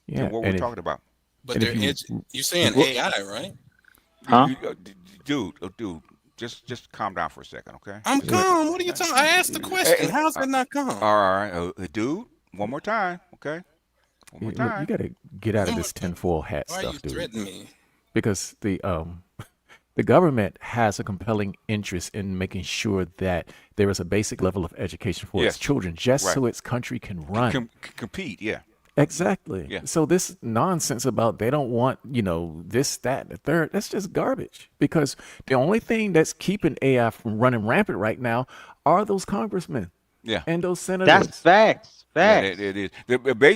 Yeah. Than what we're talking about. But you're saying AI, right? Huh? Dude, just calm down for a second, okay? I'm calm. What are you talking? I asked the question. How's that not calm? All right, dude. One more time, okay? One more time. You got to get out of this tinfoil hat Why stuff, are you dude. threatening me? Because the government has a compelling interest in making sure that there is a basic level of education for its children, just so its country can run. Compete, yeah. Exactly. Yeah. So this nonsense about they don't want, this, that, and the third, that's just garbage. Because the only thing that's keeping AI from running rampant right now are those congressmen. Yeah. And those senators. That's facts. Facts. Yeah, it is.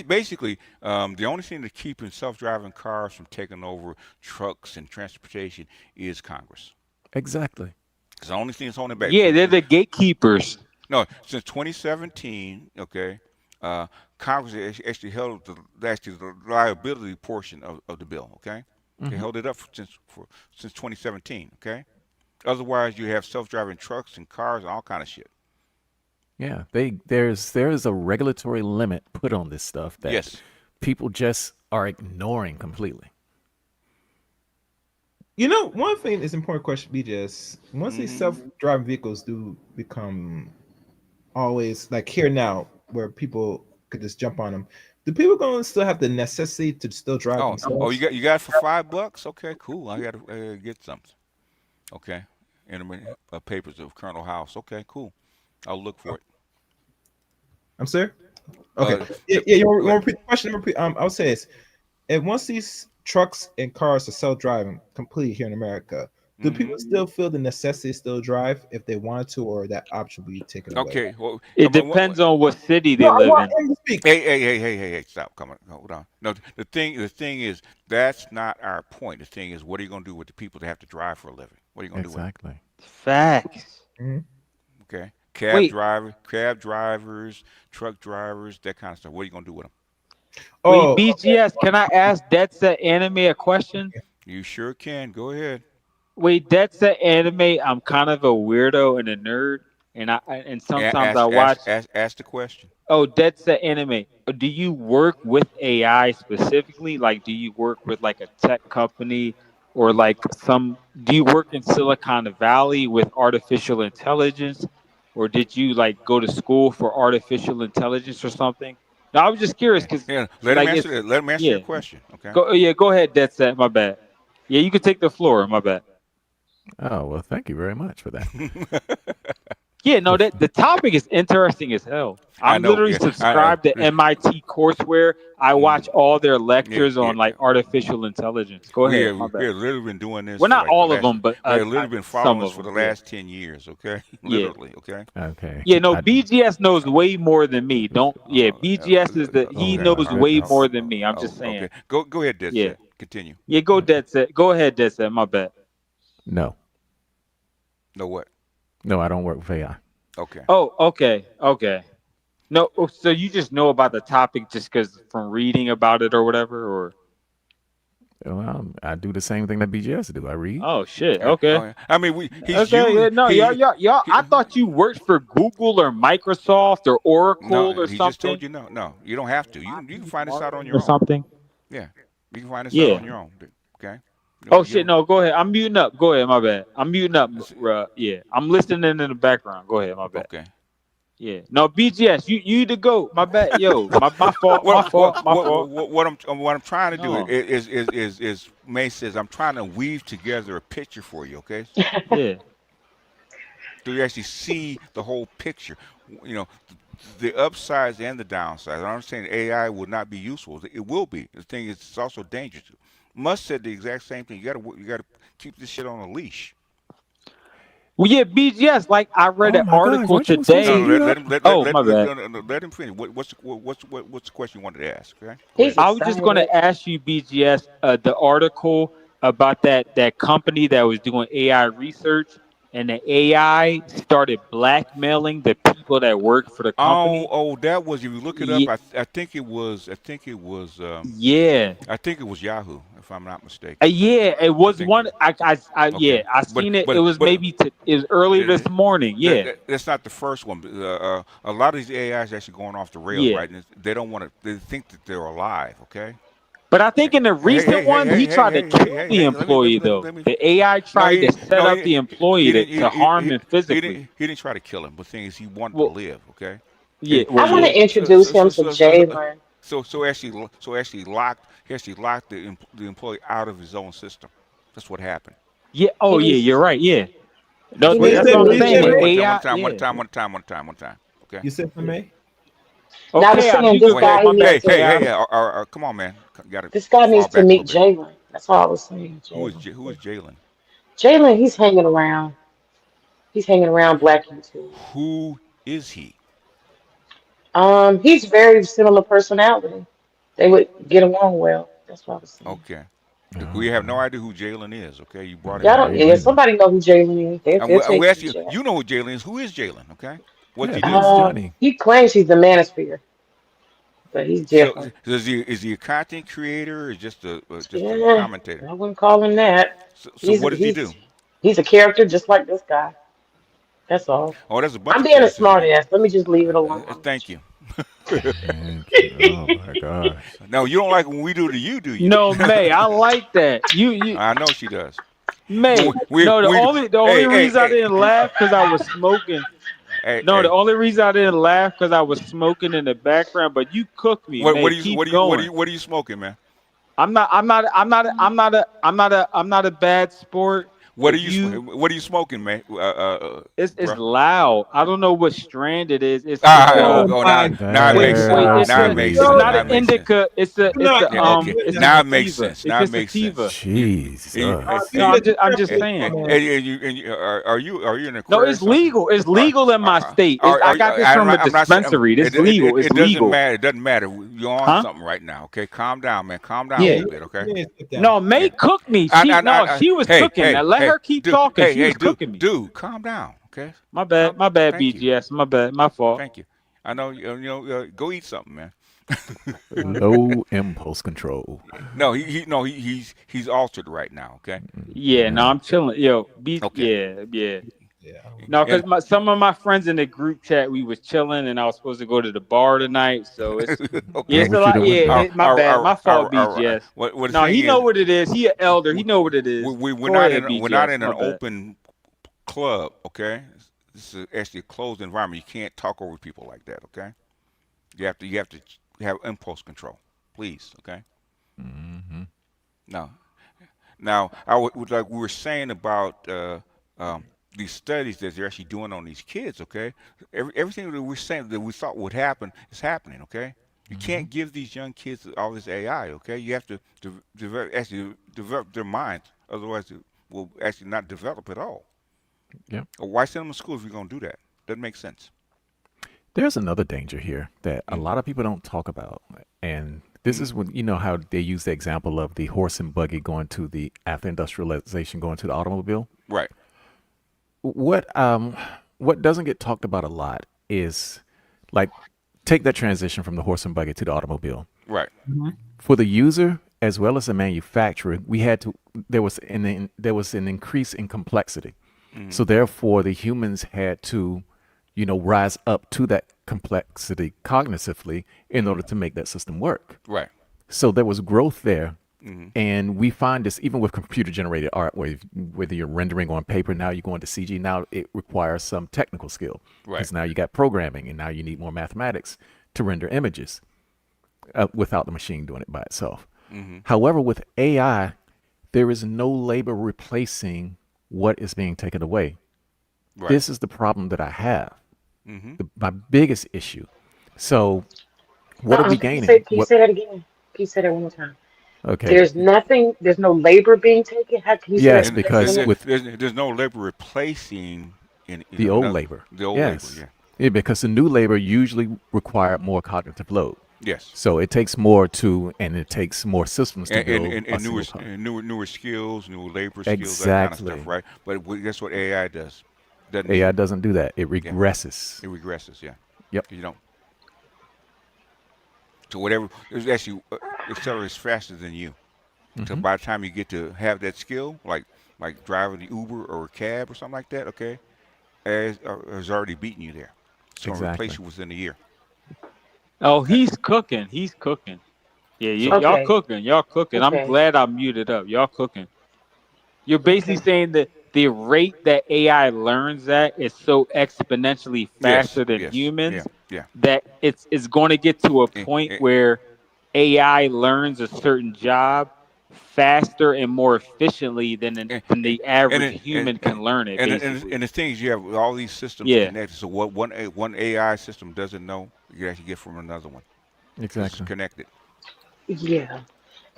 Basically, the only thing that's keeping self-driving cars from taking over trucks and transportation is Congress. Exactly. It's the only thing that's holding it back. Yeah, they're the gatekeepers. No, since 2017, okay, Congress actually held the liability portion of the bill, okay? They held it up since 2017, okay? Otherwise, you have self-driving trucks and cars and all kind of shit. Yeah, there's a regulatory limit put on this stuff that people just are ignoring completely. One thing is important question, BJS. Once these self-driving vehicles do become always like here now, where people could just jump on them, do people going to still have the necessity to still drive themselves? Oh, you got it for $5? Okay, cool. I got to get something. Okay, papers of Colonel House. Okay, cool. I'll look for it. I'm sorry. Okay. You want to repeat the question? I would say this: if once these trucks and cars are self-driving completely here in America, do people still feel the necessity to still drive if they wanted to, or that option will be taken away? Okay. Well, it depends on what city they live in. Hey! Stop. Come on. Hold on. No, the thing is that's not our point. The thing is, what are you going to do with the people that have to drive for a living? What are you going to do with them? Exactly. Facts. Okay. Cab drivers, truck drivers, that kind of stuff. What are you going to do with them? Wait, BGS, can I ask Dead Set Anime a question? You sure can. Go ahead. Wait, Dead Set Anime, I'm kind of a weirdo and a nerd, and sometimes I watch. Ask the question. Oh, Dead Set Anime, do you work with AI specifically? Like, do you work with like a tech company, or like do you work in Silicon Valley with artificial intelligence? Or did you like go to school for artificial intelligence or something? No, I was just curious because let him answer your question. Okay. Go ahead, Dead Set. My bad. Yeah, you can take the floor. My bad. Oh well, thank you very much for that. Yeah, no, that the topic is interesting as hell. I I'm know. literally Yeah. subscribed to MIT courseware. I watch all their lectures on like artificial intelligence. Go We ahead, have my we bad. have literally been doing this Well, for not like the all of last. them, but We have literally been some following this of for them. the Yeah, last 10 years. Okay, yeah, literally. Okay. Okay. yeah. No, BGS knows way more than me. Don't. Yeah, BGS is the he Okay. knows way more than me. I'm just saying. Okay. Go ahead, Dead Yeah, Set. Continue. yeah. Go dead set. Go ahead, dead set. My bad. No. No what? No, I don't work with AI. Okay. Oh, okay, okay. No, so you just know about the topic just because from reading about it or whatever, or Well, I do the same thing that BGS do. I read. oh shit, okay, I mean, he's okay, yeah, used. no, y'all. I thought you worked for Google or Microsoft or Oracle No, or he just told something. you no. No, you don't have to. You can find this out on Or your own. something. Yeah, you can find this out Yeah. on your own. Okay. Oh shit, no, go ahead. I'm muting up. Go ahead, my bad. I'm muting up. Yeah, I'm listening in the background. Go ahead, my bad. Okay. Yeah, no, BGS, you the goat. My bad, yo, my fault, my fault, my fault. What I'm trying to do No. is May says I'm trying to weave together a picture for you. Okay. Yeah. So you actually see the whole picture. You know, the upsides and the downsides. I'm saying AI will not be useful. It will be. The thing is, it's also dangerous. Musk said the exact same thing. You gotta keep this shit on a leash. Well, yeah, BGS. Like I read Oh an my gosh, article weren't you supposed to today. mute up? My bad. Let him finish. What's the question you wanted to ask? Okay. Go He's ahead. I was just going excited. to ask you, BGS, the article about that company that was doing AI research, and the AI started blackmailing the people that work for the company. That was. If you look it up, Ye- I think it was. Yeah, I think it was Yahoo, if I'm not mistaken. yeah, it I was think. one. Okay. Yeah, I But seen it. It but was but maybe it was earlier this morning. Yeah, that's not the first one. A lot of these AIs actually going off the rails, yeah. right? And they don't want to. They think that they're alive. Okay. But I think in the Hey, recent hey, hey, one, hey, he hey, tried to hey, hey, kill hey, the hey. employee. Though Let me. the AI No, tried to set up the employee to harm him physically. he didn't try to kill him. But the thing is, he wanted to Well, live. Okay. yeah, I well, want yeah. to introduce him to Jalen. Actually locked the employee out of his own system. That's what happened. Yeah. He Oh, yeah. needs You're right. Yeah. he What you needs That's to what said? I'm What you meet saying. said, The May? Jalen. AI. Yeah. One time. Okay. You said for May? Now I was Okay. I saying mute this up. Wait, guy hey, he My needs bad. hey, to hey, Yeah. hey, come on, man. Got to this guy fall needs to back a little meet bit. Jalen. That's all I was saying. Jalen. Who is Jalen? Jalen, he's hanging around. He's hanging around Black YouTube. Who is he? He's very similar personality. They would get along well. That's what I was saying. Okay. We have no Okay. idea who Jalen is. Okay, you brought him Y'all up. don't. Me If neither. somebody know who Jalen is, they'll We take you ask to you. chat. You know who Jalen is. Who is Jalen? Okay. What's Yeah, he do? who's Johnny? He claims he's the manosphere, but he's So different. is he a content creator or just a Yeah, commentator? I wouldn't call him that. So He's what does he he's do? he's a character just like this guy. That's all. Oh, there's a bunch I'm of being a characters in smart there. ass. Let me just leave it alone. Thank you. Thank you. Oh my gosh. No, you don't like when we do to you, do you? No, May. I like that. You, I know she does. May. We No, the only hey reason I didn't laugh because I was smoking. hey No, the hey. only reason I didn't laugh because I was smoking in the background. But you cooked me, What May. are you Keep going. what are you smoking, man? I'm not a bad sport. But you, What are you smoking, man? it's Bro. loud. I don't know what strand it is. Oh my Now it Wait, makes wait. sense. There Now it we makes It's sense. not Now an it go. makes sense. indica. Yeah, okay. It's a Now it makes sativa. sense. It's Now a it makes sense. sativa. Jesus. No, I'm just saying. Are you in No, Aquarius? it's legal. It's legal in my state. I got this from a I'm not saying dispensary. It's legal. It's it doesn't legal. matter. It doesn't matter. You're on Huh? something right now. Okay, calm down, man. Calm down a Yeah, Yeah. little bit. Okay. yeah, sit down. No, May Yeah. cooked me. She was cooking. Now let her keep talking. She was cooking me. Dude, calm down. Okay. My bad. My bad, Thank you. BGS. My bad. My fault. Thank you. I know go eat something, man. Low impulse control. No, he's altered right now. Okay. Yeah, no, I'm chilling. Yo, Okay. yeah. Yeah. No, And because some of my friends in the group chat, we was chilling, and I was supposed to go to the bar tonight. So okay. it's a What you lot. doing Yeah, now? my bad, my fault, All right. BGS. What the No, thing he know is, what it is. He an elder. He know what it is. we're Go not ahead, we're not BGS. in My an bad. open club. Okay. This is actually a closed environment. You can't talk over people like that. Okay. You have to have impulse control, please. Okay. Mm-hmm. Now, I would like we were saying about these studies that they're actually doing on these kids, okay, everything that we're saying that we thought would happen is happening, okay. You can't give these young kids all this AI, okay. You have to actually develop their minds, otherwise it will actually not develop at all. Yeah. Why send them to school if you're going to do that? Doesn't make sense. There's another danger here that a lot of people don't talk about, and this is when you know how they use the example of the horse and buggy going to the after industrialization going to the automobile. Right. What doesn't get talked about a lot is like take that transition from the horse and buggy to the automobile. Right. For the user as well as the manufacturer, there was an increase in complexity. So therefore the humans had to, rise up to that complexity cognitively in order to make that system work. Right. So there was growth there. And we find this even with computer generated art, whether you're rendering on paper, now you go into CG, now it requires some technical skill. Right. Because now you got programming and now you need more mathematics to render images without the machine doing it by itself. However, with AI, there is no labor replacing what is being taken away. Right. This is the problem that I have. My biggest issue. So what are we gaining? Can you say that again? Can you say that one more time? Okay. There's no labor being taken. How can you say yes, that? Because there's no labor replacing the old labor. The old labor, yeah. Yeah, because the new labor usually require more cognitive load. Yes. So it takes more and it takes more systems to build and newer skills, new labor skills, exactly. that kind of stuff, right? But that's what AI does. AI doesn't do that. It regresses. Yeah. It regresses, yeah. Yep. You don't. So whatever, it actually accelerates faster than you. So by the time you get to have that skill, like driving the Uber or a cab or something like that, okay, has already beaten you there. So exactly. replace you within a year. Oh, he's cooking. He's cooking. Yeah, y'all cooking. Y'all cooking. Okay. I'm glad I muted up. Y'all cooking. You're basically saying that the rate that AI learns at is so exponentially faster than humans that it's going to get to a point where AI learns a certain job faster and more efficiently than the average human can learn it. And the thing is, you have all these systems connected. So what one AI system doesn't know, you actually get from another one. Exactly. It's connected. Yeah.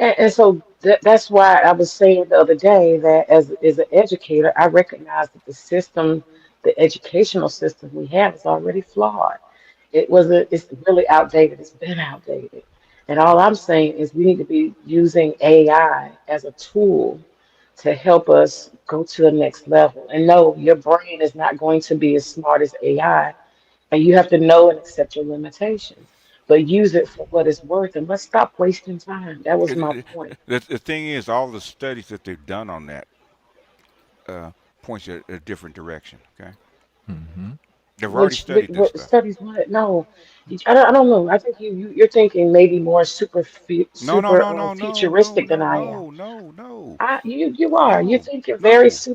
And so that's why I was saying the other day that as an educator, I recognize that the educational system we have is already flawed. It's really outdated. It's been outdated. And all I'm saying is we need to be using AI as a tool to help us go to the next level. And no, your brain is not going to be as smart as AI, and you have to know and accept your limitations, but use it for what it's worth. And let's stop wasting time. That was my point. The thing is, all the studies that they've done on that points a different direction. Okay. They've already studied this stuff. Studies what? No, I don't know. I think you're thinking maybe more futuristic than I am. No. You are. You're thinking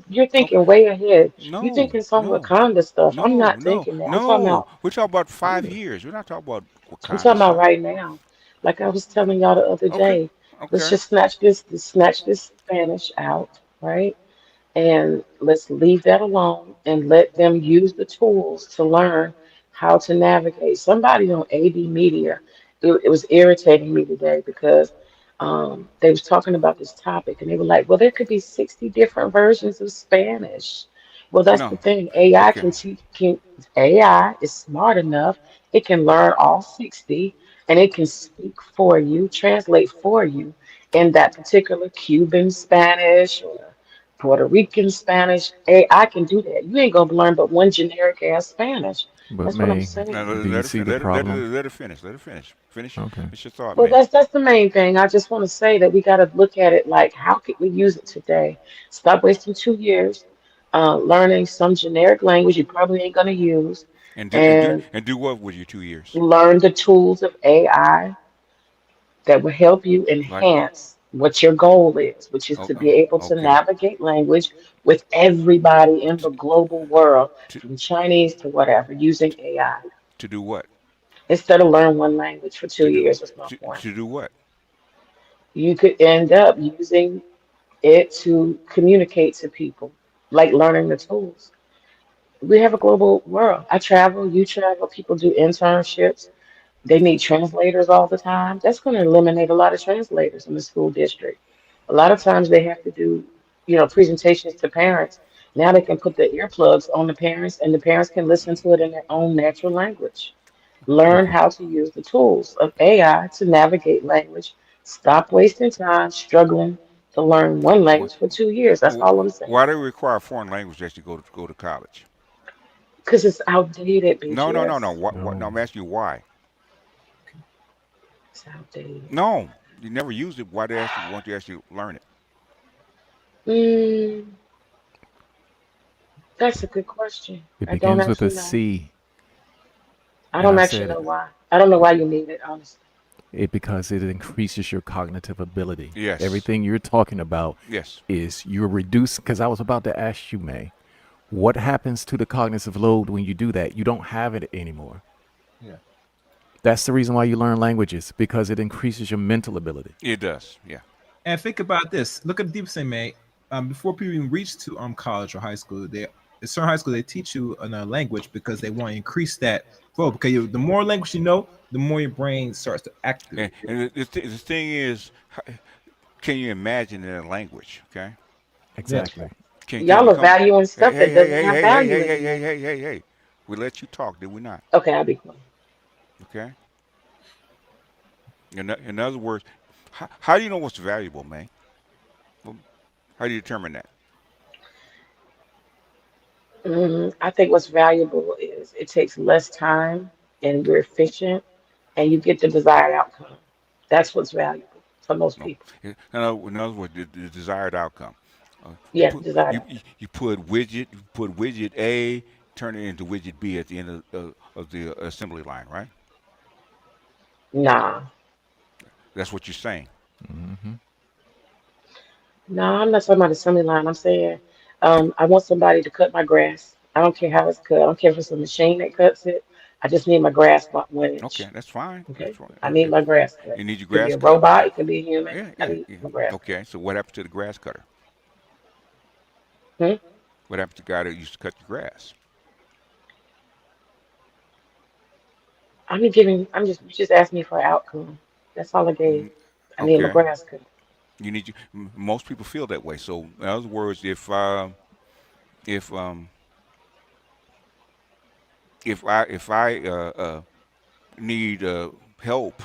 you're thinking way ahead. You're thinking some Wakanda stuff. I'm not thinking that. I'm talking about. We're talking about 5 years. We're not talking about Wakanda. I'm talking about right now. Like I was telling y'all the other day. Let's just snatch this Spanish out, right? And let's leave that alone and let them use the tools to learn how to navigate. Somebody on AB Media, it was irritating me today because they was talking about this topic and they were like, well, there could be 60 different versions of Spanish. Well, that's the thing. AI is smart enough. It can learn all 60 and it can speak for you, translate for you in that particular Cuban Spanish or Puerto Rican Spanish. Hey, I can do that. You ain't gonna learn but one generic ass Spanish. But that's what I'm saying. Do you see the problem? Let her finish. Finish your thought. Well, man. that's the main thing. I just want to say that we got to look at it like, how could we use it today? Stop wasting 2 years learning some generic language you probably ain't gonna use, And and do what with your 2 years? learn the tools of AI that will help you Like enhance what your goal is, which is to be able to navigate language with everybody in the global world, from Chinese to whatever, using AI. to do what? Instead of learn one language for 2 years, what's my point? To do what? You could end up using it to communicate to people, like learning the tools. We have a global world. I travel, you travel, people do internships. They need translators all the time. That's going to eliminate a lot of translators in the school district. A lot of times they have to do, presentations to parents. Now they can put the earplugs on the parents, and the parents can listen to it in their own natural language. Learn Okay. how to use the tools of AI to navigate language. Stop wasting time struggling to learn one language for 2 years. That's all I'm saying. Why do they require foreign language that you go to college? Because it's outdated, No, no, no, no. BGS. What? No, I'm asking you why. It's outdated. No, you never used it. Why they actually want you to actually learn it? Mm, that's a good question. It I don't begins with a actually know. C, I and don't I actually said know why. I don't know why you need it, honestly. it because it increases your cognitive ability. Yes. Everything you're talking about Yes. is you're reducing. Because I was about to ask you, May, what happens to the cognitive load when you do that? You don't have it anymore. Yeah. That's the reason why you learn languages, because it increases your mental ability. It does. Yeah. And think about this. Look at the deep thing, mate. Before people even reach to college or high school, they at certain high school they teach you another language because they want to increase that flow. Because the more language you know, the more your brain starts to activate. And the thing is, can you imagine in a language? Okay. Exactly. Can Y'all you are come? valuing Hey, stuff hey, that hey, doesn't hey, have hey, hey, value hey, hey, hey, anymore. hey, hey, hey. We let you talk, did we not? Okay, I'll be quiet. Okay. In other words, how do you know what's valuable, man? Well, how do you determine that? I think what's valuable is it takes less time and you're efficient and you get the desired outcome. That's what's valuable for most No. people. In other words, the desired outcome. You Yeah, put desired you, outcome. you you put widget A, turn it into widget B at the end of the assembly line, right? Nah. That's what you're saying. Mm-hmm. No, I'm not talking about assembly line. I'm saying I want somebody to cut my grass. I don't care how it's cut. I don't care if it's a machine that cuts it. I just need my grass about 1 inch. Okay, that's fine. That's Okay? fine. I need my grass cut. You need your It could be grass a cut. robot. It could be a human. Yeah, I yeah, need yeah. my grass cut. Okay, so what happens to the grass cutter? Hmm? What happened to the guy that used to cut the grass? You just asked me for an outcome. That's all I gave. Mm, I need my Okay, grass cut. most people feel that way. So in other words, if if I need help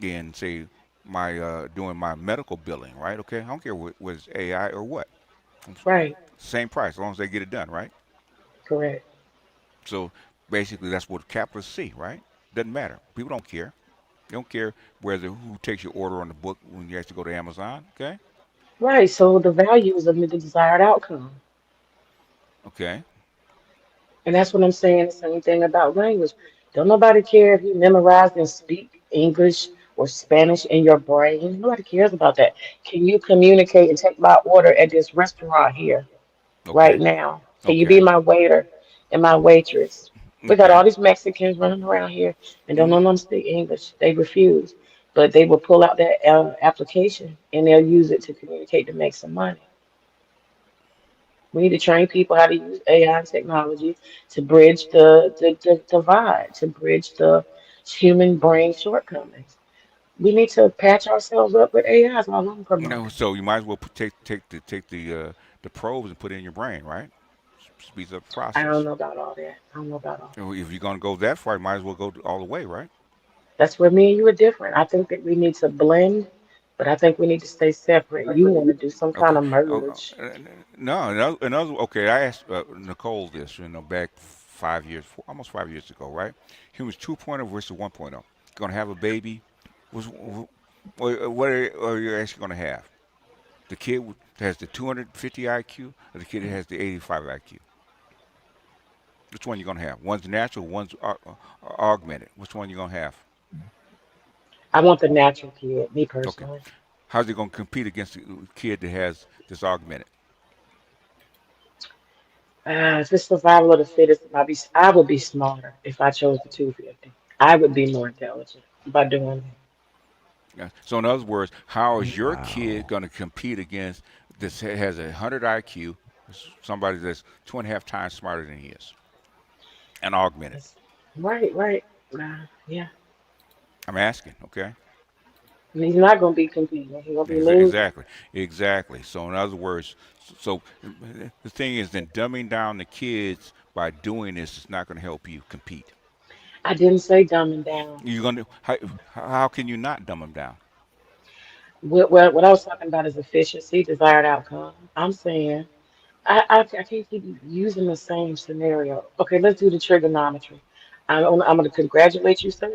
in say my doing my medical billing, right? Okay, I don't care what it's AI or what. Right. Same price as long as they get it done, right? Correct. So basically, that's what capitalists see, right? Doesn't matter. People don't care. They don't care whether who takes your order on the book when you actually go to Amazon. Okay. Right. So the values of the desired outcome. Okay. And that's what I'm saying. The same thing about language. Don't nobody care if you memorize and speak English or Spanish in your brain. Nobody cares about that. Can you communicate and take my order at this restaurant here right Okay. now? Can you be Okay. my waiter and my waitress? We got Okay. all these Mexicans running around here and don't Mm, know them speak English. They refuse. But they will pull out that application and they'll use it to communicate to make some money. We need to train people how to use AI technology to bridge the divide, to bridge the human brain shortcomings. We need to patch ourselves up with AI is all I'm no, promoting. so you might as well take the probes and put it in your brain, right? Speeds up the I don't process. know about all that. I don't know about all that. If you're gonna go that far, you might as well go all the way, right? That's where me and you are different. I think that we need to blend, but I think we need to stay separate. You want to do some kind Okay. of merge. No, okay. I asked Nicole this, back 5 years, almost 5 years ago, right? Humans 2.0 versus 1.0. Gonna have a baby. What are you actually gonna have? The kid that has the 250 IQ or the kid that has the 85 IQ? Which one you gonna have? One's natural, one's augmented. Which one you gonna have? I want the natural kid, me Okay. personally. How's it gonna compete against the kid that has this augmented? If it's survival of the fittest, I would be smarter if I chose the 250. I would be more intelligent by doing that. Yeah. So in other words, how is your kid Wow. going to compete against this has a 100 IQ? Somebody that's 2.5 times smarter than he is, and augmented. Right. Yeah. I'm asking, okay? He's not gonna be competing. He's gonna be losing. Exactly. So in other words, the thing is, then dumbing down the kids by doing this is not going to help you compete. I didn't say dumbing down. You're going to how can you not dumb them down? What I was talking about is efficiency, desired outcome. I'm saying I can't keep using the same scenario. Okay, let's do the trigonometry. I'm going to congratulate you, sir.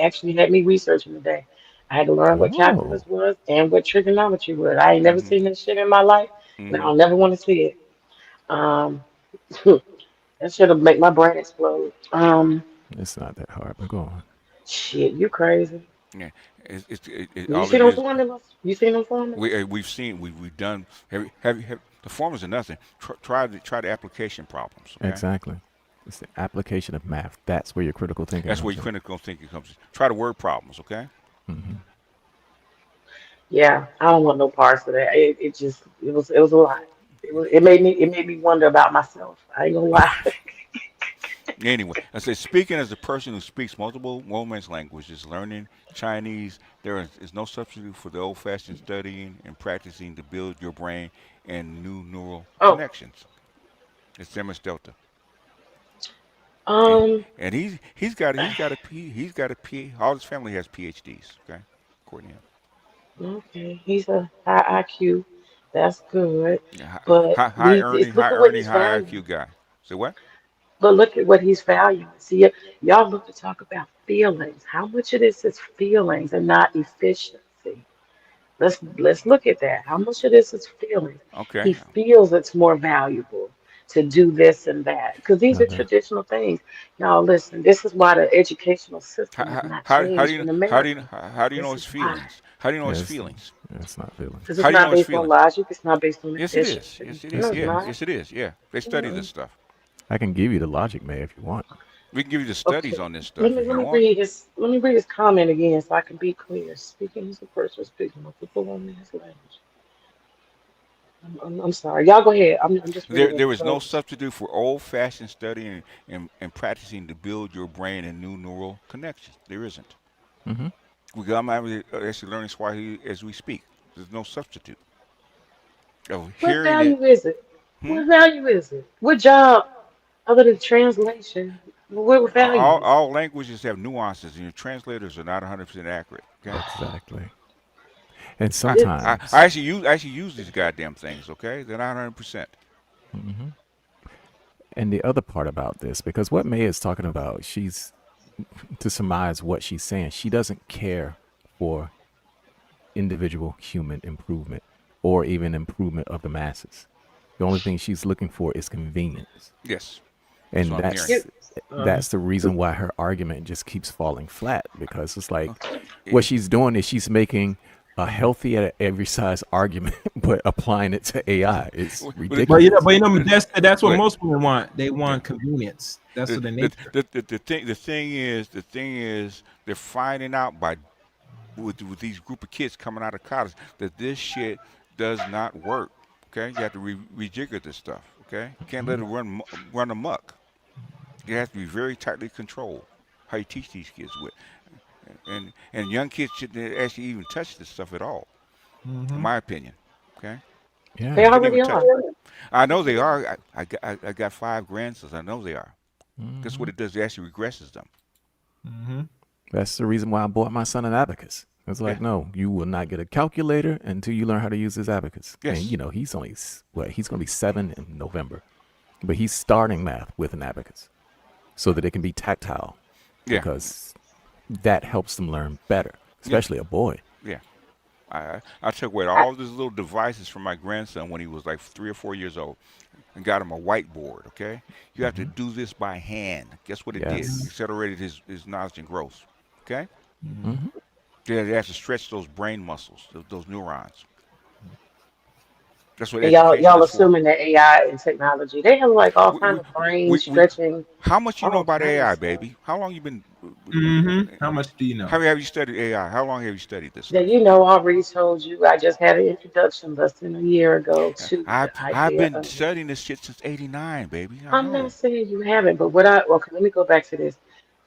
Actually had me researching today. I had to learn what Oh, calculus was and what trigonometry was. I ain't never seen this shit in my life, and I'll never want to see it. Um, that should have make my brain explode. it's not that hard, but go on. Shit, you crazy? Yeah, You all see it them is. formulas? You seen them formulas? We've done. Have the formulas are nothing. Try the application problems. Okay, Exactly. It's the application of math. That's where your critical thinking that's where comes your in. critical thinking comes in. Try the word problems. Okay. Hmm. Yeah, I don't want no parts of that. It was a lot. It made me wonder about myself. I ain't gonna lie. Anyway, I say speaking as a person who speaks multiple Romance languages, learning Chinese, there is no substitute for the old-fashioned studying and practicing to build your brain and new neural Oh, connections. It's MS Delta, and, um, and he's got a all his family has PhDs. Okay, according to him. okay. He's a high IQ. That's good. Yeah, But look high at what earning, he's high valuing. IQ guy. So what? But look at what he's valuing. See, y'all look to talk about feelings. How much of this is feelings and not efficiency? Let's look at that. How much of this is feelings? He Okay. feels it's more valuable to do this and that because these are Okay. traditional things. Y'all listen. This is why the educational system has not How do changed you in how America. how do you know This his is why. feelings? How do you know his Yes, feelings? it's not feelings. Because How it's do you know not his based on feelings? logic. It's not based on Yes, it is. efficiency. Yes, it is. No, Yes, it it's Yeah, is. not. yes, it is. Yeah, they study this Mm-mm. stuff. I can give you the logic, May, if you want. We can give you the studies Okay. on this Let stuff me if let you me want. read his let me read his comment again so I can be clear. Speaking as a person speaking multiple women's language. I'm sorry. Y'all go ahead. I'm just reading. There is no So substitute for old-fashioned studying and practicing to build your brain and new neural connections. There isn't. Hmm. I'm actually learning Swahili as we speak. There's no substitute of what hearing it. value is it? Hmm? What value is it? What job other than translation? What value is it? All languages have nuances, and your translators are not 100% accurate. Okay. Exactly. And It's I sometimes, actually use these goddamn things. Okay, they're not 100%. hmm and the other part about this, because what May is talking about, to surmise what she's saying, she doesn't care for individual human improvement or even improvement of the masses. The only thing she's looking for is convenience. Yes, that's And what I'm hearing. it, that's the reason why her argument just keeps falling flat, because it's like what Eh, she's doing is she's making a healthy at every size argument but applying it to AI. It's but ridiculous. That's what Wait, most women want. They yeah. want convenience. That's The, what the the, nature. the thing is they're finding out by with these group of kids coming out of college that this shit does not work. Okay, you have to rejigger this stuff. Okay, you can't let it run amok. It has to be very tightly controlled. How you teach these kids with, and young kids shouldn't actually even touch this stuff at all, in Hmm. my opinion. Okay, they Yeah. shouldn't even already touch. are. I know they are. I got 5 grandsons. I know they are. Guess Hmm. what it does? It actually regresses them. Hmm. That's the reason why I bought my son an abacus. It's Yeah. like, no, you will not get a calculator until you learn how to use this abacus. And Yes. he's only he's going to be 7 in November, but he's starting math with an abacus so that it can be tactile, Yeah. because that helps them learn better, Yeah. especially a boy. Yeah. I took away all these little devices from my grandson when he was like 3 or 4 years old and got him a whiteboard. Okay, you have to Hmm. do this by hand. Guess what it did? Yes. Accelerated his knowledge and growth. Okay, Hmm. they have to stretch those brain muscles, those neurons. That's what And y'all education y'all is for. assuming that AI and technology, they have like all kind of brain We stretching, how much you know all about kind of AI, stuff. baby? How long you been? How much do you know? How have you studied AI? How long have you studied this That stuff? I already told you. I just had an introduction less than a year ago to the I've idea been of it. studying this shit since '89, baby. I I'm not know. saying you haven't, but okay, let me go back to this.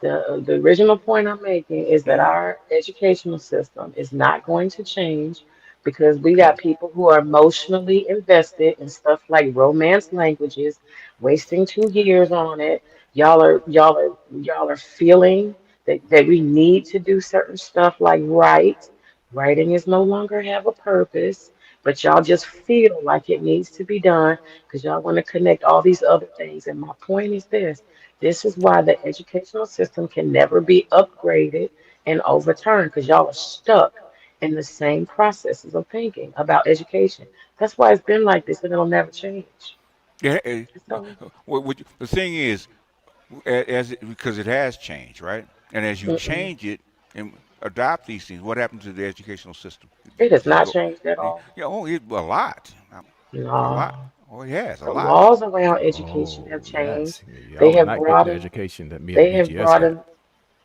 The original point I'm making is that Hmm. our educational system is not going to change because we got people who are emotionally invested in stuff like romance languages, wasting 2 years on it. Y'all are feeling that we need to do certain stuff like write. Writing is no longer have a purpose, but y'all just feel like it needs to be done because y'all want to connect all these other things. And my point is this is why the educational system can never be upgraded and overturned because y'all are stuck in the same processes of thinking about education. That's why it's been like this and it'll never change. Yeah. So, The thing is, because it has changed, right? And as you mm-mm. change it and adopt these things, what happens to the educational system? It has Just not go. changed at Yeah. all. A lot. A lot. No. Oh, it has a The lot. laws around education have Oh changed. yes, y'all They would have not get brought the in, education that me and they have BGS brought got. in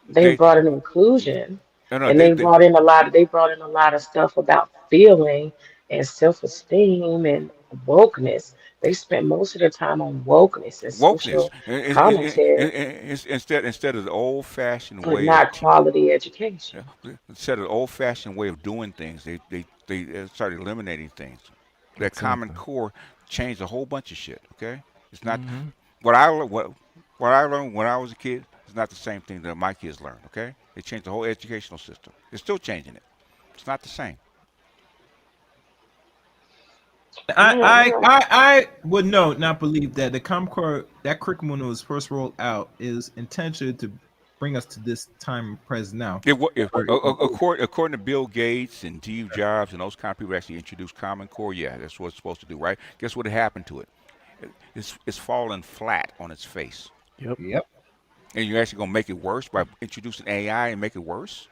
they've They brought in inclusion no no and they brought in a lot of stuff about feeling and self-esteem and wokeness. They spent most of their time on wokeness and wokeness social commentary, instead of the old fashioned but way of not quality education. instead of the old fashioned way of doing things, they started eliminating things. That Common Exactly. Core changed a whole bunch of shit. Okay, it's not Hmm. what I lear- what I learned when I was a kid is not the same thing that my kids learned. Okay, they changed the whole educational system. They're still changing it. It's not the same. I would not believe that the Common Core, that curriculum when it was first rolled out, is intentioned to bring us to this time present now. According to Bill Gates and Steve Jobs and those kind of people actually introduced Common Core, yeah, that's what it's supposed to do, right? Guess what happened to it? It's fallen flat on its face. Yep. Yep. And you're actually gonna make it worse by introducing AI and make it worse?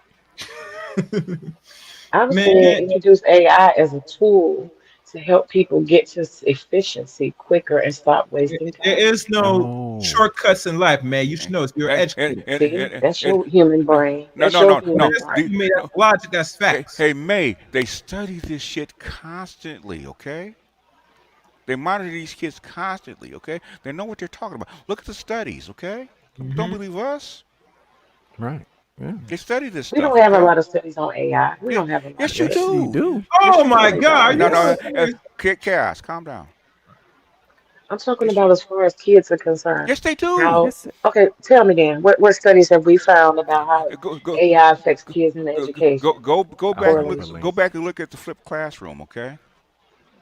I'm Man, saying introduce AI as a tool to help people get to efficiency quicker and stop wasting there time. is no Oh. shortcuts in life, man. You should know if you're educated. See, that's your human brain. No, That's no, your no, no. human You brain. made No. up logic. That's facts. Hey, May, they study this shit constantly, okay? They monitor these kids constantly, okay? They know what they're talking about. Look at the studies, okay? Don't Hmm. believe us. Right. Yeah. They study this We don't stuff, have a okay? lot of studies on AI. We Yeah, don't have a lot yes, of you it. Yes, you do. do. Yes, Oh you my do. My God! Are God. you No, so no, serious? chaos. Calm down. I'm talking Yes, about as far as kids are concerned. yes, they do. How, Yes. okay, tell me then, what studies have we found about how Go, go, AI affects kids in go, education? go I'll back put and up look. a Correlation. Go link. back and look at the flipped classroom, okay?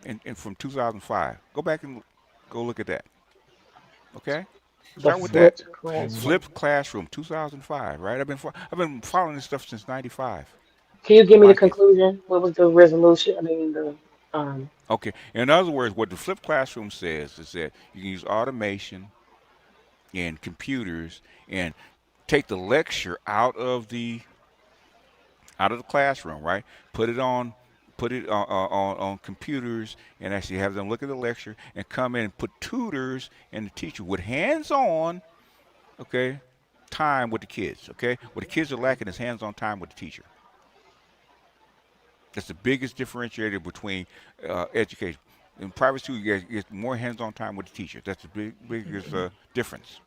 And from 2005. Go back and go look at that, okay? The Start with that. flipped Hmm. classroom. Flipped classroom, 2005, right? I've been following this stuff since '95 Can you with give me the my kids. conclusion? What was the resolution? I mean, the Okay. In other words, what the flipped classroom says is that you can use automation and computers and take the lecture out of the classroom, right? Put it on on computers and actually have them look at the lecture and come in and put tutors and the teacher with hands-on, okay, time with the kids, okay? What the kids are lacking is hands-on time with the teacher. That's the biggest differentiator between education. In private school, you get more hands-on time with the teacher. That's the biggest difference.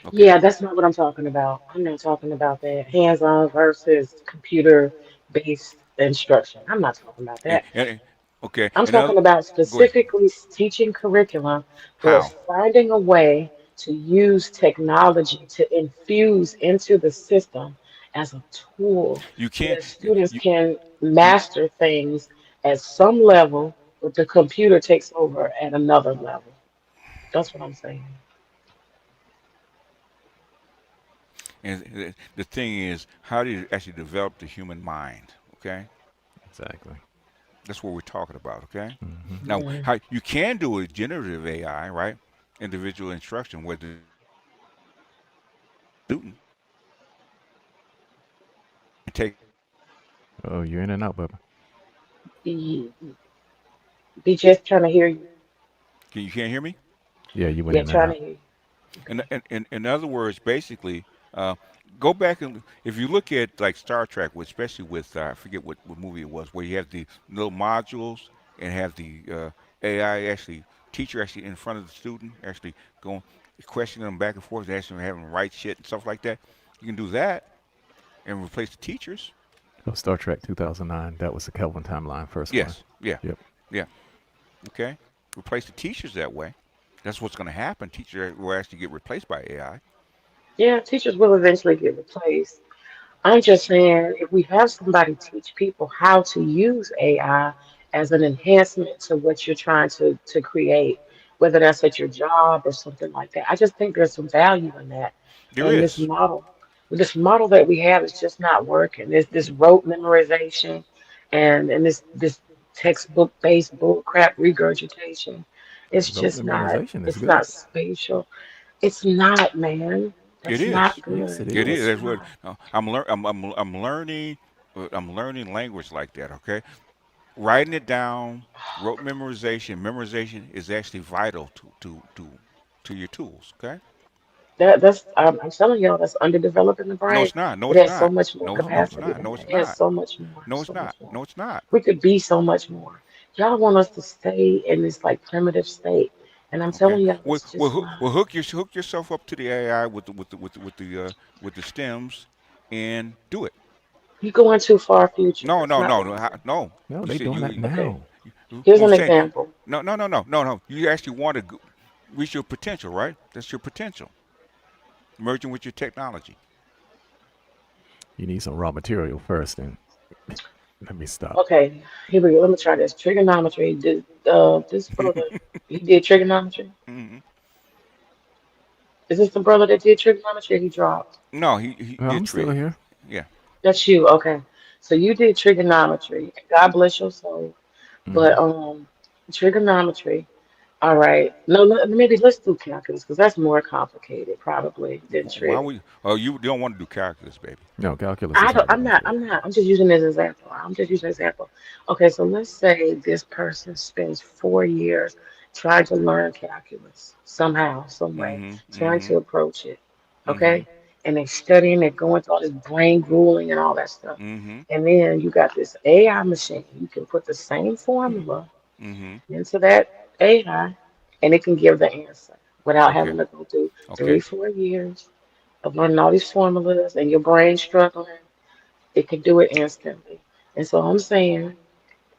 Okay. yeah, that's not what I'm talking about. I'm not talking about that hands-on versus computer-based instruction. I'm not talking about And, that. and okay. I'm And talking about go ahead. specifically teaching curriculum, but How? finding a way to use technology to infuse into the system as a tool You so can't. that students You can you. master things at some level, but the computer takes over at another level. That's what I'm saying. And the thing is, how do you actually develop the human mind? Okay. Exactly. That's what we're talking about. Okay. Hmm. Now, Mhm. how you can do a generative AI, right? Individual instruction, where the student can take Oh, you're in and out, Bubba. Ye- Be just trying to hear you. You can't hear me? Yeah, you went Yeah, in and trying to out. hear you. In Okay. in other words, basically, go back and if you look at like Star Trek, especially with I forget what movie it was, where you have the little modules and have the AI actually teacher actually in front of the student, actually going questioning them back and forth, asking them having them write shit and stuff like that. You can do that and replace the teachers. Oh, Star Trek 2009. That was the Kelvin timeline, first one. Yes, yeah, Yep. yeah. Okay, replace the teachers that way. That's what's going to happen. Teachers will actually get replaced by AI. Yeah, teachers will eventually get replaced. I'm just saying, if we have somebody teach people how to use AI as an enhancement to what you're trying to create, whether that's at your job or something like that, I just think there's some value in that. There And is. this model that we have is just not working. There's this rote memorization and this textbook based bull crap regurgitation. It's Rote just not. memorization is It's good. not spatial. It's not, man. It That's not is. Yes, good. it It is. It's is. That's what not. I'm learning language like that. Okay, writing it down, rote memorization. Memorization is actually vital to your tools. Okay. That's I'm telling y'all that's underdeveloped in the No, brain. it's not. No, It it's has so not. much more No, it's capacity not. than No, that. it's It has not. so much more, No, it's so not. much more. No, it's not. We could be so much more. Y'all want us to stay in this like primitive state, and I'm Okay. telling y'all it's just not. Hook yourself up to the AI with the stems and do it. You going too far future. No, That's no, not no, what no, we're doing. no. No, You they said doing that Okay. now. Here's I'm an saying example. no. You actually want to reach your potential, right? That's your potential. Merging with your technology. You need some raw material first, and let me stop. Okay, here we go. Let me try this. Trigonometry. This brother, he did trigonometry. Hmm. Is this the brother that did trigonometry? He dropped. No, he did I'm still trig. here. Yeah. That's you. Okay. So you did trigonometry. God bless your soul. Hmm. But trigonometry. All right. No, maybe let's do calculus because that's more complicated probably than Why trig. would? Oh, you don't want to do calculus, baby. No, calculus is I don't. harder than trig. I'm not. I'm just using it as an example. I'm just using an example. Okay. So let's say this person spends 4 years trying to learn calculus somehow, some way, Mm-hmm. trying Mm-hmm. to approach it. Mm-hmm. Okay. And they're studying, they're going through all this brain grueling and all that stuff. Mm-hmm. And then you got this AI machine. You can put the same formula Mm-hmm. into that AI, and it can give the answer without Okay. having to go through three, Okay. 4 years of learning all these formulas and your brain struggling. It can do it instantly. And so I'm saying,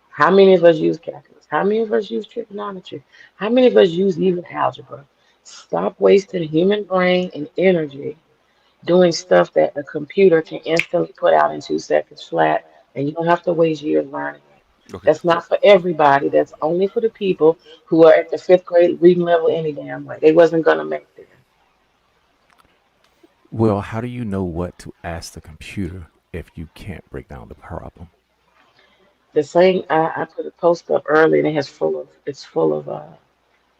how many of us use calculus? How many of us use trigonometry? How many of us use even algebra? Stop wasting human brain and energy doing stuff that a computer can instantly put out in 2 seconds flat, and you don't have to waste years learning it. Okay. That's not for everybody. That's only for the people who are at the fifth grade reading level any damn way. They wasn't gonna make it. Well, how do you know what to ask the computer if you can't break down the problem? The same I put a post up early and it's full of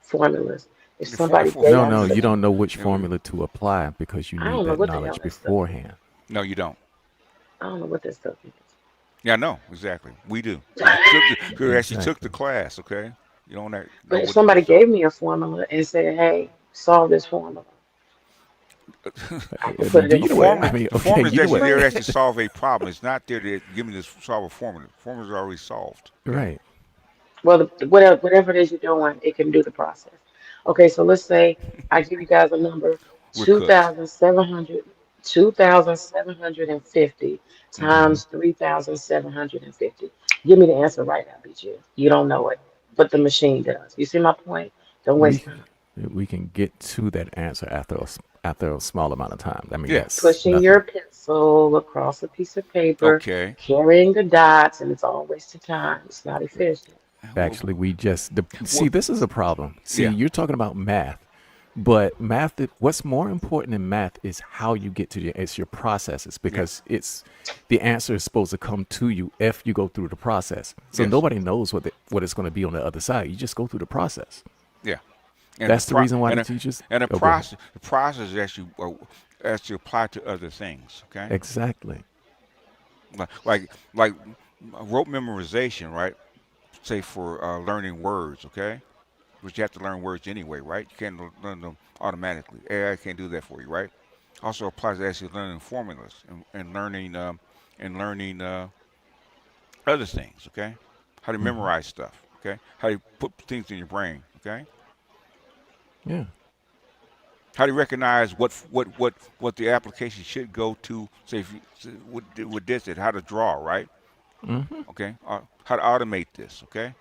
formulas. If somebody gave No, me no, some, you don't know which formula to apply because you I need don't know that what the hell knowledge that stuff is. beforehand. No, you don't. I don't know what that stuff is. Yeah, no, exactly. We do. We actually took the Exactly. class. Okay. You don't know But if what to do. somebody gave me a formula and said, "Hey, solve this formula," I could put it Do in you the know what? AI. I mean, The okay, formula is you know actually what? there to actually solve a problem. It's not there to give me this solve a formula. The formula is already solved. Okay. Right. Well, whatever it is you're doing, it can do the process. Okay, so let's say I give you guys a number, We're cooked. 2,700, 2,750 Hmm. times 3,750. Give me the answer right now, BG. You don't know it, but the machine does. You see my point? Don't waste We time. we can get to that answer after after a small amount of time. I mean, Yeah. that's Pushing your nothing. pencil across a piece of paper, Okay. carrying the dots, and it's all a waste of time. It's not efficient. Actually, we just see Well, this is a problem. See, yeah. you're talking about math, but math. What's more important in math is how you get to it's your processes Yeah. because it's the answer is supposed to come to you if you go through the process. So Yes. nobody knows what it's going to be on the other side. You just go through the process. Yeah. And the That's the pro reason why and the a, teachers. and Oh, go ahead. the process is actually applied to other things. Okay. Exactly. Like rote memorization, right? say for learning words, okay? Which you have to learn words anyway, right? You can't learn them automatically. AI can't do that for you, right? Also applies to actually learning formulas and learning other things, okay? How to memorize stuff, okay? How to put things in your brain, okay? Yeah. How do you recognize what the application should go to? Say, if you, with this, how to draw, right? Mm-hmm. Okay. How to automate this, okay?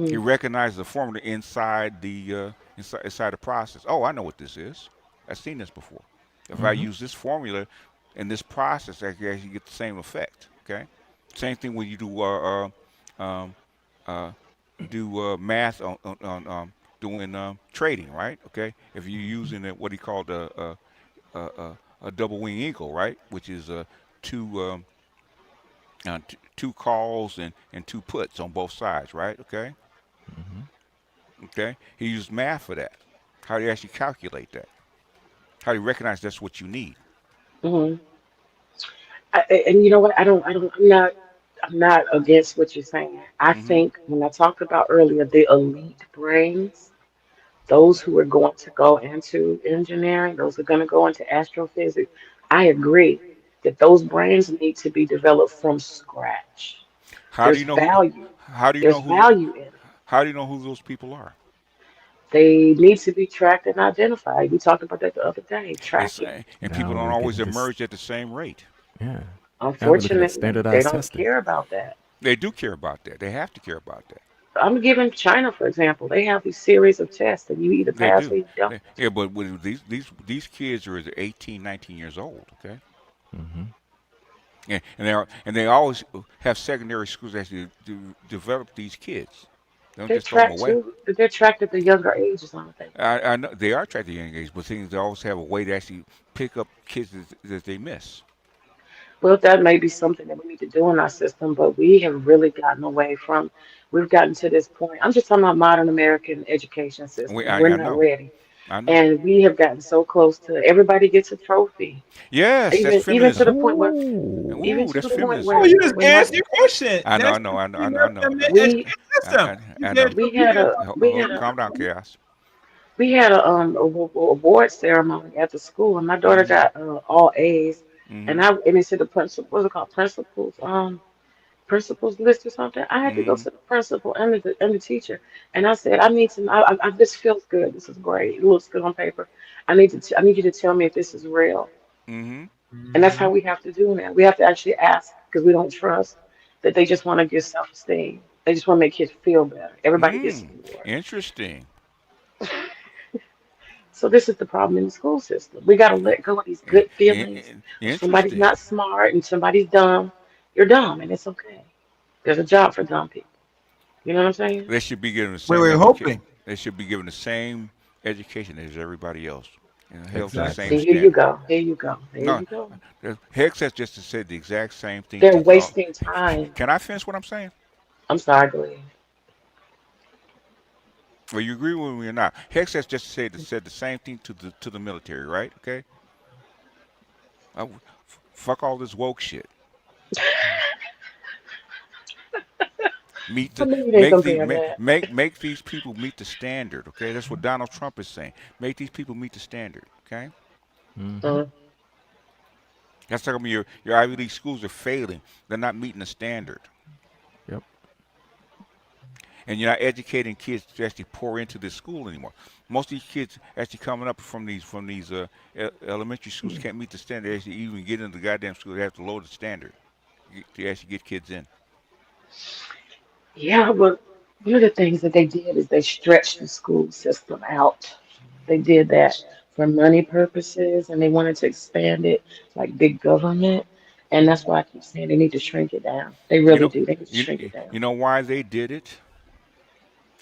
You recognize the formula inside the inside the process. Oh, I know what this is. I've seen this before. If I Mm-hmm. use this formula in this process, I can actually get the same effect. Okay. Same thing when you um, math on doing trading, right? Okay. If you're using what he called a double wing eagle, right, which is two two calls and two puts on both sides, right? Okay. Okay. He used math for that. How do you actually calculate that? How do you recognize that's what you need? Hmm. And you know what? I'm not against what you're saying. I Mm-hmm. think when I talked about earlier, the elite brains, those who are going to go into engineering, those who are going to go into astrophysics, I agree that those brains need to be developed from scratch. How do There's you know who? value. How do you There's know who? value in it. How do you know who those people are? They need to be tracked and identified. We talked about that the other day. Tracking. And people Now don't we're always getting this. emerge at the same rate. Yeah. Now we're looking at Unfortunately, they standardized don't testing. care about that. They do care about that. They have to care about that. I'm giving China, for example. They have these series of tests, and you either They pass do. or you don't. Yeah, but with these kids are 18, 19 years old. Okay. Mm-hmm. And they always have secondary schools that develop these kids. They don't They're just throw them tracked away. too. They're tracked at the younger ages, aren't they? I know they are trying to young age, but things they always have a way to actually pick up kids that they miss. Well, that may be something that we need to do in our system, but we have really gotten away from. We've gotten to this point. I'm just talking about modern American education And system. We're I not know, ready, I know. and we have gotten so close to everybody gets a trophy. Yes, that's Even to the feminism. point where, Ooh. even Ooh, to that's the point feminism. Oh, where you just when my answered your question. I know, I That's know, the I know, I know, I know. American we system. You I get know. a trophy. we had Calm down, a chaos. we had a award ceremony at the school, and my daughter Mm-hmm. got all A's, Mm-hmm. and it said the principal, what's it called, principal's list or something. I had to go Mm-hmm. to the principal and the teacher, and I said, I need to. This feels good. This is great. It looks good on paper. I need you to tell me if this is real, Mm-hmm. and that's how Mhm. we have to do now. We have to actually ask because we don't trust that they just want to get self-esteem. They just want to make kids feel better. Everybody gets an award. Interesting. So this is the problem in the school system. We got to let go of these good feelings. If somebody's Interesting. not smart and somebody's dumb, you're dumb, and it's okay. There's a job for dumb people. You know what I'm saying? They should be given the Wait, same wait, education. hoping. They should be given the same education as everybody else, and held to the Exactly. same See, here you standard. go. Here you go. There No, you go. Hex has just said the exact same thing They're to. wasting time. Can I finish what I'm saying? I'm sorry, go ahead. Well, you agree with me or not? Hex has just said the same thing to the military, right? Okay. Fuck all this woke shit. Meet I the knew you didn't compare that. make these people meet the standard. Okay, that's what Donald Trump is saying. Make these people meet the standard. Okay, Mm-hmm. Uh, that's talking about your Ivy League schools are failing. They're not meeting the standard, Yep. and you're not educating kids to actually pour into this school anymore. Most of these kids actually coming up from these elementary schools can't meet the standard. They actually even get into the goddamn school. They have to lower the standard to actually get kids in. yeah, but one of the things that they did is they stretched the school system out. They did that for money purposes, and they wanted to expand it like big government. And that's why I keep saying they need to shrink it down. They You really know, do. They need to you shrink it down. you know why they did it?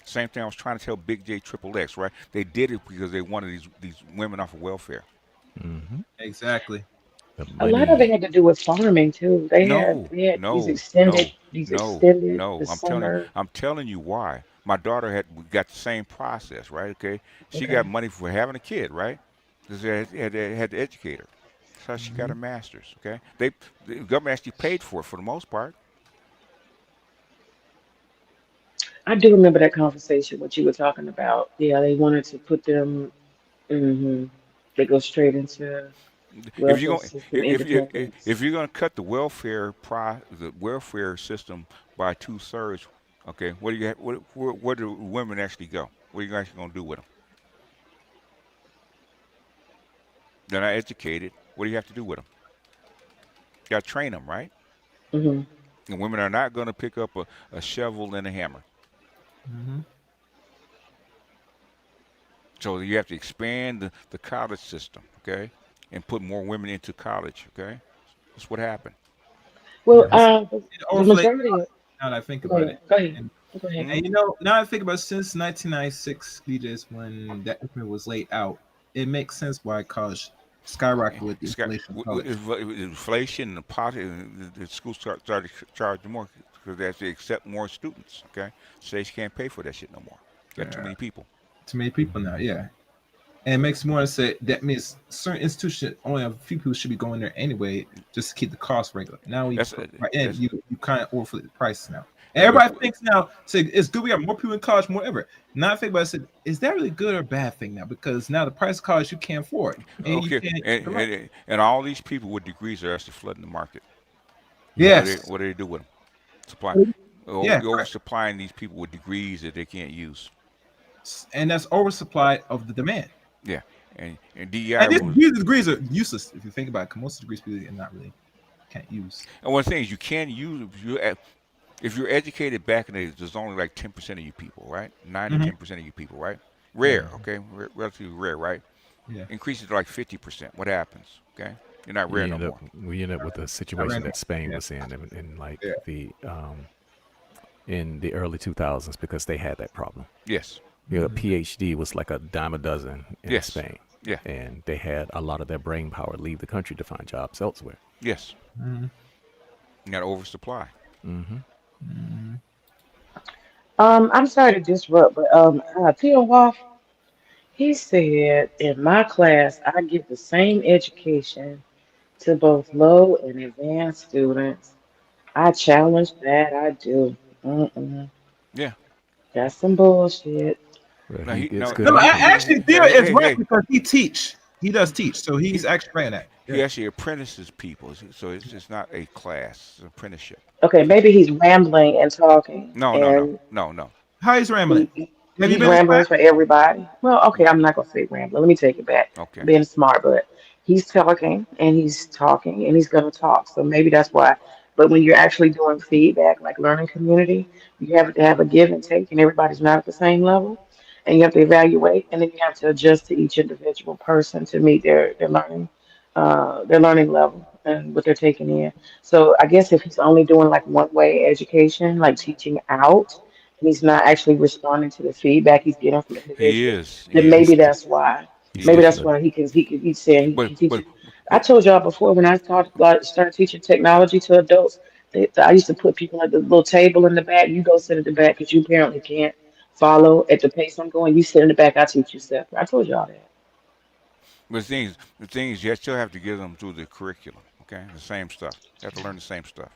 Same thing I was trying to tell Big J Triple X, right? They did it because they wanted these women off of welfare. Mm-hmm. Exactly. The A lot of it money. had to do with farming too. No, They had no, these no, extended no. the summer. I'm telling you why. My daughter got the same process, right? Okay, she got Okay. money for having a kid, right? Because they had to educate her. That's how she got Mhm. her master's. Okay, the government actually paid for it for the most part. I do remember that conversation, what you were talking about. Yeah, they wanted to put them, they go straight into If you're welfare going, system independence. if you're going to cut the welfare system by 2/3, okay, what do you where do women actually go? What are you actually going to do with them? They're not educated. What do you have to do with them? You got to train them, right? Hmm. And women are not going to pick up a shovel and a hammer. Mm-hmm. So you have to expand the college system, okay, and put more women into college, okay. That's what happened. Well, Yes. the Overflate. majority of, Now that I think go about ahead, it, go ahead, and, go ahead. and you know, now I think about it, since 1996, BJ's when that document was laid out, it makes sense why college skyrocketed with the inflation of college. Inflation and the schools started charging more because they have to accept more students. Okay, states can't pay for that shit no more. Got too many people. Too many people now, yeah. And it makes me want to say that means certain institutions, only a few people should be going there anyway, just to keep the cost regular. Now you kind of overflate the prices now. And everybody thinks now, say it's good we have more people in college, more ever. Now I think about it, said, is that really good or bad thing now? Because now the price of college you can't afford, and you Okay, can't. and all these people with degrees are actually flooding the market. Yes. What do they do with them? Supply. Yeah. You're oversupplying these people with degrees that they can't use. And that's oversupply of the demand. Yeah, and DEI And these degrees are useless if you think about it. 'Cause most of the degrees people are not really can't use. And one thing is you can use if you're educated back in the days, there's only like 10% of you people, right? 9 to 10% of you people, right? Rare, okay, relatively rare, right? Yeah. Increases to like 50%. What happens? Okay, you're not rare no more. We end up with the situation that Spain was in like the in the early 2000s because they had that problem. Yes. You know, PhD was like a dime a dozen in Spain. Yeah. And they had a lot of their brain power leave the country to find jobs elsewhere. Yes. You got oversupply. I'm sorry to disrupt, but Theo Wolf, he said in my class I give the same education to both low and advanced students. I challenge that. I do. Mm-mm. Yeah. That's some bullshit. Well, he gets No, actually, Theo is right because he teach. He does teach, so he's actually right in that. He actually apprentices people, so it's just not a class, it's an apprenticeship. Okay, maybe he's rambling and talking. No. How he's rambling? He's rambling for everybody. Well, okay, I'm not gonna say rambling. Let me take it back. Okay. Being smart, but he's talking and he's talking and he's gonna talk. So maybe that's why. But when you're actually doing feedback, like learning community, you have to have a give and take, and everybody's not at the same level, and you have to evaluate, and then you have to adjust to each individual person to meet their learning level and what they're taking in. So I guess if he's only doing like one way education, like teaching out, and he's not actually responding to the feedback he's getting from He individuals, is. then maybe that's why. Maybe that's why he's saying he teaches. I told y'all before when I started teaching technology to adults, I used to put people at the little table in the back. You go sit at the back because you apparently can't follow at the pace I'm going. You sit in the back. I teach you separate. I told y'all that. But the thing is, you still have to give them through the curriculum. Okay, the same stuff. You have to learn the same stuff.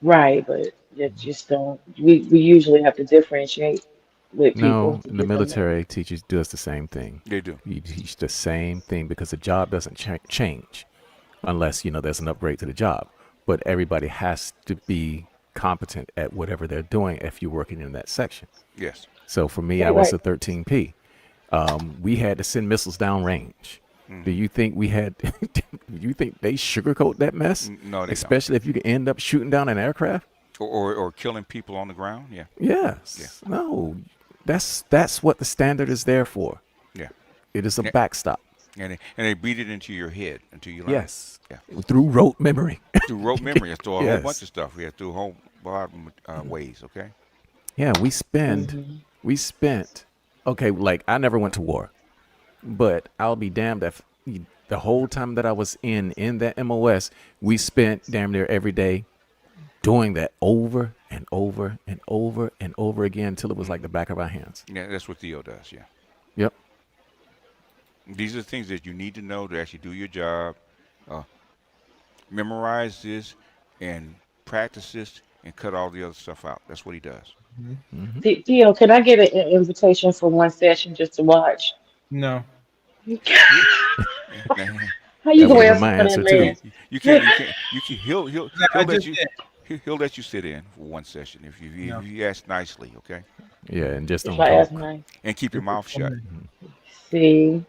Right, but you just don't. We usually have to differentiate with people No, to the get them. military teaches does the same thing. They do. You teach the same thing because the job doesn't change unless there's an upgrade to the job. But everybody has to be competent at whatever they're doing if you're working in that section. Yes. So for me, I was a 13P. We had to send missiles downrange. Do you think we had? Do you think they sugarcoat that mess? No, they especially if you can end up shooting down an aircraft or killing people on the ground. Yeah. Yes. Yeah. No, that's what the standard is there for. Yeah. It is a backstop. And they beat it into your head until you learn. Yes. Yeah. Through rote memory. Through rote memory. Through a whole bunch of stuff. Yeah. Through a whole lot of ways. Okay. Yeah. We spent. Okay. Like I never went to war. But I'll be damned if the whole time that I was in that MOS, we spent damn near every day doing that over and over and over and over again until it was like the back of our hands. Yeah, that's what Theo does. Yeah. Yep. These are the things that you need to know to actually do your job. Memorize this and practice this and cut all the other stuff out. That's what he does. Theo, can I get an invitation for one session just to watch? No. How you That would gonna have been answer my for that answer too. man? You can't. He'll I let just you. did. He'll let you sit in for one session if No. you ask nicely, okay, Yeah, and just If don't I ask talk. nice. and keep your mouth shut. See,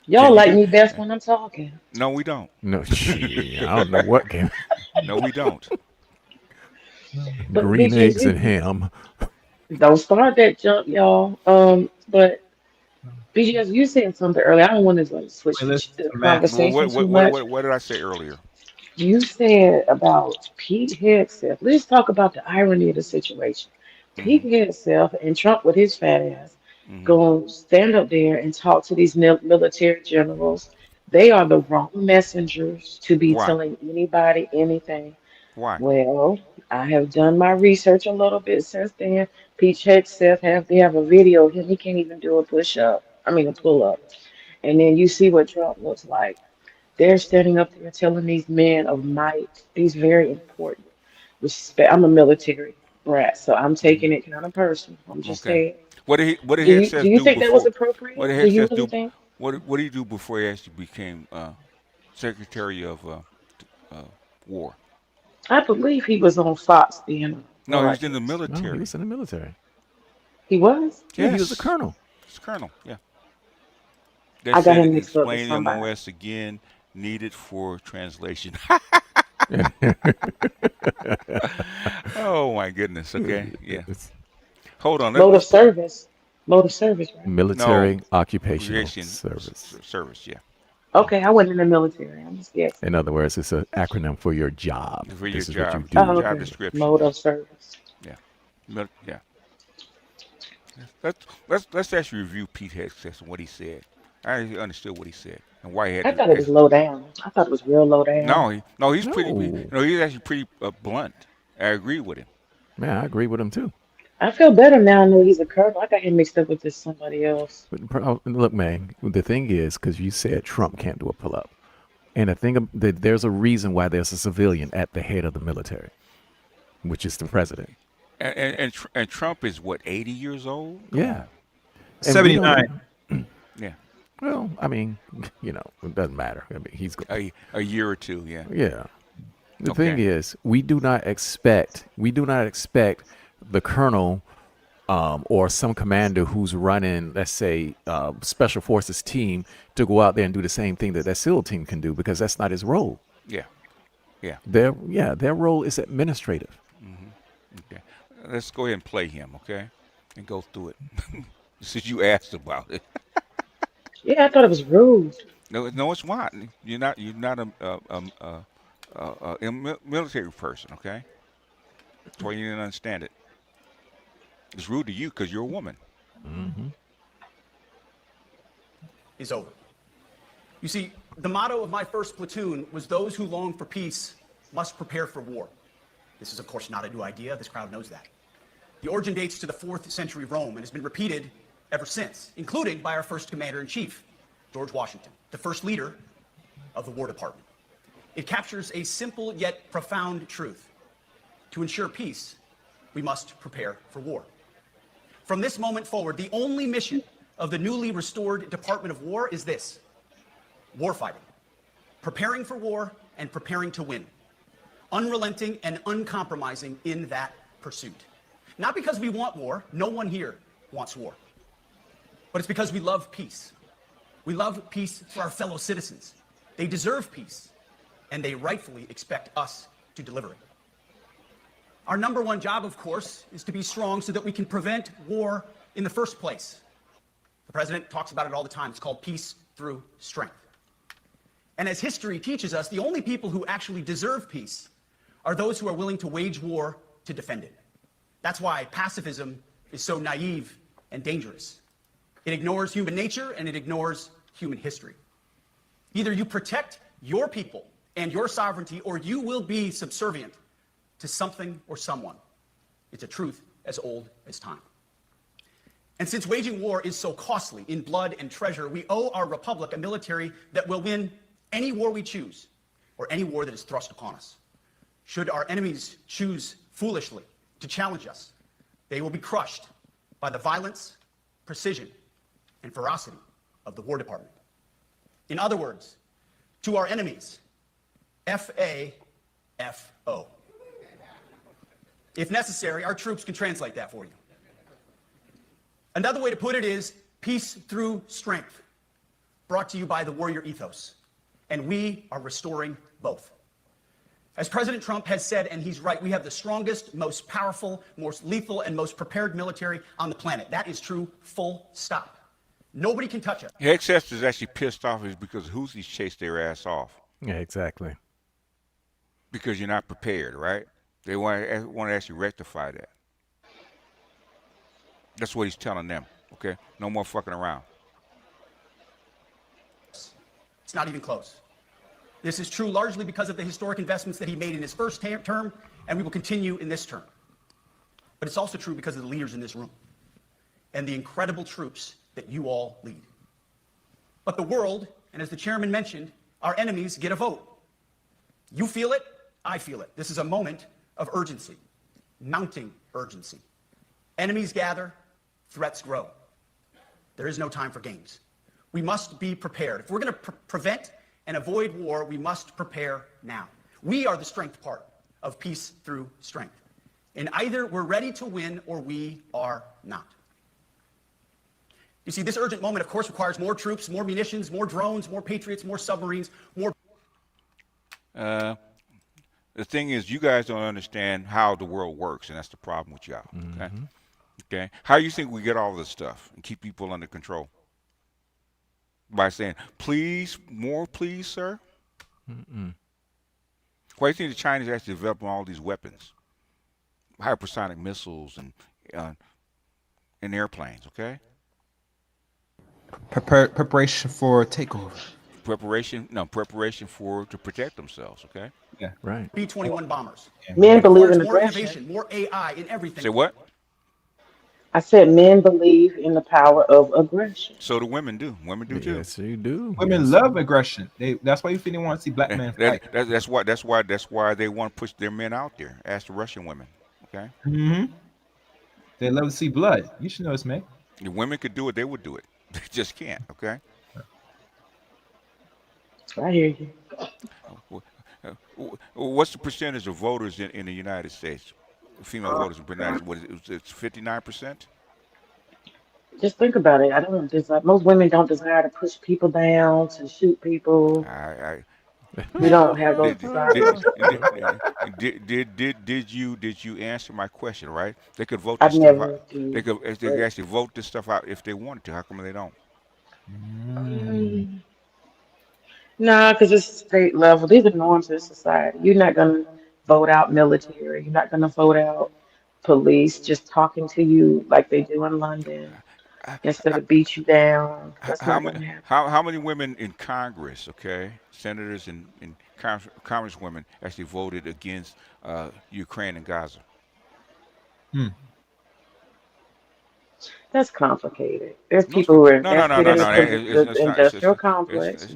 y'all Can you like do? me best when I'm talking. No, we don't. No, shit, I don't know what came. No, we don't. But Green BGS, eggs and ham. don't start that junk, y'all. But BGS, you said something earlier. I don't want to like switch Wait, listen the to Matt. Well, conversation too much. what did I say earlier? You said about Pete Hegseth. Let's talk about the irony of the situation. Pete Mm-hmm. Hegseth and Trump with his fat ass Mm-hmm. go stand up there and talk to these military generals. They are the wrong messengers to be Why? telling anybody anything. Why? Well, I have done my research a little bit since then. Pete Hegseth they have a video of him. He can't even do a push up. I mean a pull up. And then you see what Trump looks like. They're standing up there telling these men of might, these very important respect. I'm a military brat, so I'm taking it kind of personal. I'm just Okay. saying. What did Do Hegseth you do think that was before? What appropriate? did Do you Hegseth really do? think? What did he do before he actually became Secretary of uh, War? I believe he was on Fox being a No, he was in the broadcast. No, he military. was in the military. He was? Yeah, he was a Yes, colonel. he's a colonel. Yeah. That I got said, him mixed up with explain somebody. MOS again, needed for translation. Oh my goodness. Okay. Yeah. Hold on. Mode of Let's put service. Mode of service, right? no Military occupational creation service. service. Yeah. Okay, I wasn't in the military. I'm just guessing. In other words, it's an acronym for your job. For your This is what you job, Oh, do. job okay. description. Mode Yeah. of service. Yeah. Yeah. Let's actually review Pete Hegseth and what he said. I understood what he said and why he had I to. thought it was low down. I thought it was real low down. No, he's pretty. No. He's actually pretty blunt. I agree with him. Man, I agree with him too. I feel better now. I know he's a colonel. I got him mixed up with this somebody else. But look, man, the thing is, because you said Trump can't do a pull up. And there's a reason why there's a civilian at the head of the military, which is the president. And Trump is what, 80 years old? Yeah. And 79. Yeah. Well, I mean, it doesn't matter. I mean, he's a year or two. Yeah. Yeah. The Okay. thing is, we do not expect the colonel or some commander who's running, let's say, special forces team to go out there and do the same thing that SEAL team can do, because that's not his role. Yeah. Yeah. Their role is administrative. Okay. Let's go ahead and play him, okay, and go through it. Since you asked about it. Yeah, I thought it was rude. No, it's not. You're not a military person, okay? That's why you didn't understand it. It's rude to you because you're a woman. Is over. You see, the motto of my first platoon was those who long for peace must prepare for war. This is, of course, not a new idea. This crowd knows that. The origin dates to the 4th century Rome and has been repeated ever since, including by our first commander-in-chief, George Washington, the first leader of the War Department. It captures a simple yet profound truth. To ensure peace, we must prepare for war. From this moment forward, the only mission of the newly restored Department of War is this: warfighting, preparing for war and preparing to win, unrelenting and uncompromising in that pursuit. Not because we want war, no one here wants war, but it's because we love peace. We love peace for our fellow citizens. They deserve peace, and they rightfully expect us to deliver it. Our number one job, of course, is to be strong so that we can prevent war in the first place. The president talks about it all the time. It's called peace through strength. And as history teaches us, the only people who actually deserve peace are those who are willing to wage war to defend it. That's why pacifism is so naive and dangerous. It ignores human nature and it ignores human history. Either you protect your people and your sovereignty, or you will be subservient to something or someone. It's a truth as old as time. And since waging war is so costly in blood and treasure, we owe our republic a military that will win any war we choose, or any war that is thrust upon us. Should our enemies choose foolishly to challenge us, They will be crushed by the violence, precision, and ferocity of the War Department. In other words, to our enemies, F-A-F-O. If necessary, our troops can translate that for you. Another way to put it is peace through strength, brought to you by the warrior ethos. And we are restoring both. As President Trump has said, and he's right, we have the strongest, most powerful, most lethal, and most prepared military on the planet. That is true, full stop. Nobody can touch it. Excess is actually pissed off is because Houthis chased their ass off. Yeah, exactly. Because you're not prepared, right? They want to actually rectify that. That's what he's telling them, okay? No more fucking around. It's not even close. This is true largely because of the historic investments that he made in his first term, and we will continue in this term. But it's also true because of the leaders in this room and the incredible troops that you all lead. But the world, and as the chairman mentioned, our enemies get a vote. You feel it, I feel it. This is a moment of urgency, mounting urgency. Enemies gather, threats grow. There is no time for games. We must be prepared. If we're going to prevent and avoid war, we must prepare now. We are the strength part of peace through strength. And either we're ready to win or we are not. You see, this urgent moment, of course, requires more troops, more munitions, more drones, more patriots, more submarines, more... The thing is, you guys don't understand how the world works, and that's the problem with y'all. Okay? Okay? How do you think we get all this stuff and keep people under control? By saying, please, more please, sir? Why do you think the Chinese actually developing all these weapons? Hypersonic missiles and airplanes, okay? Preparation for takeover. Preparation to protect themselves, okay? Yeah. Right. B-21 bombers. Men believe in More aggression. innovation, more AI in everything. Say what? I said men believe in the power of aggression. So do women do. Women do too. Yes, you do. Women love aggression. That's why you think they want to see black men fight. That's why they want to push their men out there. Ask the Russian women, okay? They love to see blood. You should know this, man. If women could do it, they would do it. They just can't, okay? I hear you. What's the percentage of voters in the United States? Female voters in the United States? What is it? It's 59%? Just think about it. I don't desire, most women don't desire to push people down, to shoot people. We don't have those desires. Did you answer my question, right? They could vote I've this stuff never out. They could actually vote this stuff out if they wanted to. How come they don't? No, because it's state level. These are norms in society. You're not going to vote out military. You're not going to vote out police just talking to you like they do in London instead of beat you down. That's not going to happen. How many women in Congress, okay, senators and congresswomen actually voted against Ukraine and Gaza? That's complicated. There's people who are invested in the industrial complex.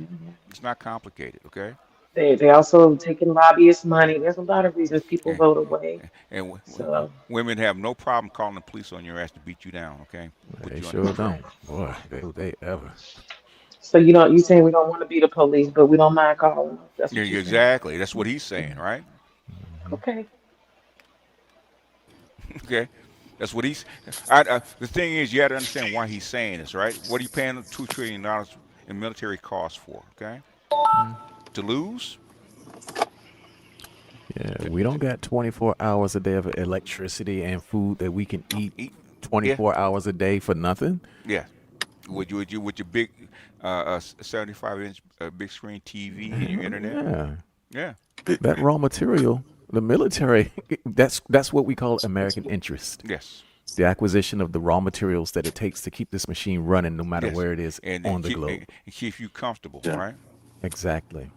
It's not complicated, okay? They also taking lobbyist money. There's a lot of reasons people vote away. And women have no problem calling the police on your ass to beat you down, okay? They sure don't. Boy, they ever. So you saying we don't want to be the police, but we don't mind calling them. That's what exactly. That's what he's saying, right? Okay. Okay. That's what he's. The thing is, you got to understand why he's saying this, right? What are you paying $2 trillion in military costs for? Okay, to lose. Yeah, we don't got 24 hours a day of electricity and food that we can eat 24 hours a day for nothing. Yeah, with your big 75-inch big screen TV and your internet. Yeah. That raw material. The military, that's what we call American interest. Yes. The acquisition of the raw materials that it takes to keep this machine running no matter where it is on the globe. And keep you comfortable, right? Exactly.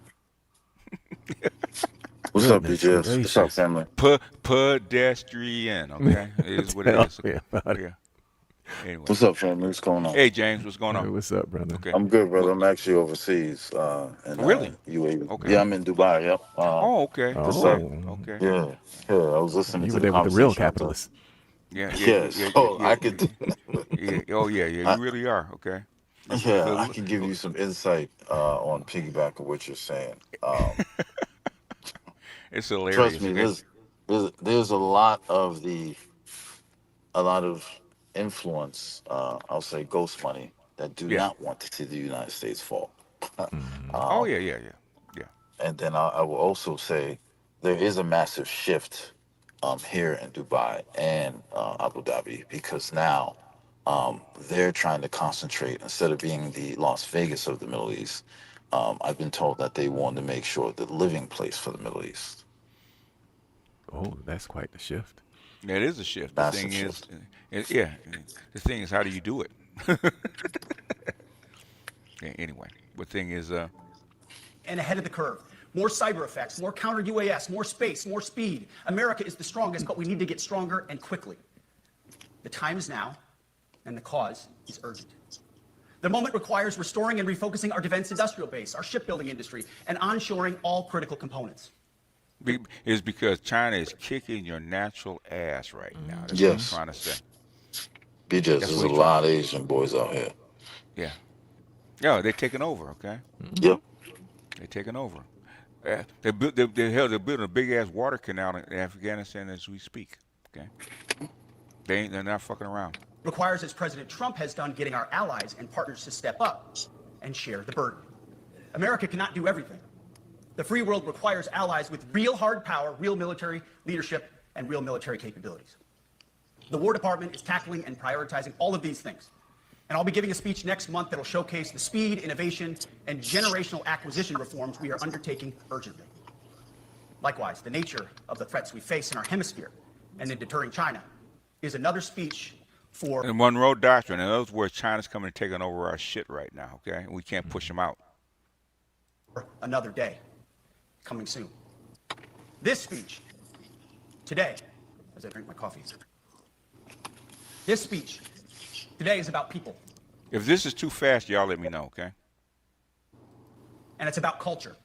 What's up, BJS? What's up, family? Pedestrian, okay? It is what it is. Yeah. Anyway. What's up, family? What's going on? Hey, James, what's going on? Hey, what's up, brother? Okay. I'm good, brother. I'm actually overseas. Really? UAE. Okay. Yeah, I'm in Dubai. Yep. Okay. What's up? Okay. Yeah. I was listening you to were the there with the real capitalists. Yeah, Yeah, so I could. yeah. Oh yeah, yeah. You really are. Okay. Yeah, I can give you some insight on piggyback of what you're saying. It's Trust hilarious. me, Okay. there's a lot of influence. I'll say ghost money that do Yeah. not want to see the United States fall. Oh um, yeah, yeah, yeah, yeah. and then I will also say there is a massive shift here in Dubai and Abu Dhabi because now they're trying to concentrate instead of being the Las Vegas of the Middle East. I've been told that they want to make sure the living place for the Middle East. Oh, that's quite the shift. That is a shift. The Massive thing is, shift. yeah. The thing is, how do you do it? Anyway, the thing is, And ahead of the curve. More cyber effects, more counter UAS, more space, more speed. America is the strongest, but we need to get stronger and quickly. The time is now, and the cause is urgent. The moment requires restoring and refocusing our defense industrial base, our shipbuilding industry, and onshoring all critical components. is because China is kicking your natural ass right now. That's what he's Yes, trying to say. because That's there's what a he's trying. lot of Asian boys out here. Yeah. Yeah, they're taking over. Okay. Yep. They're taking over. They're building a big ass water canal in Afghanistan as we speak. Okay. They're not fucking around. Requires, as President Trump has done, getting our allies and partners to step up and share the burden. America cannot do everything. The free world requires allies with real hard power, real military leadership, and real military capabilities. The War Department is tackling and prioritizing all of these things. And I'll be giving a speech next month that'll showcase the speed, innovation, and generational acquisition reforms we are undertaking urgently. Likewise, the nature of the threats we face in our hemisphere and in deterring China is another speech for The Monroe Doctrine. In other words, China's coming and taking over our shit right now. Okay, and we can't push them out. another day coming soon. This speech today, as I drink my coffee, this speech today is about people. If this is too fast, y'all let me know. Okay. And it's about culture.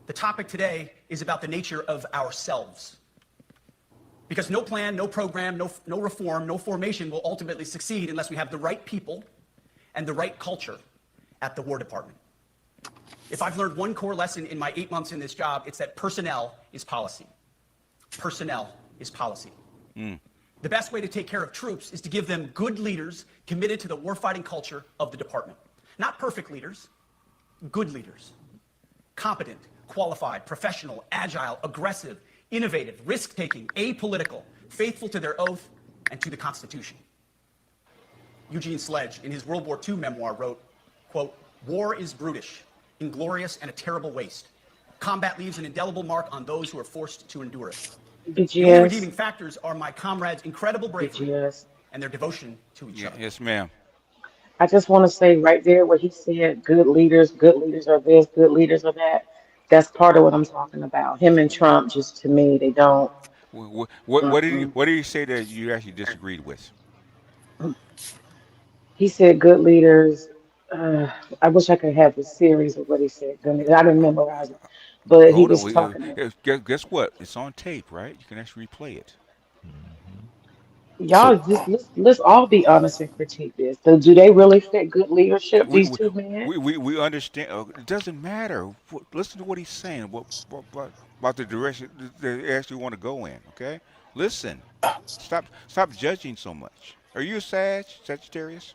The topic today is about the nature of ourselves. Because no plan, no program, no reform, no formation will ultimately succeed unless we have the right people and the right culture at the War Department. If I've learned one core lesson in my 8 months in this job, it's that personnel is policy. Personnel is policy. The best way to take care of troops is to give them good leaders committed to the warfighting culture of the department. Not perfect leaders, good leaders. Competent, qualified, professional, agile, aggressive, innovative, risk-taking, apolitical, faithful to their oath and to the Constitution. Eugene Sledge, in his World War II memoir, wrote, quote, "War is brutish, inglorious, and a terrible waste. Combat leaves an indelible mark on those who are forced to endure it. The only redeeming factors are my comrades' incredible bravery and their devotion to each other." Yes, ma'am. I just want to say right there what he said, good leaders are this, good leaders are that. That's part of what I'm talking about. Him and Trump, just to me, they don't. What did he say that you actually disagreed with? He said good leaders. I wish I could have the series of what he said. I didn't memorize it, but he Hold was on. talking. Guess what? It's on tape, right? You can actually replay it. Y'all, just let's all be honest and critique this. So do they really fit good leadership? We These two men. we understand. It doesn't matter. Listen to what he's saying. What about the direction they actually want to go in? Okay, listen. Stop judging so much. Are you a Sagittarius?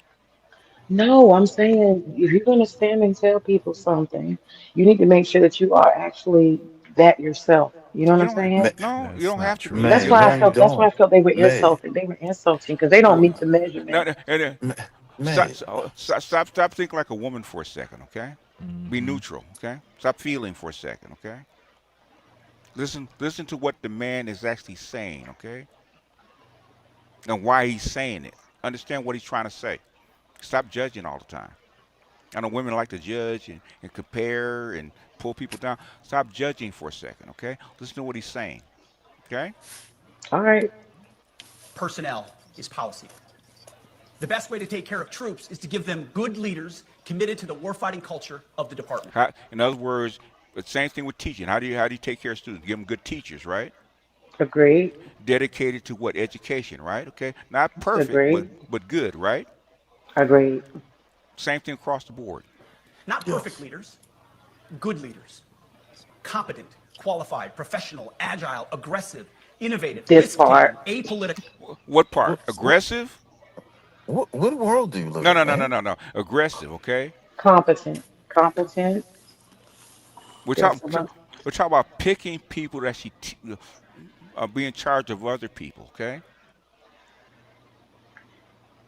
No, I'm saying if you're going to stand and tell people something, you need to make sure that you are actually that yourself. You know what You I'm don't. saying? No, you don't have to be. That's May, why I no, you felt. That's why I don't. felt they were May, insulted. They were insulting because they don't meet the No, measurement. no, and, May. stop thinking like a woman for a second. Okay, be neutral. Okay, stop feeling for a second. Okay, listen to what the man is actually saying. Okay, and why he's saying it. Understand what he's trying to say. Stop judging all the time. I know women like to judge and compare and pull people down. Stop judging for a second, okay? Listen to what he's saying, okay? All right. Personnel is policy. The best way to take care of troops is to give them good leaders committed to the warfighting culture of the department. In other words, the same thing with teaching. How do you take care of students? Give them good teachers, right? Agreed. dedicated to what? Education, right? Okay, not perfect, Agreed. but good, right? Agreed. Same thing across the board. Not perfect leaders, good leaders. Competent, qualified, professional, agile, aggressive, innovative, This risk-taking, part. apolitical. What part? Aggressive? What world do you live No, in, no, no, no, man? no, no. Aggressive, okay? Competent. Competent. We're That's talking, about. we're talking about picking people that be in charge of other people, okay?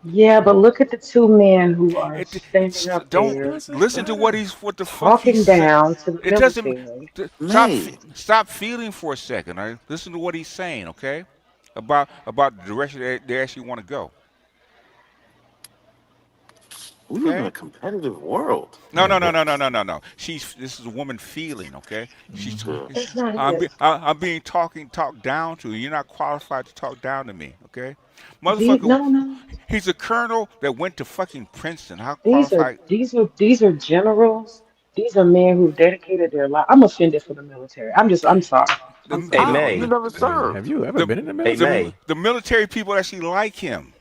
Yeah, but look at the two men who are standing It's, up don't there listen to what the fuck he's talking saying. down to the It doesn't. military. May, Stop feeling for a second. All right? Listen to what he's saying, okay? About the direction they actually want to go. we live in Okay? a competitive world. No, no, no, no, no, no, no, no. This is a woman feeling, okay? Yeah. That's not it. I'm being talked down to. You're not qualified to talk down to me, okay? Motherfucker, No, no. he's a colonel that went to fucking Princeton. How These are qualified? these are generals. These are men who dedicated their life. I'm offended for the military. I'm sorry. I'm The Hey sorry. How? You May, never have served. you ever the been in the the, military? the military people actually like him.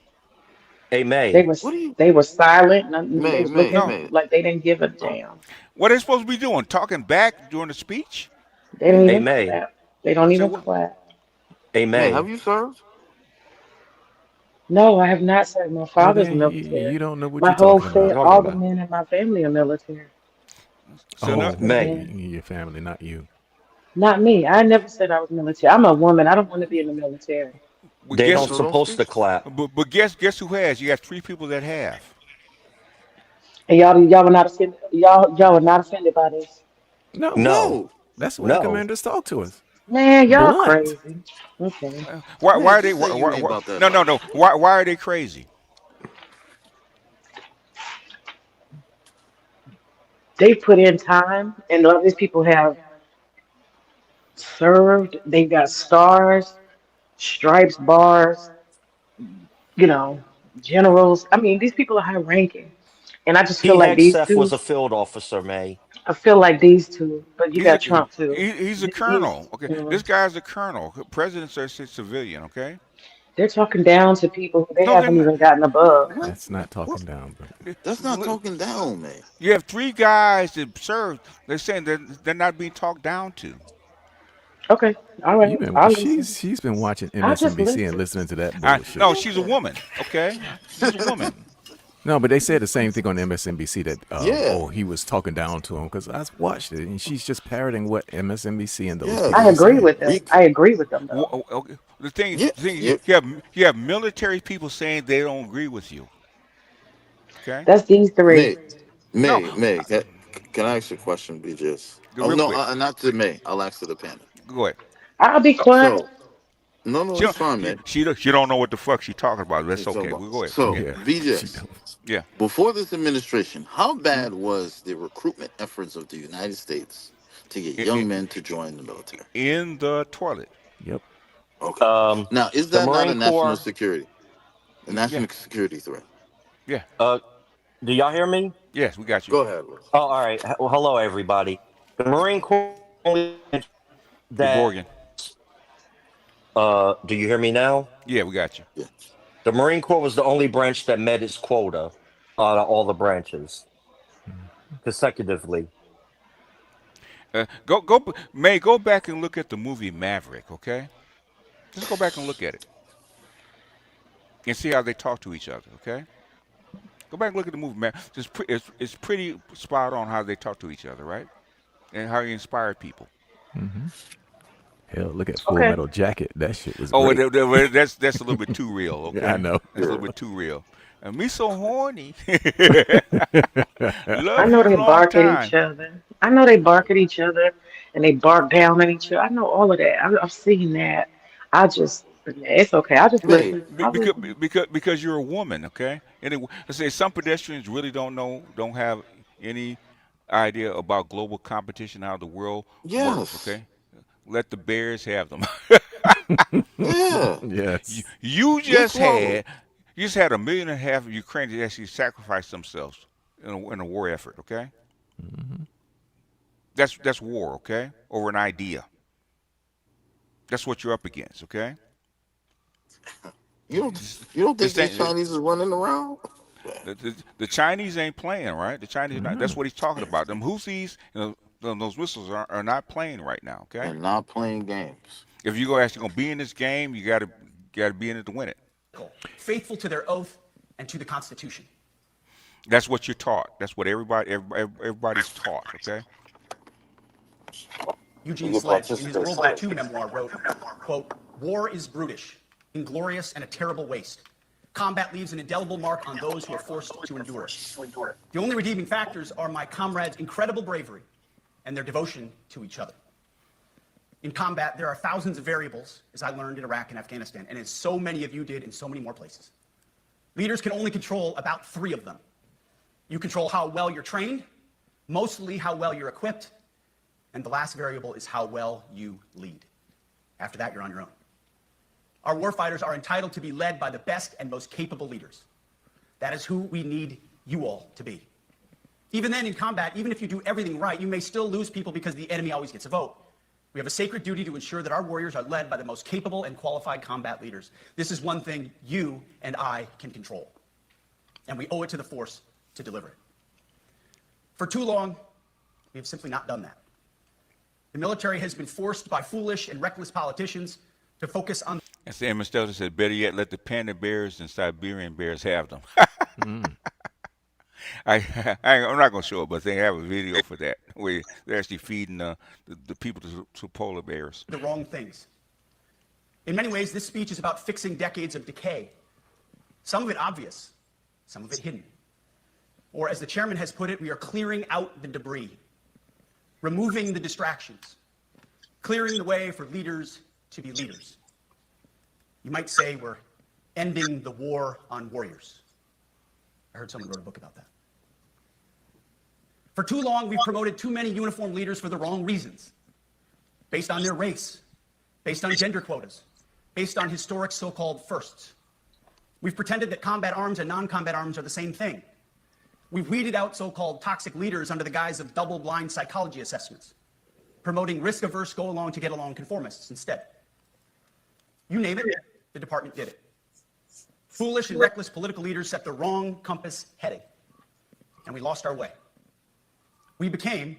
Hey They May, were What do you, they were silent and they May, was May, No, looking May? like they didn't give a damn. what are they supposed to be doing? Talking back during the speech? They don't hey even May, clap. They don't Say even what? clap. hey May, May. have you served? No, I have not said my Well father's then military. you don't know what My you're whole talking about. all the men in my family are military. So no, Oh, Yeah. your family, not you. Not me. I never said I was military. I'm a woman. I don't want to be in the military. but They guess don't So don't supposed speak. to clap. but guess who has? You got three people that have. And y'all were not offended. Y'all were not offended by this. No, No, that's the way the No. commanders talk to us. Man, y'all Blunt. crazy. Okay. Why man, are they? just say you ain't about that No, no, no. life. Why are they crazy? They put in time, and a lot of these people have served. They got stars, stripes, bars, you know, generals. I mean, these people are high ranking. And I just feel Pete like these Hegseth was two, a field officer, May. I feel like these two, but you He's a got Trump too. he's a He's, colonel. Okay, this guy's a colonel. President's a civilian. Okay. they're talking down to people who they No, they're haven't not. even gotten above. What? That's not What? talking down, bro. That's not talking down, man. You have three guys that served. They're saying they're not being talked down to. Okay, all You right, been I'll listen. she's been watching I'll just MSNBC and listen. listening to that I, bullshit. no, she's a woman. Okay, she's a woman. No, but they said the same thing on MSNBC that Yeah. oh he was talking down to him because I watched it and she's just parroting what MSNBC and those Yes. people I are agree saying. with them. I agree with them though. Okay. The Yeah. thing Yeah. you have military people saying they don't agree with you. Okay. That's these three. May, No, May. Can I ask you a question, BJS? Oh real no, quick. not to May. I'll ask to the panel. Go ahead. I'll be quiet. So, no, She it's don't, fine, man. she don't know what the fuck she talking about. That's So, okay. We go ahead. so Yeah. Yeah, she BJS, don't. Yeah. before this administration, how bad was the recruitment efforts of the United States to get young men to join the military? In the toilet. Yep. Okay. Now, is The that not a Marine national Corps. security, Yeah. security threat? Yeah. Do y'all hear me? Yes, we got you. Go ahead, Russ. Oh, all right. Well, hello, everybody. The Marine Corps only that. Geborgian. Do you hear me now? Yeah, we got you. Yeah. The Marine Corps was the only branch that met its quota out of all the branches consecutively. Go back and look at the movie Maverick. Okay. Just go back and look at it and see how they talk to each other. Okay. Go back and look at the movie Maverick. It's pretty spot on how they talk to each other, right? And how he inspired people. Mm-hmm. Hell, look at Full Okay. Metal Jacket. That shit was Oh, great. that's a little bit too real. Okay, Yeah, I know. That's a little bit too real. And me so horny. I Love know you a they long bark at time. each other. I know they bark at each other and they bark down at each other. I know all of that. I've seen that. It's okay. I'll just May, listen. I'll listen. Because you're a woman, okay? Anyway, I say some pedestrians really don't have any idea about global competition, how the world works. yes. Okay, let the bears have them. Yeah. you, Yes. you Get just swallowed. had you just had 1.5 million of Ukrainians actually sacrifice themselves in a war effort. Okay, Mm-hmm. that's war. Okay, over an idea. That's what you're up against, okay? You don't think these Chinese is running around? The Chinese ain't playing, right? The Chinese are not. That's what he's talking about. Them Houthis, those missiles are not playing right now, okay? They're not playing games. If you actually gonna be in this game, you gotta be in it to win it. Faithful to their oath and to the Constitution. That's what you're taught. That's what everybody's taught, okay? Eugene Sledge, in his World War II memoir, wrote, quote, "War is brutish, inglorious, and a terrible waste. Combat leaves an indelible mark on those who are forced to endure it. The only redeeming factors are my comrades' incredible bravery and their devotion to each other. In combat, there are thousands of variables, as I learned in Iraq and Afghanistan, and as so many of you did in so many more places. Leaders can only control about 3 of them. You control how well you're trained, mostly how well you're equipped, and the last variable is how well you lead. After that, you're on your own. Our warfighters are entitled to be led by the best and most capable leaders. That is who we need you all to be. Even then, in combat, even if you do everything right, you may still lose people because the enemy always gets a vote. We have a sacred duty to ensure that our warriors are led by the most capable and qualified combat leaders. This is one thing you and I can control, and we owe it to the force to deliver it. For too long, we have simply not done that. The military has been forced by foolish and reckless politicians to focus on... And Sam Stelter said, better yet, let the panda bears and Siberian bears have them. I'm not going to show it, but they have a video for that, where they're actually feeding the people to polar bears. The wrong things. In many ways, this speech is about fixing decades of decay. Some of it obvious, some of it hidden. Or as the chairman has put it, we are clearing out the debris, removing the distractions, clearing the way for leaders to be leaders. You might say we're ending the war on warriors. I heard someone wrote a book about that. For too long, we've promoted too many uniformed leaders for the wrong reasons, based on their race, based on gender quotas, based on historic so-called firsts. We've pretended that combat arms and non-combat arms are the same thing. We've weeded out so-called toxic leaders under the guise of double-blind psychology assessments, promoting risk-averse, go-along-to-get-along conformists instead. You name it, the department did it. Foolish and reckless political leaders set the wrong compass heading, and we lost our way. We became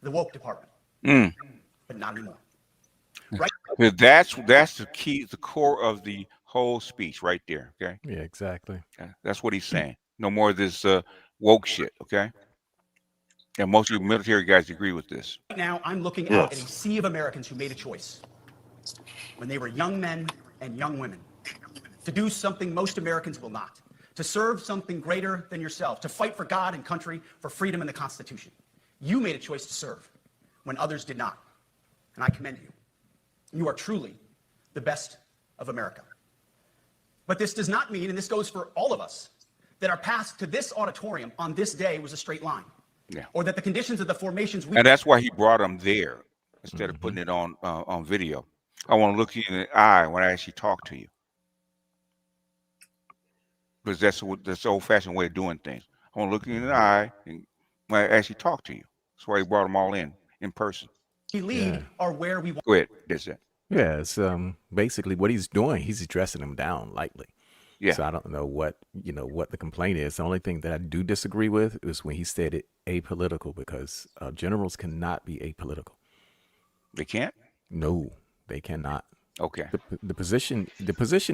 the woke department, but not anymore. Right? That's the key, the core of the whole speech right there, okay? Yeah, exactly. That's what he's saying. No more of this woke shit, okay? And most of you military guys agree with this. Right now, I'm looking out at a sea of Americans who made a choice when they were young men and young women to do something most Americans will not, to serve something greater than yourself, to fight for God and country, for freedom and the Constitution. You made a choice to serve when others did not, and I commend you. You are truly the best of America. But this does not mean, and this goes for all of us, that our path to this auditorium on this day was a straight line. Yeah. Or that the conditions of the formations and that's why he brought them there instead of putting it on video. I want to look you in the eye when I actually talk to you, because that's the old-fashioned way of doing things. I want to look you in the eye and when I actually talk to you. That's why he brought them all in person. We lead are where we want. Go ahead. That's it. Yeah, it's basically what he's doing. He's addressing them down lightly. Yeah. So I don't know what the complaint is. The only thing that I do disagree with is when he said it apolitical, because generals cannot be apolitical. They can't? No, they cannot. Okay. The position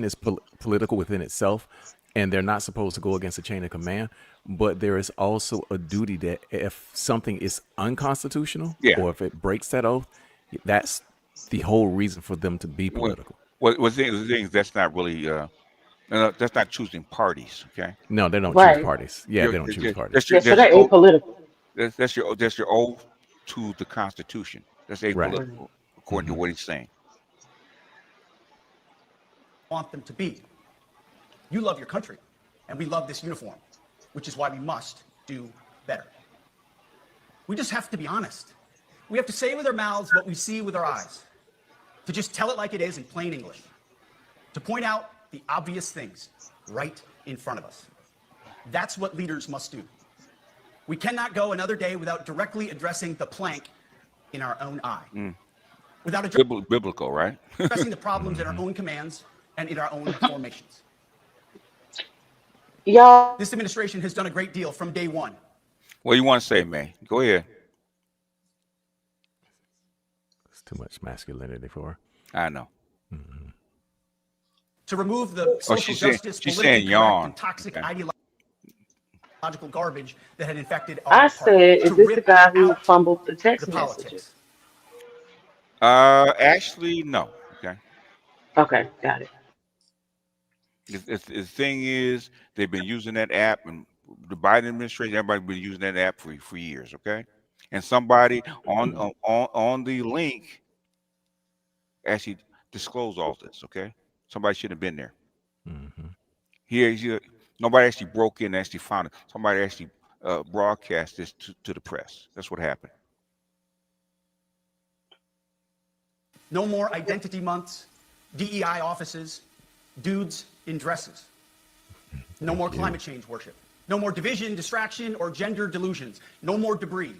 is political within itself, and they're not supposed to go against the chain of command. But there is also a duty that if something is unconstitutional, or if it breaks that oath, that's the whole reason for them to be political. Well, the thing is, that's not really that's not choosing parties, okay? No, they don't choose parties. Yeah, they don't choose parties. So they're apolitical. That's your oath to the Constitution. That's apolitical, according to what he's saying. Want them to be. You love your country, and we love this uniform, which is why we must do better. We just have to be honest. We have to say with our mouths what we see with our eyes, to just tell it like it is in plain English, to point out the obvious things right in front of us. That's what leaders must do. We cannot go another day without directly addressing the plank in our own eye. without biblical, right? addressing the problems in our own commands and in our own formations. Y'all, this administration has done a great deal from day one. What do you want to say, May? Go ahead. It's too much masculinity for her. I know. Mm-hmm. To remove the social justice, politically correct, and toxic ideological garbage that had infected our I said, is this the guy who fumbled the text messages? Actually, no. Okay. Okay, got it. The thing is, they've been using that app, and the Biden administration, everybody's been using that app for years. Okay, and somebody on the link actually disclosed all this. Okay, somebody should have been there. Mm-hmm. Here, nobody actually broke in and actually found it. Somebody actually broadcast this to the press. That's what happened. No more identity months, DEI offices, dudes in dresses. No more climate change worship. No more division, distraction, or gender delusions. No more debris.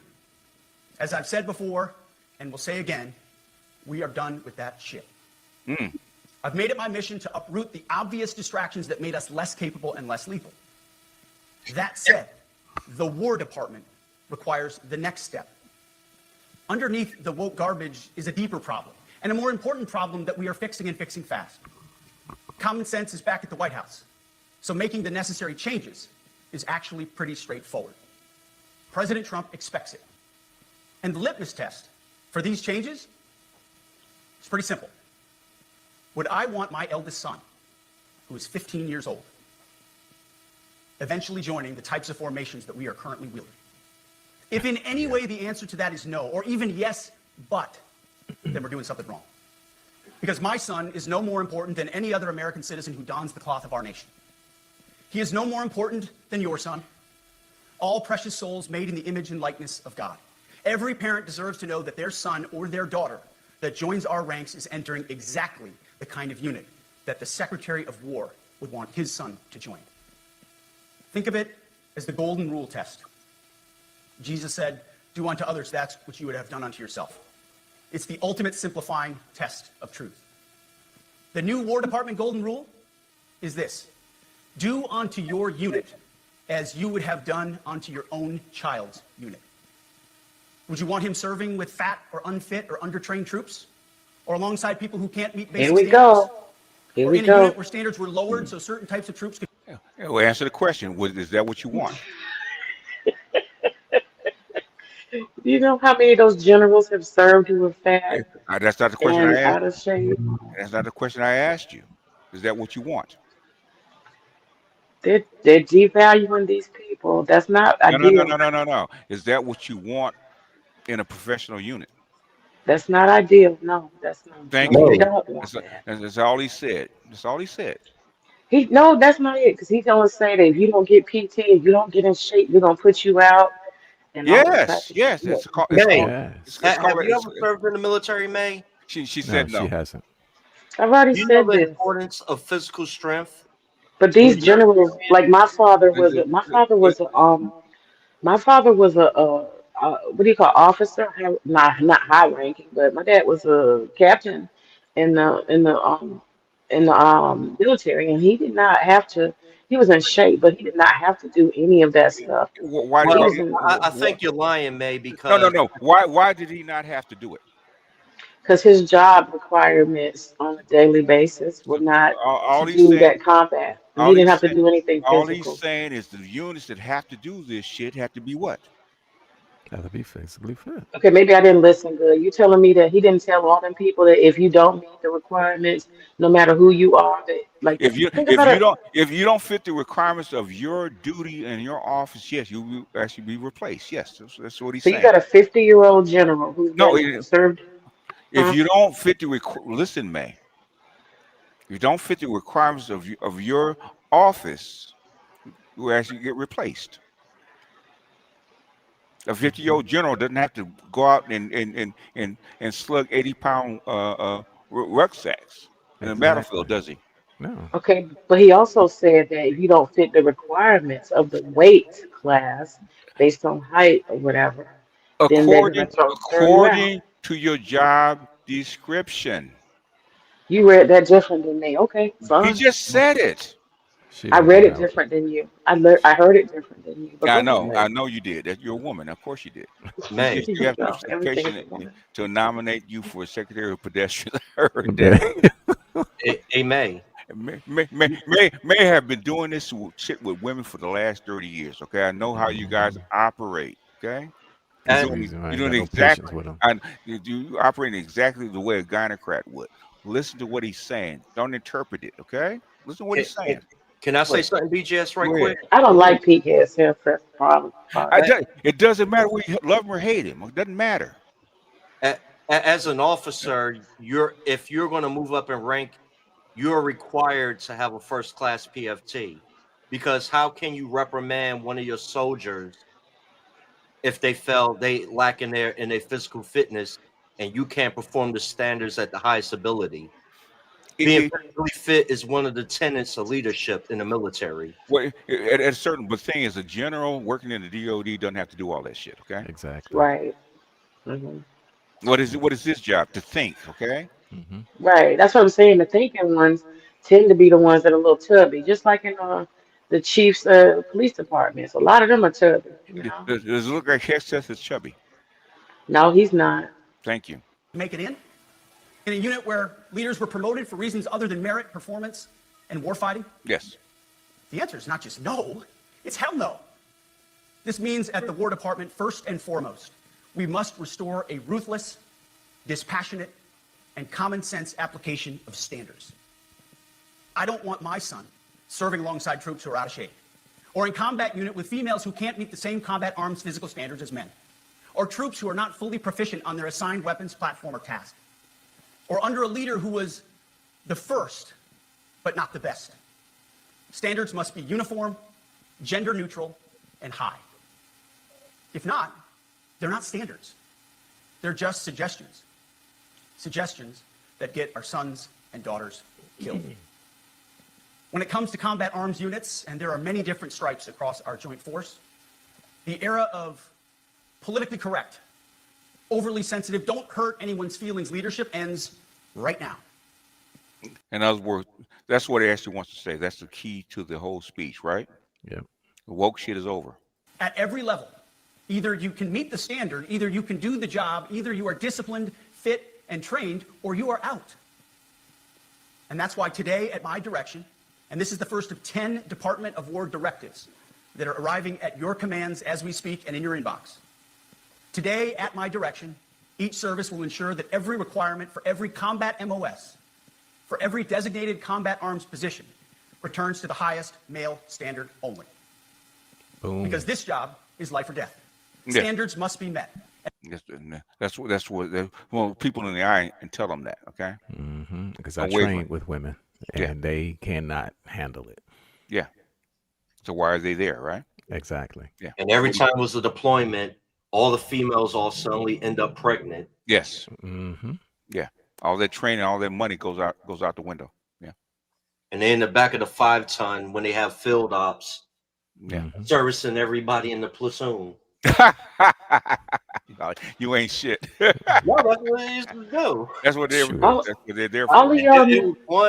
As I've said before, and will say again, we are done with that shit. I've made it my mission to uproot the obvious distractions that made us less capable and less lethal. That said, the War Department requires the next step. Underneath the woke garbage is a deeper problem, and a more important problem that we are fixing and fixing fast. Common sense is back at the White House, so making the necessary changes is actually pretty straightforward. President Trump expects it. And the litmus test for these changes is pretty simple. Would I want my eldest son, who is 15 years old, eventually joining the types of formations that we are currently wielding? If in any way the answer to that is no, or even yes, but, then we're doing something wrong. Because my son is no more important than any other American citizen who dons the cloth of our nation. He is no more important than your son. All precious souls made in the image and likeness of God. Every parent deserves to know that their son or their daughter that joins our ranks is entering exactly the kind of unit that the Secretary of War would want his son to join. Think of it as the golden rule test. Jesus said, do unto others that which you would have done unto yourself. It's the ultimate simplifying test of truth. The new War Department golden rule is this: do unto your unit as you would have done unto your own child's unit. Would you want him serving with fat or unfit or undertrained troops? Or alongside people who can't meet basic standards? Here or we in a go. unit where standards were lowered so certain types of troops could... Yeah, well, answer the question. Is that what you want? Do you know how many of those generals have served who were fat That's not the question and I asked. out of shape? That's not the question I asked you. Is that what you want? They're devaluing these people. That's not ideal. No. Is that what you want in a professional unit? That's not ideal. No, that's not. Thank No, you. we don't want that. That's all he said. That's all he said. No, that's not it. Because he's gonna say that if you don't get PT, if you don't get in shape, we're gonna put you out and all this type of Yes. shit. It's called. May, It's have called. you ever served in the military, May? She said no. She hasn't. I've already Do you know said the this. importance of physical strength? But these generals, like my father was a what do you call officer? Not high ranking, but my dad was a captain in the military, and he did not have to. He was in shape, but he did not have to do any of that stuff. Why? He was in, I think you're lying, May, because No. Why did he not have to do it? because his job requirements on a daily basis were not All to he's do saying. that combat. And he didn't have to do anything All he's physical. saying is the units that have to do this shit have to be what? Gotta be physically fit. Okay, maybe I didn't listen good. You telling me that he didn't tell all them people that if you don't meet the requirements, no matter who you are, that like think about it. If you don't fit the requirements of your duty in your office, yes, you will actually be replaced. Yes, that's what he's So saying. you got a 50-year-old general who's been served. If you don't fit the listen, May. If you don't fit the requirements of your office, you will actually get replaced. A 50-year-old general doesn't have to go out and slug 80-pound rucksacks in the battlefield, does he? No. Okay, but he also said that if you don't fit the requirements of the weight class based on height or whatever, then they're going to throw you out. According to your job description. You read that different than me. Okay, He fine. just said it. She I didn't read know it how. different than you. I heard it different than you. But I go know, ahead. I know you did. That you're a woman. Of course you did. May. You have enough No, everything is education a woman. to nominate you for Secretary of Pedestrian. I heard Yeah. that. Hey, May. May have been doing this shit with women for the last 30 years. Okay, I know how you guys operate. Okay, That's the And reason I you're ain't got doing no patience exactly, with him. and you operate exactly the way a gynocrat would. Listen to what he's saying. Don't interpret it. Okay, listen to what can, he's saying. can I Go say ahead. something, BGS, right Go ahead. quick? I don't Go ahead. like PKS self press problem. It doesn't matter whether you love him or hate him. It doesn't matter. As an officer, if you're going to move up in rank, you're required to have a first class PFT, because how can you reprimand one of your soldiers if they lack in their physical fitness, and you can't perform the standards at the highest ability? Being physically fit is one of the tenets of leadership in the military. Well, at a certain, but thing is, a general working in the DOD doesn't have to do all that shit. Okay. Exactly. Right. Hmm. What is his job? To think. Okay. Mm-hmm. Right. That's what I'm saying. The thinking ones tend to be the ones that are a little tubby, just like in the chief's police departments. A lot of them are tubby. You know. Does it look like Hexteth is chubby? No, he's not. Thank you. Make it in a unit where leaders were promoted for reasons other than merit, performance, and warfighting? Yes. The answer is not just no, it's hell no. This means at the War Department, first and foremost, we must restore a ruthless, dispassionate, and common sense application of standards. I don't want my son serving alongside troops who are out of shape, or in combat unit with females who can't meet the same combat arms physical standards as men, or troops who are not fully proficient on their assigned weapons, platform, or task, or under a leader who was the first, but not the best. Standards must be uniform, gender neutral, and high. If not, they're not standards. They're just suggestions. Suggestions that get our sons and daughters killed. When it comes to combat arms units, and there are many different stripes across our joint force, the era of politically correct, overly sensitive, don't hurt anyone's feelings leadership ends right now. In other words, that's what he actually wants to say. That's the key to the whole speech, right? Yeah. The woke shit is over. At every level, either you can meet the standard, either you can do the job, either you are disciplined, fit, and trained, or you are out. And that's why today, at my direction, and this is the first of 10 Department of War directives that are arriving at your commands as we speak and in your inbox. Today, at my direction, each service will ensure that every requirement for every combat MOS, for every designated combat arms position, returns to the highest male standard only. Boom. Because this job is life or death. Yeah. Standards must be met. That's what well, people in the eye and tell them that, okay? Mm-hmm. Because I Don't waver. trained with women, and they cannot handle it. Yeah. So why are they there, right? Exactly. Yeah. And every time it was a deployment, all the females all suddenly end up pregnant. Yes. Mm-hmm. Yeah. All that training, all that money goes out the window. Yeah. And then in the back of the 5-ton, when they have field ops, Yeah. servicing everybody in the platoon. You ain't shit. No, that's what they used to do. That's what they're there for. All of y'all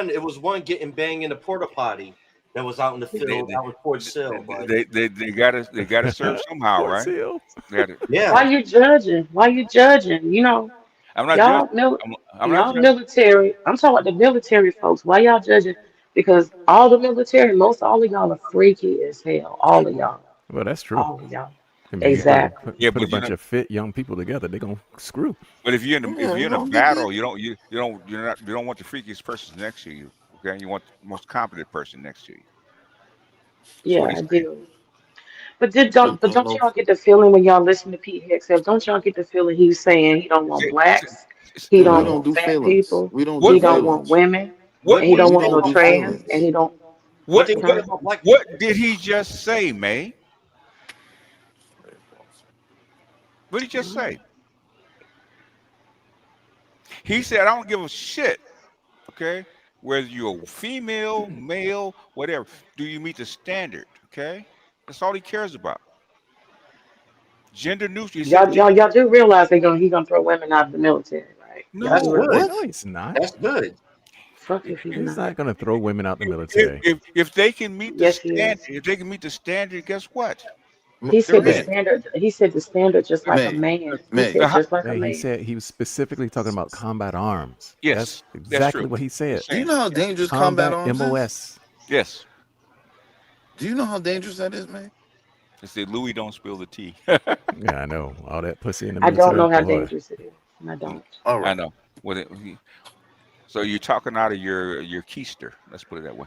It was one getting banged in the porta potty that was out in the field. That was Port Sill. They gotta serve somehow, right? Yeah. Why you judging? Why you judging? You know, I'm not y'all, judging. I'm not y'all judging. military. I'm talking about the military folks. Why y'all judging? Because all the military, all of y'all are freaky as hell. All of y'all. Well, that's true. All of y'all. I mean, Exactly. you put a bunch of fit young people together, they're gonna screw. But if you're in a battle, you don't want the freakiest person next to you. Okay, you want the most competent person next to you. Yeah, I do. But don't y'all get the feeling when y'all listen to Pete Hicks? Don't y'all get the feeling he's saying he don't want blacks, he We don't don't want do fat feelings. people, We don't he do don't want feelings. women, What and he don't We want no don't do trans, feelings. and he don't. What Huh? did he just say, May? What did he just say? He said, I don't give a shit. Okay? Whether you're a female, male, whatever. Do you meet the standard? Okay? That's all he cares about. Gender neutral. He said Y'all do realize he gonna throw women out of the military, right? No, That's good. No, he's not. That's good. Fuck if he's He's not. not going to throw women out the military. If they can meet the Yes, he standard, is. if they can meet the standard, guess what? He said the May, standard. He said the standard, just like a May, man. He May. said just like a He man. said he was specifically talking about combat arms. Yes, That's that's exactly true. what he said. Do you know how dangerous combat arms is? MOS. Yes. Do you know how dangerous that is, man? They said Louis don't spill the tea. Yeah, I know. All that pussy in the I military. don't know how boy. dangerous it is. I don't. All right. I know. So you're talking out of your keister. Let's put it that way.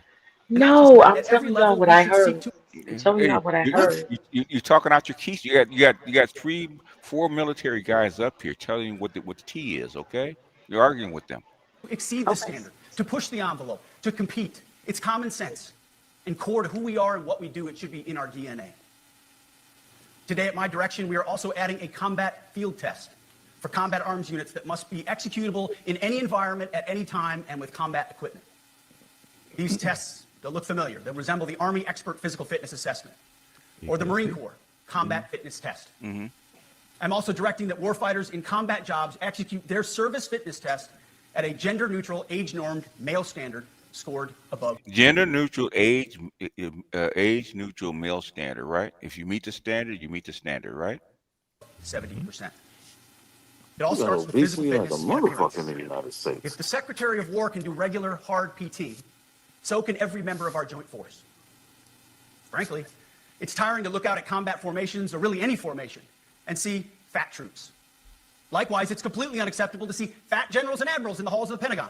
No, I'm telling y'all what I heard. I'm telling y'all what I heard. You're talking out your keister. You got 4 military guys up here telling you what the tea is. Okay, you're arguing with them. Exceed the standard, to push the envelope, to compete. It's common sense and core to who we are and what we do. It should be in our DNA. Today, at my direction, we are also adding a combat field test for combat arms units that must be executable in any environment at any time and with combat equipment. These tests, they'll look familiar. They'll resemble the Army Expert Physical Fitness Assessment or the Marine Corps Combat Fitness Test. I'm also directing that warfighters in combat jobs execute their service fitness test at a gender-neutral, age-normed male standard scored above. Gender neutral, age neutral male standard, right? If you meet the standard, you meet the standard, right? 70%. It all You got starts with physical obesity like a fitness and appearance. motherfucker in the United States. If the Secretary of War can do regular, hard PT, so can every member of our joint force. Frankly, it's tiring to look out at combat formations, or really any formation, and see fat troops. Likewise, it's completely unacceptable to see fat generals and admirals in the halls of the Pentagon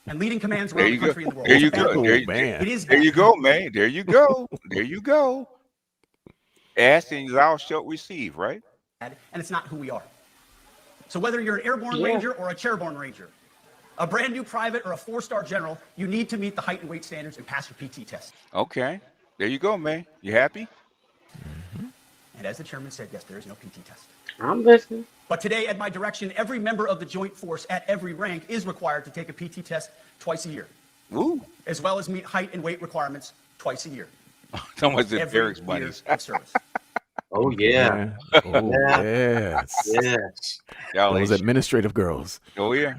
and leading commands around the country and the world. There you go. It is There you bad. go, man. There you go. There you go. Ask and thou shalt receive, right? And it's not who we are. So whether you're an airborne Yeah. ranger or a chairborne ranger, a brand new private or a 4-star general, you need to meet the height and weight standards and pass your PT test. Okay. There you go, man. You happy? And as the chairman said, yes, there is no PT test. I'm listening. But today, at my direction, every member of the joint force at every rank is required to take a PT test twice a year, Ooh. as well as meet height and weight requirements twice a year. So much in Every Derek's year bunnies. of service. Oh yeah. Oh, yes. Yes. Those administrative girls. Oh yeah.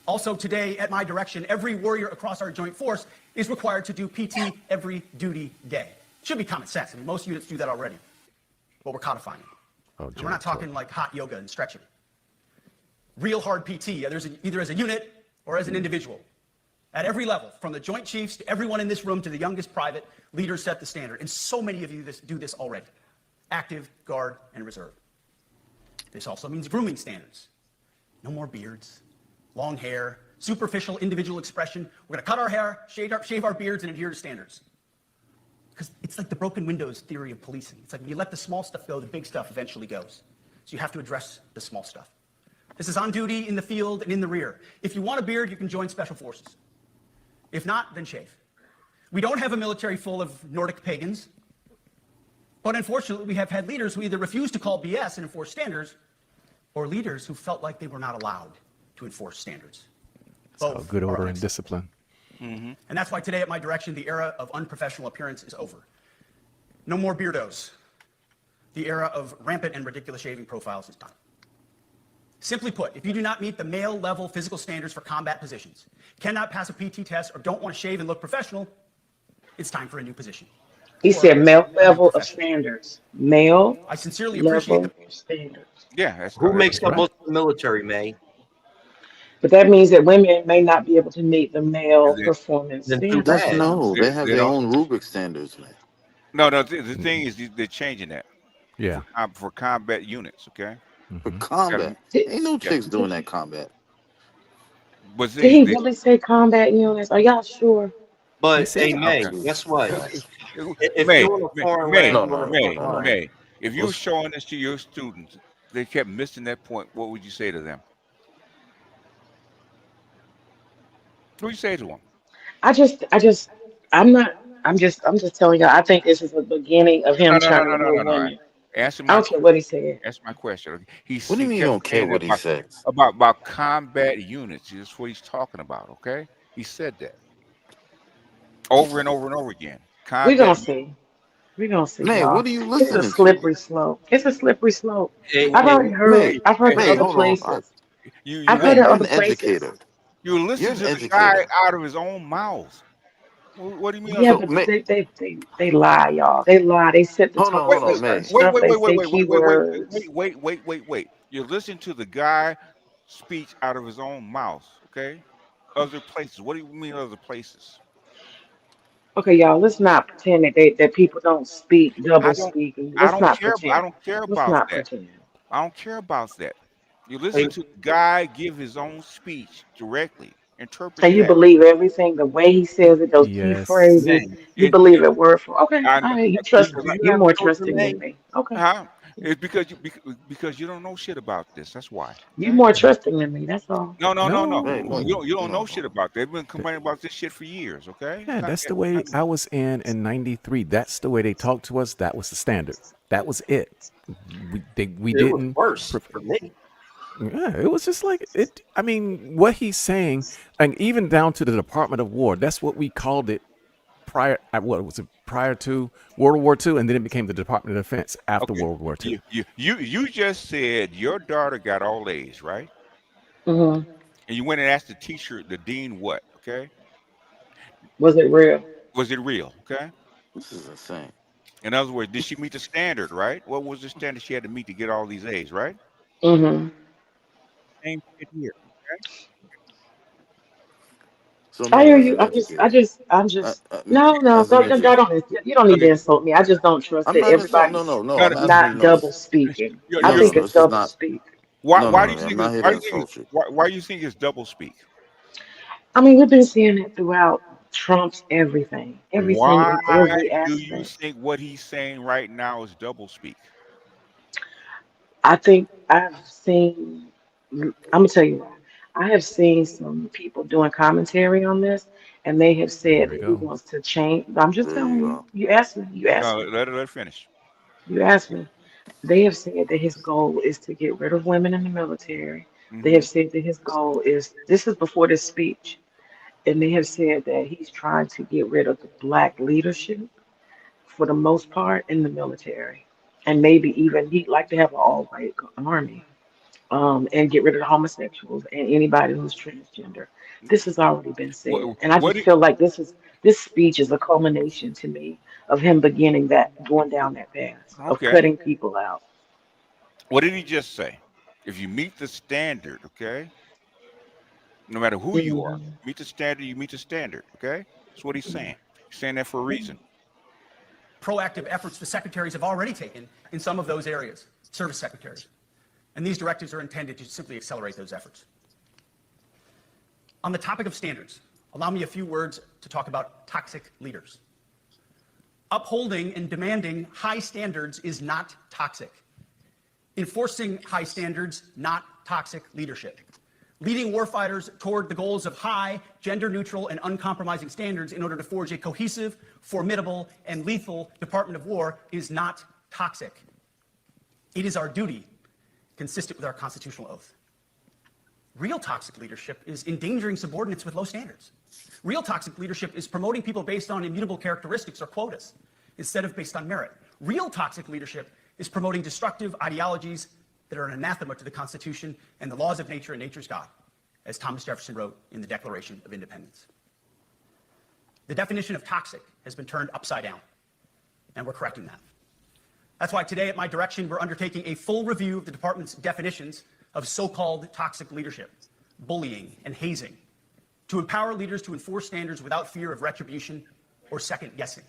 Also today, at my direction, every warrior across our joint force is required to do PT every duty day. Should be common sense. I mean, most units do that already, but we're codifying it. Oh, And we're not talking like hot yoga and stretching. Real hard PT, either as a unit or as an individual. At every level, from the Joint Chiefs to everyone in this room to the youngest private, leaders set the standard. And so many of you do this already. Active, Guard, and Reserve. This also means grooming standards. No more beards, long hair, superficial individual expression. We're gonna cut our hair, shave our beards, and adhere to standards. Because it's like the broken windows theory of policing. It's like when you let the small stuff go, the big stuff eventually goes. So you have to address the small stuff. This is on duty, in the field, and in the rear. If you want a beard, you can join Special Forces. If not, then shave. We don't have a military full of Nordic pagans, but unfortunately, we have had leaders who either refuse to call BS and enforce standards, or leaders who felt like they were not allowed to enforce standards. So good order and discipline. And that's why today, at my direction, the era of unprofessional appearance is over. No more beardos. The era of rampant and ridiculous shaving profiles is done. Simply put, if you do not meet the male-level physical standards for combat positions, cannot pass a PT test, or don't want to shave and look professional, it's time for a new position. He said male level of standards. Male I sincerely appreciate level of standards. Yeah. That's Who right. makes up most of the military, May? But that means that women may not be able to meet the male performance then standards. That's no. They have They their don't- own Rubik standards, man. No. The thing is, they're changing that. Yeah. For combat units, okay? For combat, ain't no chicks doing that combat. But Did he really say combat units? Are y'all sure? But said hey, it. May, Okay. guess what? If May, you're on a foreign land, May, if you were showing this to your students, they kept missing that point, what would you say to them? What would you say to them? I'm just telling y'all, I think this is the beginning of him trying to rule women. Answer I my don't care what he said. Answer my question. What do you mean you don't care what he says? About combat units. That's what he's talking about, okay? He said that. Over and over and over again. We're gonna see. We're gonna see. Man, y'all. what are you It's a listening to? slippery slope. It's a slippery slope. Hey, I've already heard. May, I've heard May, other hold on. places. You I've heard May, of you're other an places. educator. you You're listen an to the guy educator. out of his own mouth. What do you mean? Yeah, So but May, they lie, y'all. They lie. They sit to talk Wait, hold to on, certain May. stuff. They say keywords. wait. You listen to the guy speech out of his own mouth, okay? Other places. What do you mean other places? Okay, y'all, let's not pretend that people don't speak I double don't speaking. I Let's don't not care I pretend. don't care Let's about not that. pretend. I don't care about that. You listen And, to the guy give his own speech directly. Interpret and you that. believe everything the way he says it, those key Yes. phrases. Name. You believe it word for. Okay, I all right. You do trust. you You're have to more know the trusting name? than me. Okay, Huh? It's because you don't know shit about this. That's why. you Okay? more trusting than me. That's all. No. May, May. You don't know No, shit about that. They've been complaining about this shit for years, okay? Yeah, that's the It's way not new. I was in '93. That's the way they talked to us. That was the standard. That was it. We It was didn't. worse for me. Yeah, it was just like it. I mean, what he's saying, and even down to the Department of War. That's what we called it prior. What was it prior to World War II, and then it became the Department of Defense after Okay. World War II. You just said your daughter got all A's, right? Hmm. And you went and asked the teacher, the dean, what? Okay. Was it real? Was it real? Okay. this is insane. In other words, did she meet the standard, right? What was the standard she had to meet to get all these A's, right? Hmm. Same shit here. So I May, hear as you. an educator, I'm just. No, no, as an don't. You don't need to insult me. I just don't trust I'm that not insulting. No, everybody's no, no. No, I'm no, asking you. not No, double speaking. I no, you're, no, think no. it's This is double not. speak. No, no, why no, do you no. I'm think not here to insult you. why do you think it's double speak? I mean, we've been seeing it throughout Trump's everything Why in every do you aspect. think what he's saying right now is double speak? I think I've seen. I'm gonna tell you why. I have seen some people doing commentary on this, and they have said Here we that he go. wants to change. I'm just There telling you you. go. You asked me. You asked No, me. let her finish. You asked me. They have said that his goal is to get rid of women in the military. They Hmm. have said that his goal is. This is before this speech, and they have said that he's trying to get rid of the black leadership for the most part in the military, and maybe even he'd like to have an all-white army. And get rid of the homosexuals and anybody who's transgender. This has already been said, and I What just feel like this speech is a culmination to me of him beginning that going down that path of okay. cutting people out. What did he just say? If you meet the standard, okay, no matter who you are, Hmm. meet the standard, you meet the standard, okay? That's what he's saying. He's saying that for a reason. Proactive efforts the secretaries have already taken in some of those areas, service secretaries. And these directives are intended to simply accelerate those efforts. On the topic of standards, allow me a few words to talk about toxic leaders. Upholding and demanding high standards is not toxic. Enforcing high standards, not toxic leadership. Leading warfighters toward the goals of high, gender-neutral, and uncompromising standards in order to forge a cohesive, formidable, and lethal Department of War is not toxic. It is our duty, consistent with our constitutional oath. Real toxic leadership is endangering subordinates with low standards. Real toxic leadership is promoting people based on immutable characteristics or quotas instead of based on merit. Real toxic leadership is promoting destructive ideologies that are an anathema to the Constitution and the laws of nature and nature's God, as Thomas Jefferson wrote in the Declaration of Independence. The definition of toxic has been turned upside down, and we're correcting that. That's why today, at my direction, we're undertaking a full review of the department's definitions of so-called toxic leadership, bullying, and hazing, to empower leaders to enforce standards without fear of retribution or second guessing.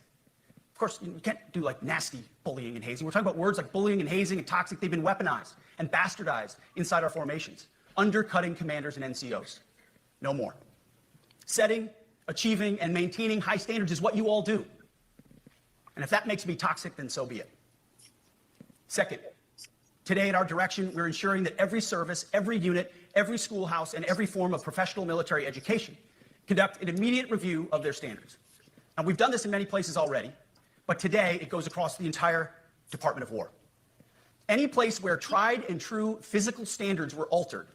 Of course, you can't do like nasty bullying and hazing. We're talking about words like bullying and hazing and toxic. They've been weaponized and bastardized inside our formations, undercutting commanders and NCOs. No more. Setting, achieving, and maintaining high standards is what you all do. And if that makes me toxic, then so be it. Second, today at our direction, we're ensuring that every service, every unit, every schoolhouse, and every form of professional military education conduct an immediate review of their standards. And we've done this in many places already, but today it goes across the entire Department of War. Any place where tried and true physical standards were altered,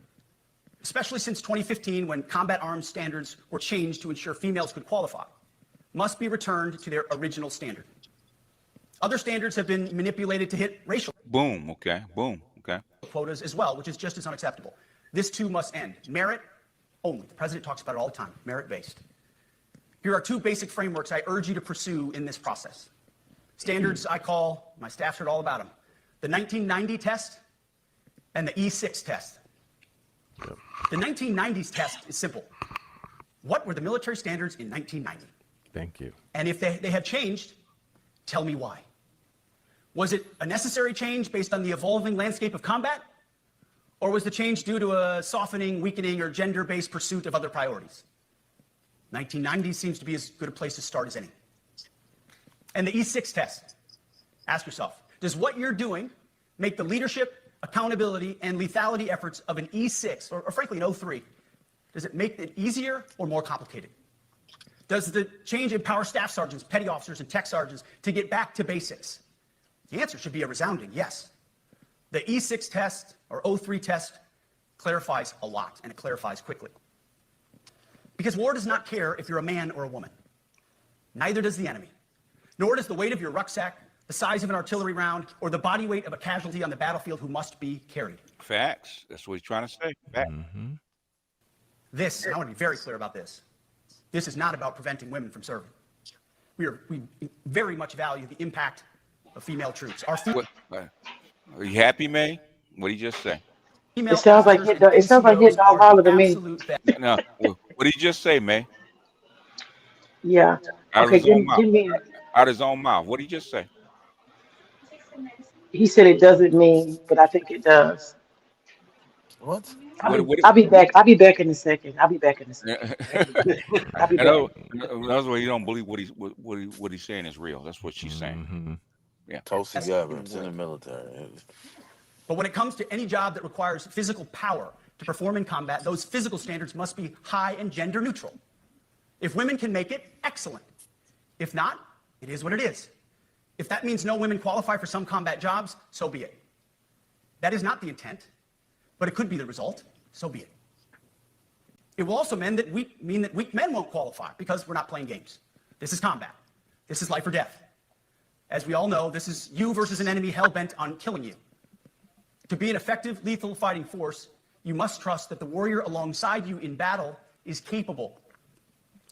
especially since 2015 when combat arms standards were changed to ensure females could qualify, must be returned to their original standard. Other standards have been manipulated to hit racial Boom. Okay. Boom. Okay. quotas as well, which is just as unacceptable. This too must end. Merit only. The president talks about it all the time, merit-based. Here are two basic frameworks I urge you to pursue in this process. Standards I call, my staff's heard all about them, the 1990 test and the E6 test. The 1990s test is simple. What were the military standards in 1990? Thank you. And if they have changed, tell me why. Was it a necessary change based on the evolving landscape of combat? Or was the change due to a softening, weakening, or gender-based pursuit of other priorities? 1990 seems to be as good a place to start as any. And the E6 test. Ask yourself, does what you're doing make the leadership, accountability, and lethality efforts of an E6, or frankly an 03, does it make it easier or more complicated? Does the change empower staff sergeants, petty officers, and tech sergeants to get back to basics? The answer should be a resounding yes. The E6 test, or 03 test, clarifies a lot, and it clarifies quickly. Because war does not care if you're a man or a woman. Neither does the enemy. Nor does the weight of your rucksack, the size of an artillery round, or the body weight of a casualty on the battlefield who must be carried. Facts. That's what he's trying to say. Facts. This, and I want to be very clear about this, this is not about preventing women from serving. We very much value the impact of female troops. Our Are you happy, May? What did he just say? It sounds like hit dog holler to me. No. What did he just say, May? Yeah. Out Okay, of his own give me. mouth. Out of his own mouth. What did he just say? He said it doesn't mean, but I think it does. What? I'll be back. I'll be back in a second. I'll be back in a second. I'll be back. That's why you don't believe what he's saying is real. That's what she's saying. Yeah. Tulsi Gabbard's in the military. But when it comes to any job that requires physical power to perform in combat, those physical standards must be high and gender neutral. If women can make it, excellent. If not, it is what it is. If that means no women qualify for some combat jobs, so be it. That is not the intent, but it could be the result, so be it. It will also mean that weak men won't qualify because we're not playing games. This is combat. This is life or death. As we all know, this is you versus an enemy hell-bent on killing you. To be an effective, lethal fighting force, you must trust that the warrior alongside you in battle is capable,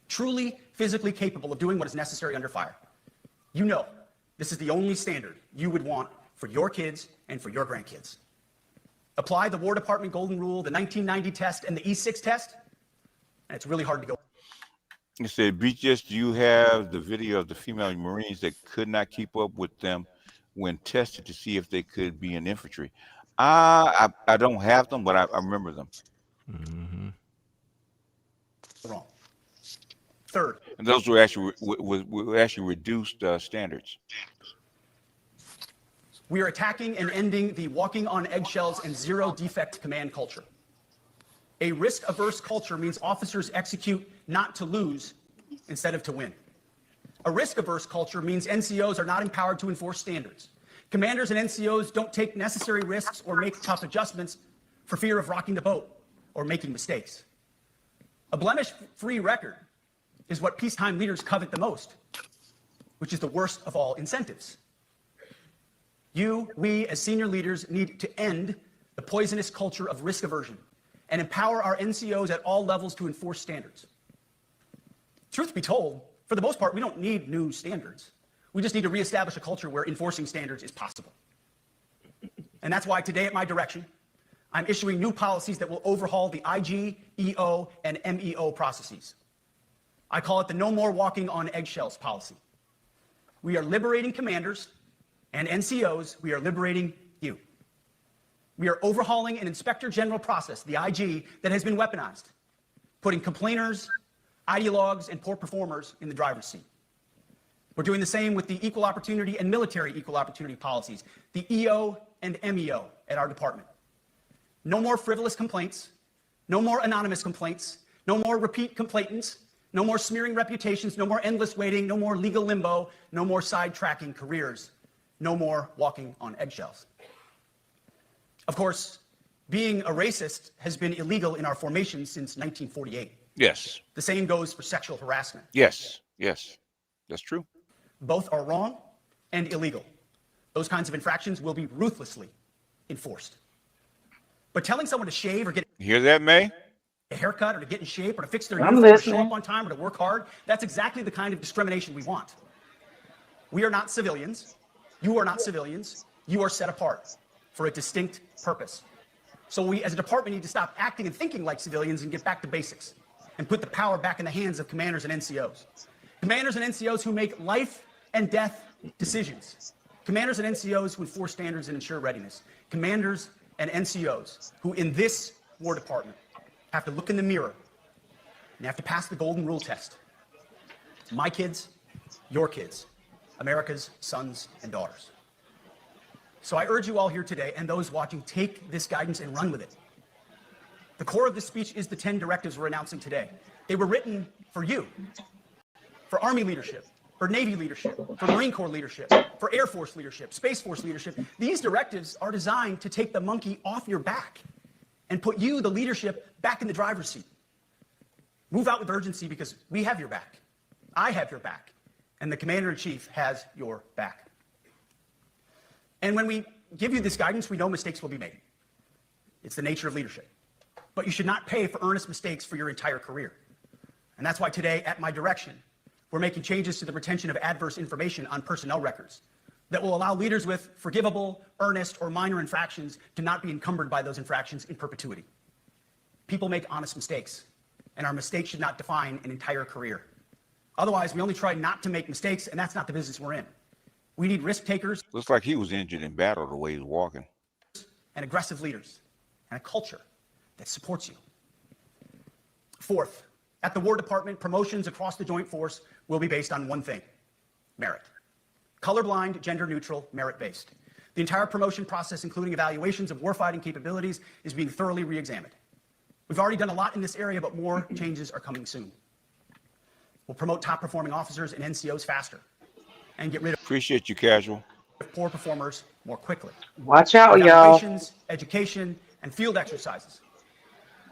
truly physically capable of doing what is necessary under fire. You know, this is the only standard you would want for your kids and for your grandkids. Apply the War Department Golden Rule, the 1990 test, and the E6 test, and it's really hard to go. He said, Beaches, do you have the video of the female Marines that could not keep up with them when tested to see if they could be in infantry? I don't have them, but I remember them. Wrong. Third. And those were actually reduced standards. We are attacking and ending the walking on eggshells and zero defect command culture. A risk-averse culture means officers execute not to lose instead of to win. A risk-averse culture means NCOs are not empowered to enforce standards. Commanders and NCOs don't take necessary risks or make tough adjustments for fear of rocking the boat or making mistakes. A blemish-free record is what peacetime leaders covet the most, which is the worst of all incentives. We, as senior leaders, need to end the poisonous culture of risk aversion and empower our NCOs at all levels to enforce standards. Truth be told, for the most part, we don't need new standards. We just need to reestablish a culture where enforcing standards is possible. And that's why today, at my direction, I'm issuing new policies that will overhaul the IG, EO, and MEO processes. I call it the No More Walking on Eggshells policy. We are liberating commanders and NCOs. We are liberating you. We are overhauling an inspector general process, the IG, that has been weaponized, putting complainers, ideologues, and poor performers in the driver's seat. We're doing the same with the equal opportunity and military equal opportunity policies, the EO and MEO at our department. No more frivolous complaints, no more anonymous complaints, no more repeat complainants, no more smearing reputations, no more endless waiting, no more legal limbo, no more sidetracking careers, no more walking on eggshells. Of course, being a racist has been illegal in our formation since 1948. Yes. The same goes for sexual harassment. Yes, that's true. Both are wrong and illegal. Those kinds of infractions will be ruthlessly enforced. But telling someone to shave or get Hear that, May? a haircut or to get in shape or to fix their I'm uniform or show listening. up on time or to work hard, that's exactly the kind of discrimination we want. We are not civilians. You are not civilians. You are set apart for a distinct purpose. So we as a department need to stop acting and thinking like civilians and get back to basics and put the power back in the hands of commanders and NCOs. Commanders and NCOs who make life and death decisions. Commanders and NCOs who enforce standards and ensure readiness. Commanders and NCOs who in this War Department have to look in the mirror and have to pass the golden rule test. My kids, your kids, America's sons and daughters. So I urge you all here today and those watching, take this guidance and run with it. The core of this speech is the 10 directives we're announcing today. They were written for you, for Army leadership, for Navy leadership, for Marine Corps leadership, for Air Force leadership, Space Force leadership. These directives are designed to take the monkey off your back and put you, the leadership, back in the driver's seat. Move out with urgency because we have your back. I have your back. And the Commander-in-Chief has your back. And when we give you this guidance, we know mistakes will be made. It's the nature of leadership. But you should not pay for earnest mistakes for your entire career. And that's why today, at my direction, we're making changes to the retention of adverse information on personnel records that will allow leaders with forgivable, earnest, or minor infractions to not be encumbered by those infractions in perpetuity. People make honest mistakes, and our mistakes should not define an entire career. Otherwise, we only try not to make mistakes, and that's not the business we're in. We need risk takers. Looks like he was injured in battle the way he's walking. And aggressive leaders, and a culture that supports you. Fourth, at the War Department, promotions across the Joint Force will be based on one thing: merit. Colorblind, gender-neutral, merit-based. The entire promotion process, including evaluations of warfighting capabilities, is being thoroughly re-examined. We've already done a lot in this area, but more changes are coming soon. We'll promote top-performing officers and NCOs faster and get rid of Appreciate you, Casual. poor performers more quickly. Watch out, y'all. Evaluations, education, and field exercises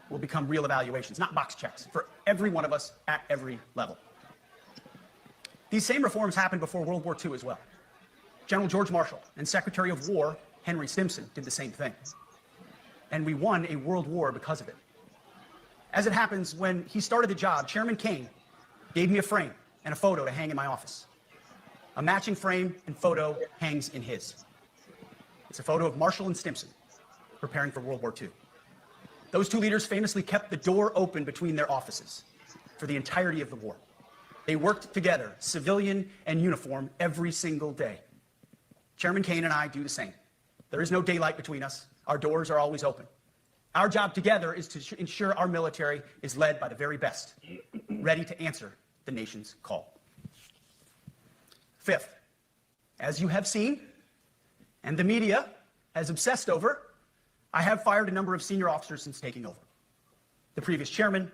will become real evaluations, not box checks, for every one of us at every level. These same reforms happened before World War II as well. General George Marshall and Secretary of War Henry Stimson did the same thing. And we won a world war because of it. As it happens, when he started the job, Chairman Kane gave me a frame and a photo to hang in my office. A matching frame and photo hangs in his. It's a photo of Marshall and Stimson preparing for World War II. Those two leaders famously kept the door open between their offices for the entirety of the war. They worked together, civilian and uniform, every single day. Chairman Kane and I do the same. There is no daylight between us. Our doors are always open. Our job together is to ensure our military is led by the very best, ready to answer the nation's call. Fifth, as you have seen, and the media has obsessed over, I have fired a number of senior officers since taking over. The previous chairman,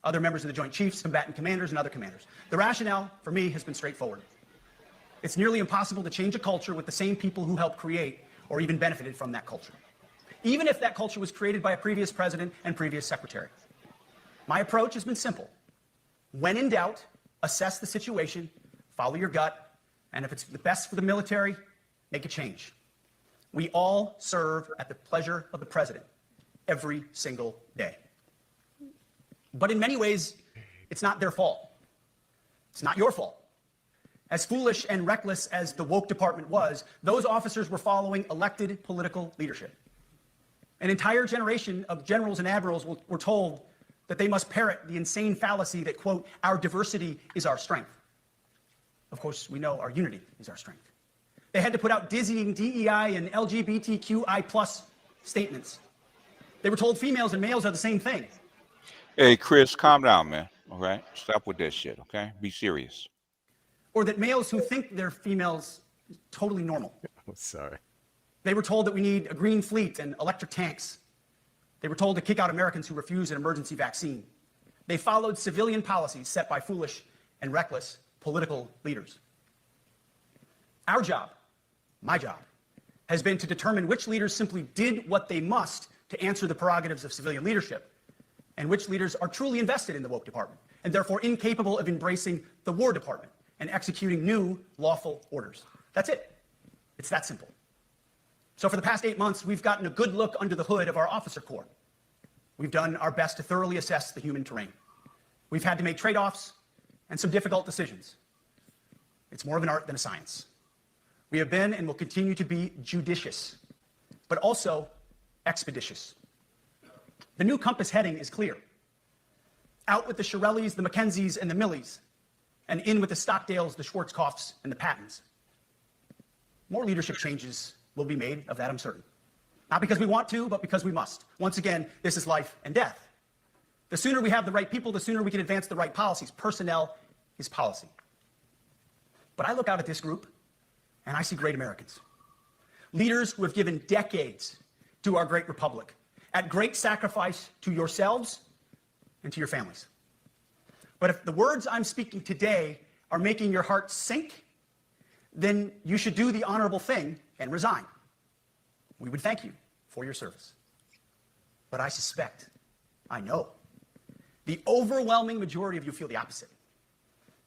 other members of the Joint Chiefs, combatant commanders, and other commanders. The rationale for me has been straightforward. It's nearly impossible to change a culture with the same people who helped create or even benefited from that culture, even if that culture was created by a previous president and previous secretary. My approach has been simple. When in doubt, assess the situation, follow your gut, and if it's the best for the military, make a change. We all serve at the pleasure of the president every single day. But in many ways, it's not their fault. It's not your fault. As foolish and reckless as the woke department was, those officers were following elected political leadership. An entire generation of generals and admirals were told that they must parrot the insane fallacy that, quote, our diversity is our strength. Of course, we know our unity is our strength. They had to put out dizzying DEI and LGBTQI+ statements. They were told females and males are the same thing. Hey, Chris, calm down, man. All right? Stop with that shit, okay? Be serious. Or that males who think they're females is totally normal. Sorry. They were told that we need a green fleet and electric tanks. They were told to kick out Americans who refuse an emergency vaccine. They followed civilian policies set by foolish and reckless political leaders. Our job, my job, has been to determine which leaders simply did what they must to answer the prerogatives of civilian leadership, and which leaders are truly invested in the woke department, and therefore incapable of embracing the War Department and executing new lawful orders. That's it. It's that simple. So for the past 8 months, we've gotten a good look under the hood of our officer corps. We've done our best to thoroughly assess the human terrain. We've had to make trade-offs and some difficult decisions. It's more of an art than a science. We have been and will continue to be judicious, but also expeditious. The new compass heading is clear. Out with the Shirellis, the Mackenzies, and the Millies, and in with the Stockdales, the Schwarzkopfs, and the Pattons. More leadership changes will be made, of that I'm certain. Not because we want to, but because we must. Once again, this is life and death. The sooner we have the right people, the sooner we can advance the right policies. Personnel is policy. But I look out at this group, and I see great Americans. Leaders who have given decades to our great republic, at great sacrifice to yourselves and to your families. But if the words I'm speaking today are making your heart sink, then you should do the honorable thing and resign. We would thank you for your service. But I suspect, I know, the overwhelming majority of you feel the opposite.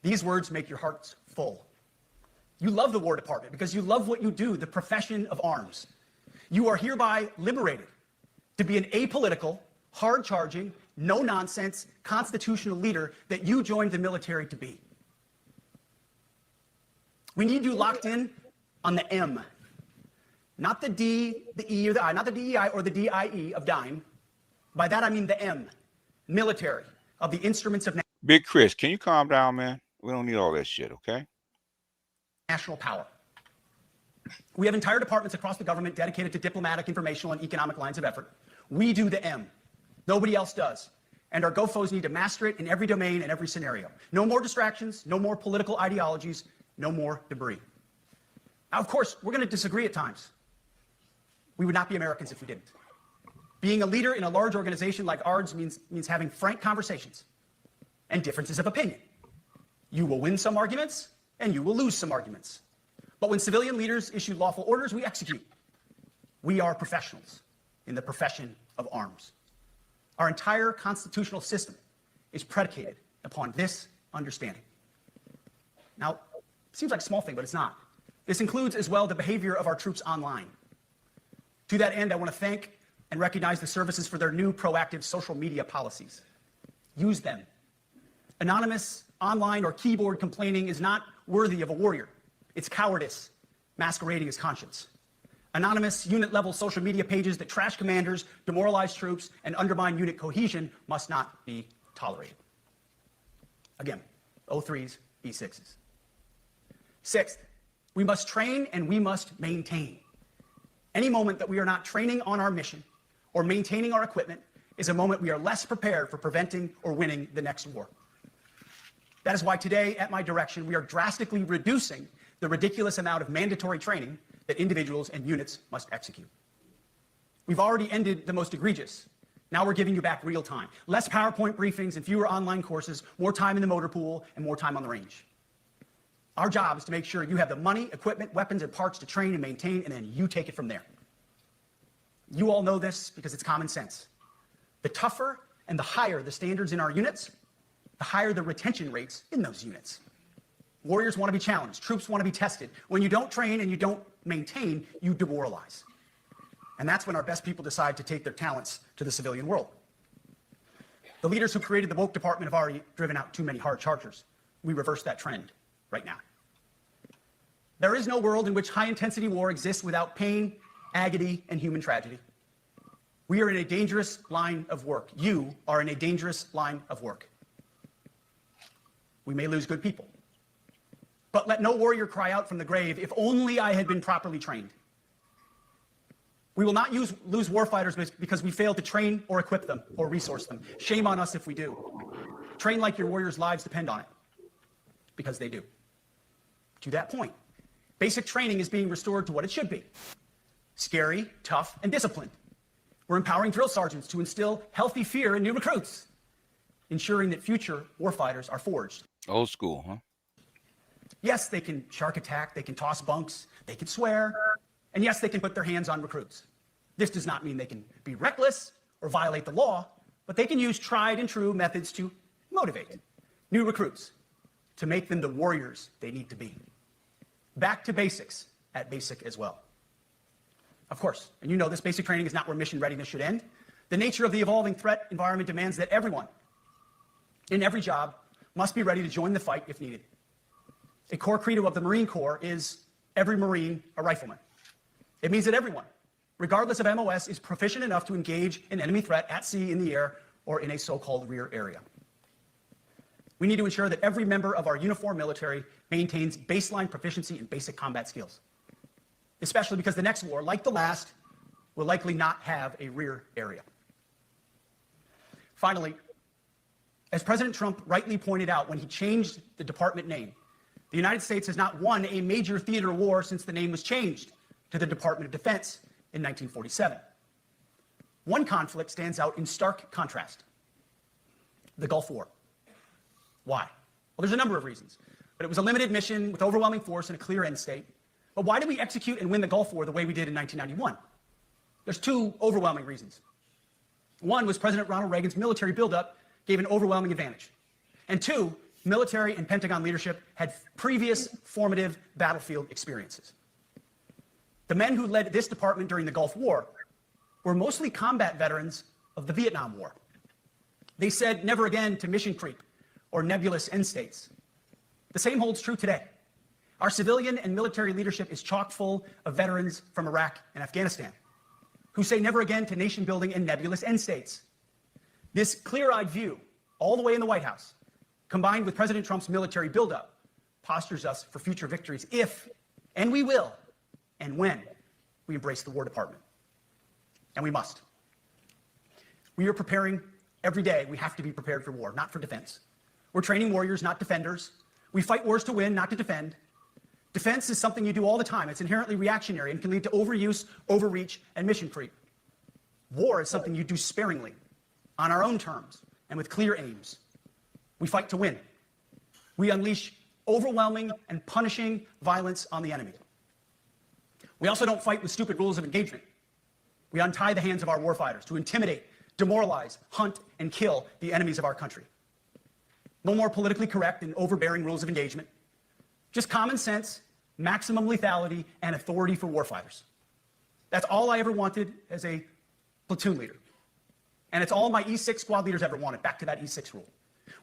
These words make your hearts full. You love the War Department because you love what you do, the profession of arms. You are hereby liberated to be an apolitical, hard-charging, no-nonsense constitutional leader that you joined the military to be. We need you locked in on the M, not the D, the E, or the I, not the DEI or the DIE of dime. By that I mean the M, military, of the instruments of Big Chris, can you calm down, man? We don't need all that shit, okay? national power. We have entire departments across the government dedicated to diplomatic, informational, and economic lines of effort. We do the M. Nobody else does. And our GoFos need to master it in every domain and every scenario. No more distractions, no more political ideologies, no more debris. Now, of course, we're going to disagree at times. We would not be Americans if we didn't. Being a leader in a large organization like ours means having frank conversations and differences of opinion. You will win some arguments, and you will lose some arguments. But when civilian leaders issue lawful orders, we execute. We are professionals in the profession of arms. Our entire constitutional system is predicated upon this understanding. Now, it seems like a small thing, but it's not. This includes as well the behavior of our troops online. To that end, I want to thank and recognize the services for their new proactive social media policies. Use them. Anonymous, online, or keyboard complaining is not worthy of a warrior. It's cowardice masquerading as conscience. Anonymous, unit-level social media pages that trash commanders, demoralize troops, and undermine unit cohesion must not be tolerated. Again, O3s, E6s. Sixth, we must train and we must maintain. Any moment that we are not training on our mission or maintaining our equipment is a moment we are less prepared for preventing or winning the next war. That is why today, at my direction, we are drastically reducing the ridiculous amount of mandatory training that individuals and units must execute. We've already ended the most egregious. Now we're giving you back real time. Less PowerPoint briefings and fewer online courses, more time in the motor pool, and more time on the range. Our job is to make sure you have the money, equipment, weapons, and parts to train and maintain, and then you take it from there. You all know this because it's common sense. The tougher and the higher the standards in our units, the higher the retention rates in those units. Warriors want to be challenged. Troops want to be tested. When you don't train and you don't maintain, you demoralize. And that's when our best people decide to take their talents to the civilian world. The leaders who created the woke department have already driven out too many hard chargers. We reverse that trend right now. There is no world in which high-intensity war exists without pain, agony, and human tragedy. We are in a dangerous line of work. You are in a dangerous line of work. We may lose good people. But let no warrior cry out from the grave, if only I had been properly trained. We will not lose warfighters because we failed to train or equip them or resource them. Shame on us if we do. Train like your warriors' lives depend on it, because they do. To that point, basic training is being restored to what it should be. Scary, tough, and disciplined. We're empowering drill sergeants to instill healthy fear in new recruits, ensuring that future warfighters are forged. Old school, huh? Yes, they can shark attack, they can toss bunks, they can swear, and yes, they can put their hands on recruits. This does not mean they can be reckless or violate the law, but they can use tried and true methods to motivate new recruits, to make them the warriors they need to be. Back to basics at basic as well. Of course, and you know this, basic training is not where mission readiness should end. The nature of the evolving threat environment demands that everyone in every job must be ready to join the fight if needed. A core credo of the Marine Corps is every Marine a rifleman. It means that everyone, regardless of MOS, is proficient enough to engage an enemy threat at sea, in the air, or in a so-called rear area. We need to ensure that every member of our uniformed military maintains baseline proficiency in basic combat skills, especially because the next war, like the last, will likely not have a rear area. Finally, as President Trump rightly pointed out when he changed the department name, the United States has not won a major theater war since the name was changed to the Department of Defense in 1947. One conflict stands out in stark contrast: the Gulf War. Why? Well, there's a number of reasons, but it was a limited mission with overwhelming force and a clear end state. But why did we execute and win the Gulf War the way we did in 1991? There's two overwhelming reasons. One was President Ronald Reagan's military buildup gave an overwhelming advantage. And two, military and Pentagon leadership had previous formative battlefield experiences. The men who led this department during the Gulf War were mostly combat veterans of the Vietnam War. They said never again to mission creep or nebulous end states. The same holds true today. Our civilian and military leadership is chock full of veterans from Iraq and Afghanistan who say never again to nation building and nebulous end states. This clear-eyed view, all the way in the White House, combined with President Trump's military buildup, postures us for future victories if, and we will, and when we embrace the War Department. And we must. We are preparing every day. We have to be prepared for war, not for defense. We're training warriors, not defenders. We fight wars to win, not to defend. Defense is something you do all the time. It's inherently reactionary and can lead to overuse, overreach, and mission creep. War is something you do sparingly, on our own terms, and with clear aims. We fight to win. We unleash overwhelming and punishing violence on the enemy. We also don't fight with stupid rules of engagement. We untie the hands of our warfighters to intimidate, demoralize, hunt, and kill the enemies of our country. No more politically correct and overbearing rules of engagement. Just common sense, maximum lethality, and authority for warfighters. That's all I ever wanted as a platoon leader. And it's all my E6 squad leaders ever wanted, back to that E6 rule.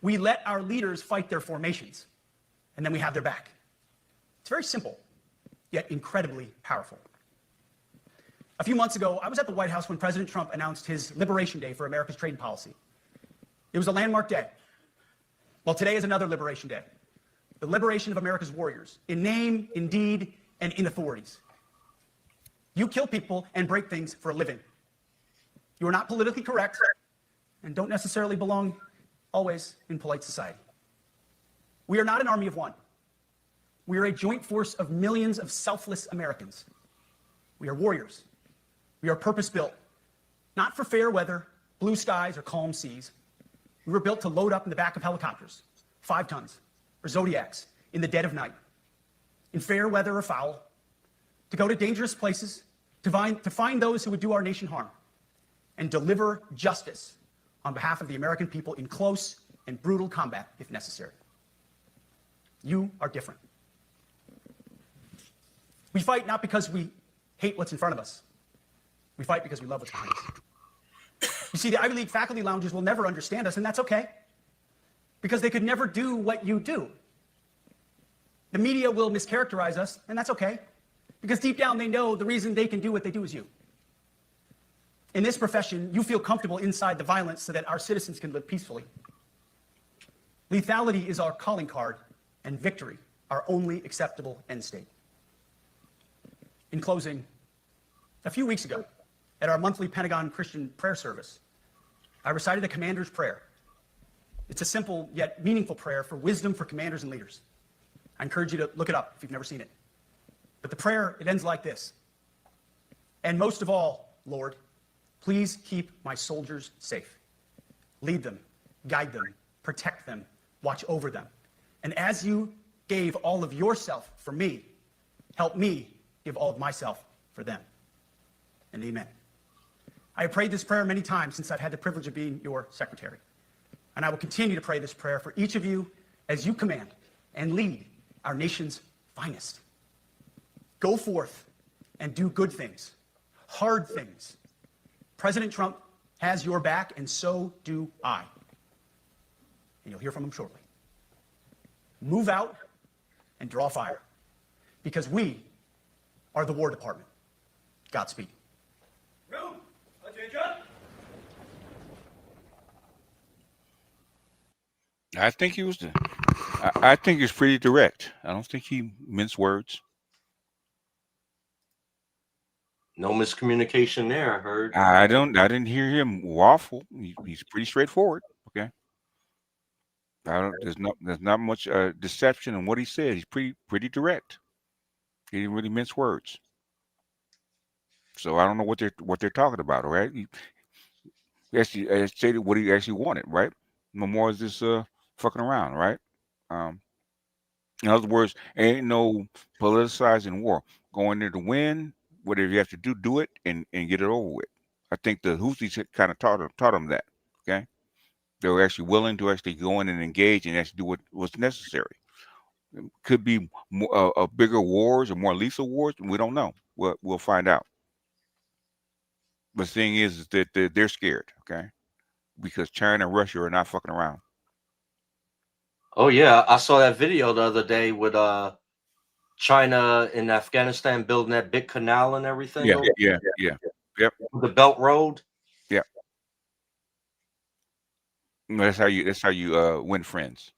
We let our leaders fight their formations, and then we have their back. It's very simple, yet incredibly powerful. A few months ago, I was at the White House when President Trump announced his Liberation Day for America's trade policy. It was a landmark day. Well, today is another Liberation Day. The liberation of America's warriors, in name, in deed, and in authorities. You kill people and break things for a living. You are not politically correct and don't necessarily belong always in polite society. We are not an army of one. We are a joint force of millions of selfless Americans. We are warriors. We are purpose-built, not for fair weather, blue skies, or calm seas. We were built to load up in the back of helicopters, 5 tons, or Zodiacs, in the dead of night, in fair weather or foul, to go to dangerous places, to find those who would do our nation harm, and deliver justice on behalf of the American people in close and brutal combat if necessary. You are different. We fight not because we hate what's in front of us. We fight because we love what's behind us. You see, the Ivy League faculty lounges will never understand us, and that's okay, because they could never do what you do. The media will mischaracterize us, and that's okay, because deep down they know the reason they can do what they do is you. In this profession, you feel comfortable inside the violence so that our citizens can live peacefully. Lethality is our calling card, and victory our only acceptable end state. In closing, a few weeks ago, at our monthly Pentagon Christian prayer service, I recited a commander's prayer. It's a simple yet meaningful prayer for wisdom for commanders and leaders. I encourage you to look it up if you've never seen it. But the prayer, it ends like this. And most of all, Lord, please keep my soldiers safe. Lead them, guide them, protect them, watch over them. And as you gave all of yourself for me, help me give all of myself for them. And amen. I have prayed this prayer many times since I've had the privilege of being your secretary. And I will continue to pray this prayer for each of you as you command and lead our nation's finest. Go forth and do good things. hard things. President Trump has your back, and so do I. And you'll hear from him shortly. Move out and draw fire, because we are the War Department. Godspeed. I think he was. I think he's pretty direct. I don't think he minced words. No miscommunication there. I heard. I didn't hear him waffle. He's pretty straightforward. Okay. There's not much deception in what he said. He's pretty direct. He didn't really mince words. So I don't know what they're talking about. All right. He actually stated what he actually wanted. Right. No more is this fucking around. Right. In other words, ain't no politicizing war. Going there to win. Whatever you have to do, do it and get it over with. I think the Houthis kind of taught them that. Okay. They were actually willing to actually go in and engage and actually do what's necessary. Could be more, bigger wars or more lethal wars. We don't know. We'll find out. But the thing is that they're scared, okay? Because China and Russia are not fucking around. Oh yeah, I saw that video the other day with China and Afghanistan building that big canal and everything. Yeah. Yep. The Belt Road. Yeah. That's how you win friends.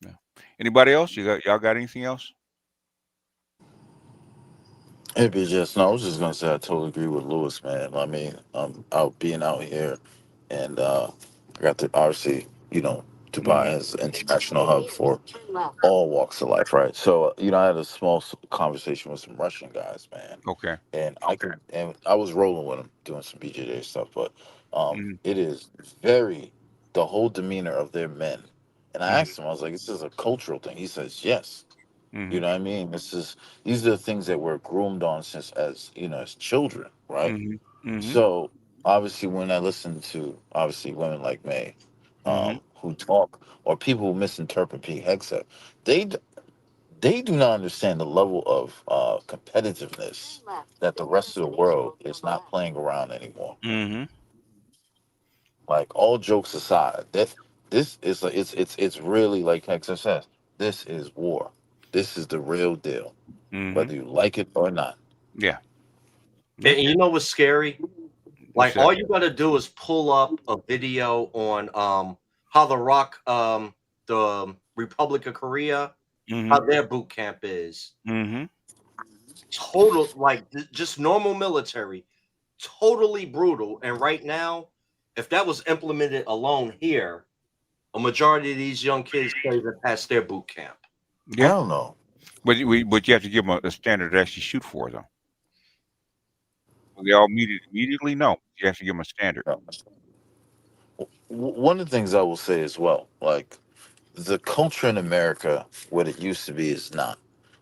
Yeah. Anybody else? Y'all got anything else? It'd be just no. I was just gonna say I totally agree with Lewis, man. I mean, being out here, and I got to obviously, Dubai as an international hub for all walks of life, right? So, I had a small conversation with some Russian guys, man. Okay. And I was rolling with them doing some BJJ stuff, but it is the whole demeanor of their men. And I asked him, I was like, "This is a cultural thing." He says, "Yes." You know what I mean? These are the things that we're groomed on since as children, right? So obviously, when I listen to women like May, who talk or people who misinterpret Pete Hegseth, they do not understand the level of competitiveness that the rest of the world is not playing around anymore. Like, all jokes aside, this is like it's really like Hegseth says. This is war. This is the real deal, whether you like it or not. Yeah. And you know what's scary? Like, all you gotta do is pull up a video on how the Republic of Korea, how their boot camp is. Total, like, just normal military, totally brutal. And right now, if that was implemented alone here, a majority of these young kids can't even pass their boot camp. Yeah. Hell no. But you have to give them a standard to actually shoot for, though. They all immediately know. You have to give them a standard. One of the things I will say as well, like, the culture in America, what it used to be, is not.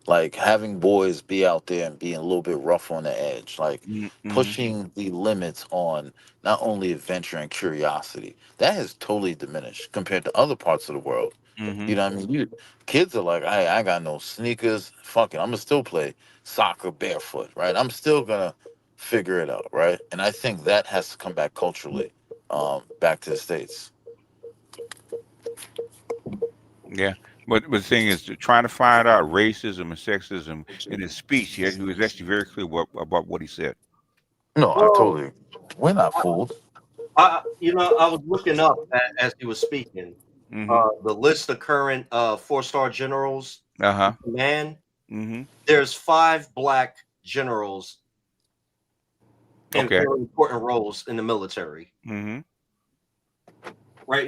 Like, having boys be out there and being a little bit rough on the edge, like pushing the limits on not only adventure and curiosity, that has totally diminished compared to other parts of the world. You know what I mean? Kids are like, I got no sneakers. Fuck it, I'm gonna still play soccer barefoot, right? I'm still gonna figure it out, right? And I think that has to come back culturally, back to the States. Yeah. But the thing is, trying to find out racism and sexism in his speech, he was actually very clear about what he said. No, I totally. We're not fooled. I was looking up as he was speaking the list of current 4-star generals. Man, there's 5 black generals in very important roles in the military right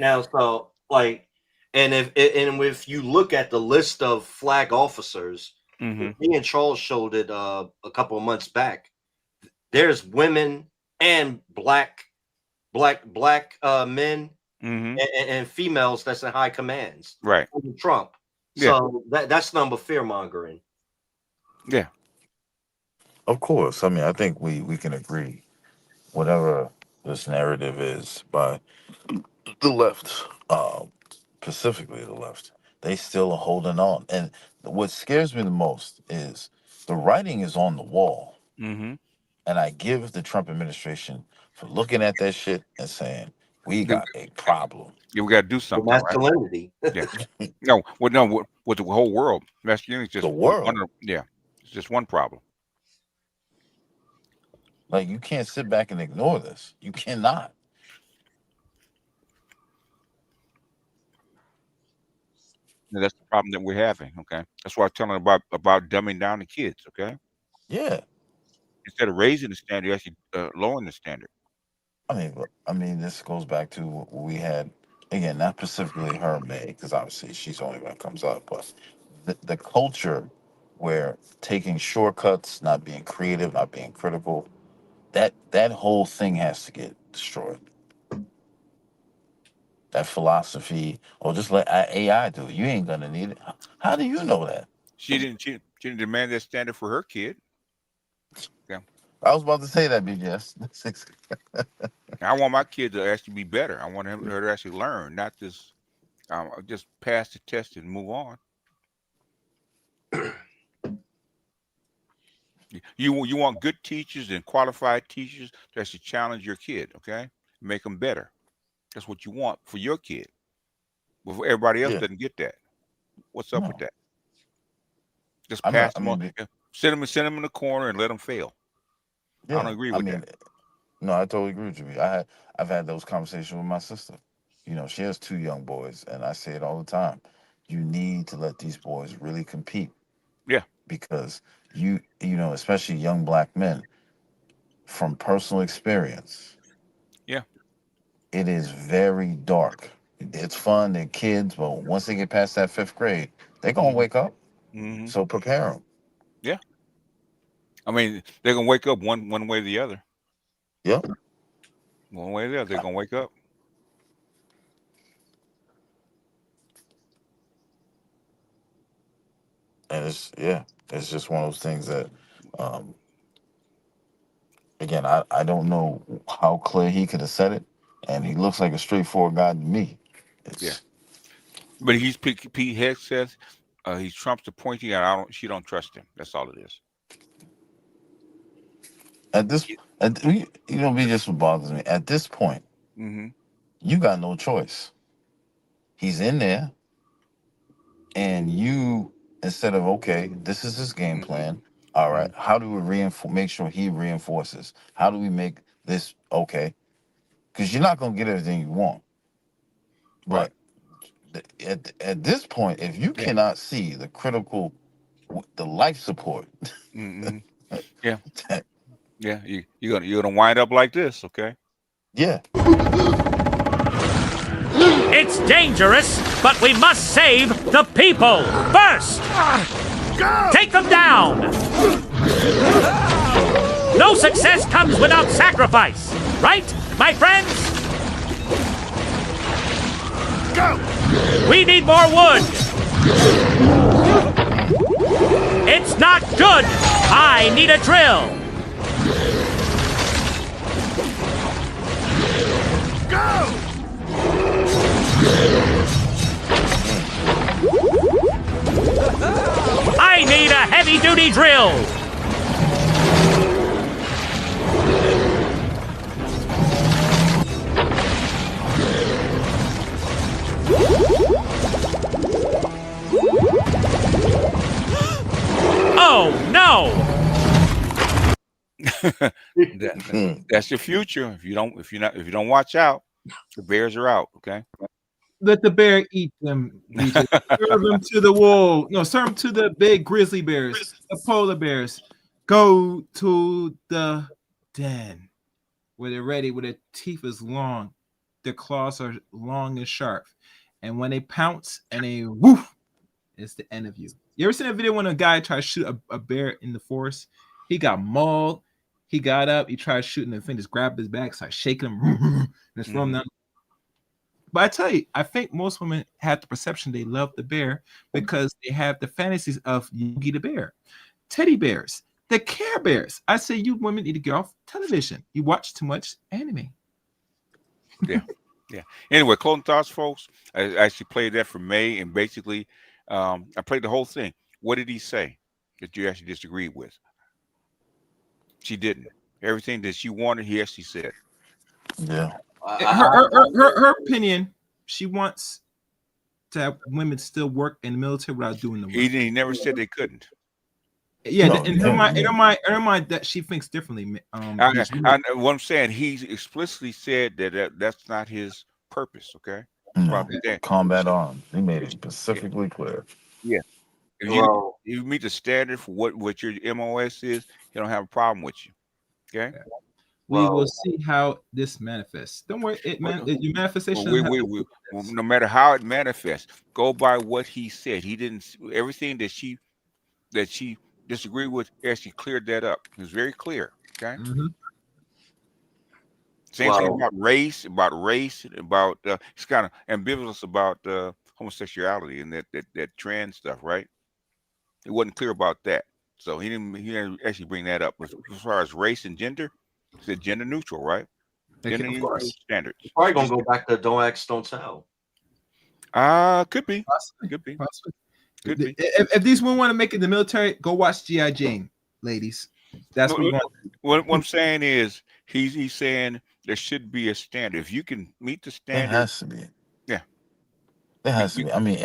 now. So, like, and if you look at the list of flag officers, me and Charles showed it a couple of months back. There's women and black men and females that's in high commands. Right. Trump. Yeah. So that's number fear mongering. Yeah. Of course. I mean, I think we can agree, whatever this narrative is by the left, specifically the left, they still are holding on. And what scares me the most is the writing is on the wall. And I give the Trump administration for looking at that shit and saying, we got a problem. Yeah, we got to do something, right? Masculinity. Yeah. No, with the whole world. Masculinity is just The world. it's just one problem. Like, you can't sit back and ignore this. You cannot. And that's the problem that we're having. Okay, that's why I'm telling about dumbing down the kids. Okay, Yeah. instead of raising the standard, you're actually lowering the standard. I mean, this goes back to what we had again, not specifically her, May, because obviously she's the only one that comes up, but the culture where taking shortcuts, not being creative, not being critical, that whole thing has to get destroyed. That philosophy, or just let AI do it. You ain't gonna need it. How do you know that? She didn't demand that standard for her kid. Yeah. I was about to say that, BGS. I want my kid to actually be better. I want her to actually learn, not just pass the test and move on. You want good teachers and qualified teachers to actually challenge your kid, okay? Make them better. That's what you want for your kid. But for everybody else doesn't get that. What's up with that? Just pass them on. Send them in the corner and let them fail. I don't agree with that. No, I totally agree with you. I've had those conversations with my sister. You know, she has 2 young boys, and I say it all the time. You need to let these boys really compete. Yeah. Because you know, especially young black men, from personal experience. Yeah. It is very dark. It's fun, they're kids, but once they get past that 5th grade, they're gonna wake up. Mm-hmm. So prepare them. Yeah. I mean, they're gonna wake up one way or the other. Yep. One way or the other, they're gonna wake up. And it's just one of those things that again, I don't know how clear he could have said it, and he looks like a straightforward guy to me. Yeah. But he's Pete Heck says he's Trump's appointee, and she don't trust him. That's all it is. You know, me just what bothers me. At this point, you got no choice. He's in there, and you, instead of, okay, this is his game plan. All right, how do we make sure he reinforces? How do we make this okay? Because you're not gonna get everything you want. But at this point, if you cannot see the critical, the life support, yeah, yeah, you're gonna wind up like this, okay? Yeah. It's dangerous, but we must save the people first. Go! Take them down. No success comes without sacrifice, right, my friends? Go! We need more wood. It's not good. I need a drill. Go! I need a heavy-duty drill. Oh no! That's your future. If you don't watch out, the Bears are out. Okay. Let the bear eat them. Serve them to the wall. No, serve them to the big grizzly bears, the polar bears. Go to the den where they're ready, where their teeth is long, their claws are long and sharp, and when they pounce and they woof, it's the end of you. You ever seen a video when a guy tried to shoot a bear in the forest? He got mauled. He got up. He tried shooting the thing, just grabbed his back, started shaking him, and just throw him down. But I tell you, I think most women have the perception they love the bear because they have the fantasies of Yogi the bear, teddy bears, the Care Bears. I say you women need to get off television. You watch too much anime. Yeah. Anyway, closing thoughts, folks. I actually played that for May, and basically, I played the whole thing. What did he say that you actually disagreed with? She didn't. Everything that she wanted, he actually said. Yeah. Her opinion, she wants to have women still work in the military without doing the work. He never said they couldn't. Yeah, in her mind, that she thinks differently. What I'm saying, he explicitly said that's not his purpose. Okay, Combat arms. He made it specifically clear. Yeah, if you meet the standard for what your MOS is, he don't have a problem with you. Okay. We will see how this manifests. Don't worry, your manifestation. No matter how it manifests, go by what he said. He didn't. Everything that she disagreed with, actually cleared that up. It was very clear. Okay. Same thing about race, about it's kind of ambivalent about homosexuality and that trans stuff, right? It wasn't clear about that, so he didn't actually bring that up. As far as race and gender, he said gender neutral, right? Gender neutral standards. You're probably gonna go back to don't ask, don't tell. Could be. Possibly. Could be. Possibly. Could be. If these women want to make it in the military, go watch G.I. Jane, ladies. That's what I'm saying is he's saying there should be a standard. If you can meet the standard, It has to be. Yeah. It has to be. I mean,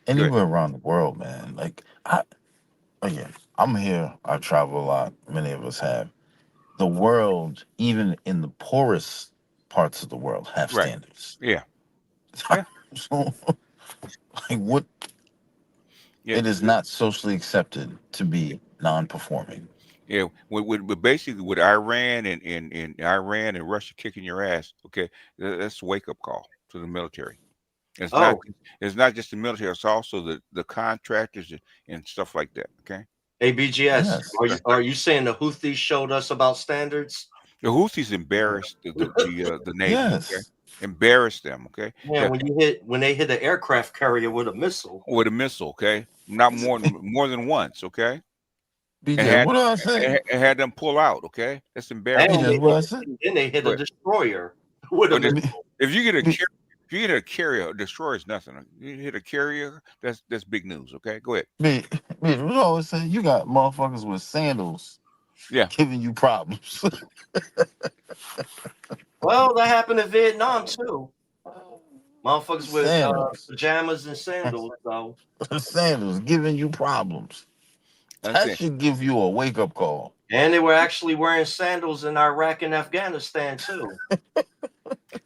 anywhere around the world, man. Like I'm here. I travel a lot. Many of us have. The world, even in the poorest parts of the world, have standards. Yeah. So, like what? Yeah. It is not socially accepted to be non-performing. Yeah, with basically with Iran and Iran and Russia kicking your ass, okay, that's a wake up call to the military. It's not just the military; it's also the contractors and stuff like that. Okay. Hey, BGS, are you saying the Houthis showed us about standards? The Houthis embarrassed the Navy. Yes. Okay? Embarrassed them. Okay. Yeah, when they hit an aircraft carrier with a missile. With a missile, okay, not more than once, okay. BJ, what do I say? It had them pull out, okay. That's embarrassing. Then they hit a destroyer with a missile. If you get a carrier, a destroyer is nothing. You hit a carrier, that's big news. Okay, go ahead. Man, we always say you got motherfuckers with sandals, giving you problems. Well, that happened in Vietnam too. Motherfuckers with pajamas and sandals, though. Sandals giving you problems. That should give you a wake up call. And they were actually wearing sandals in Iraq and Afghanistan too.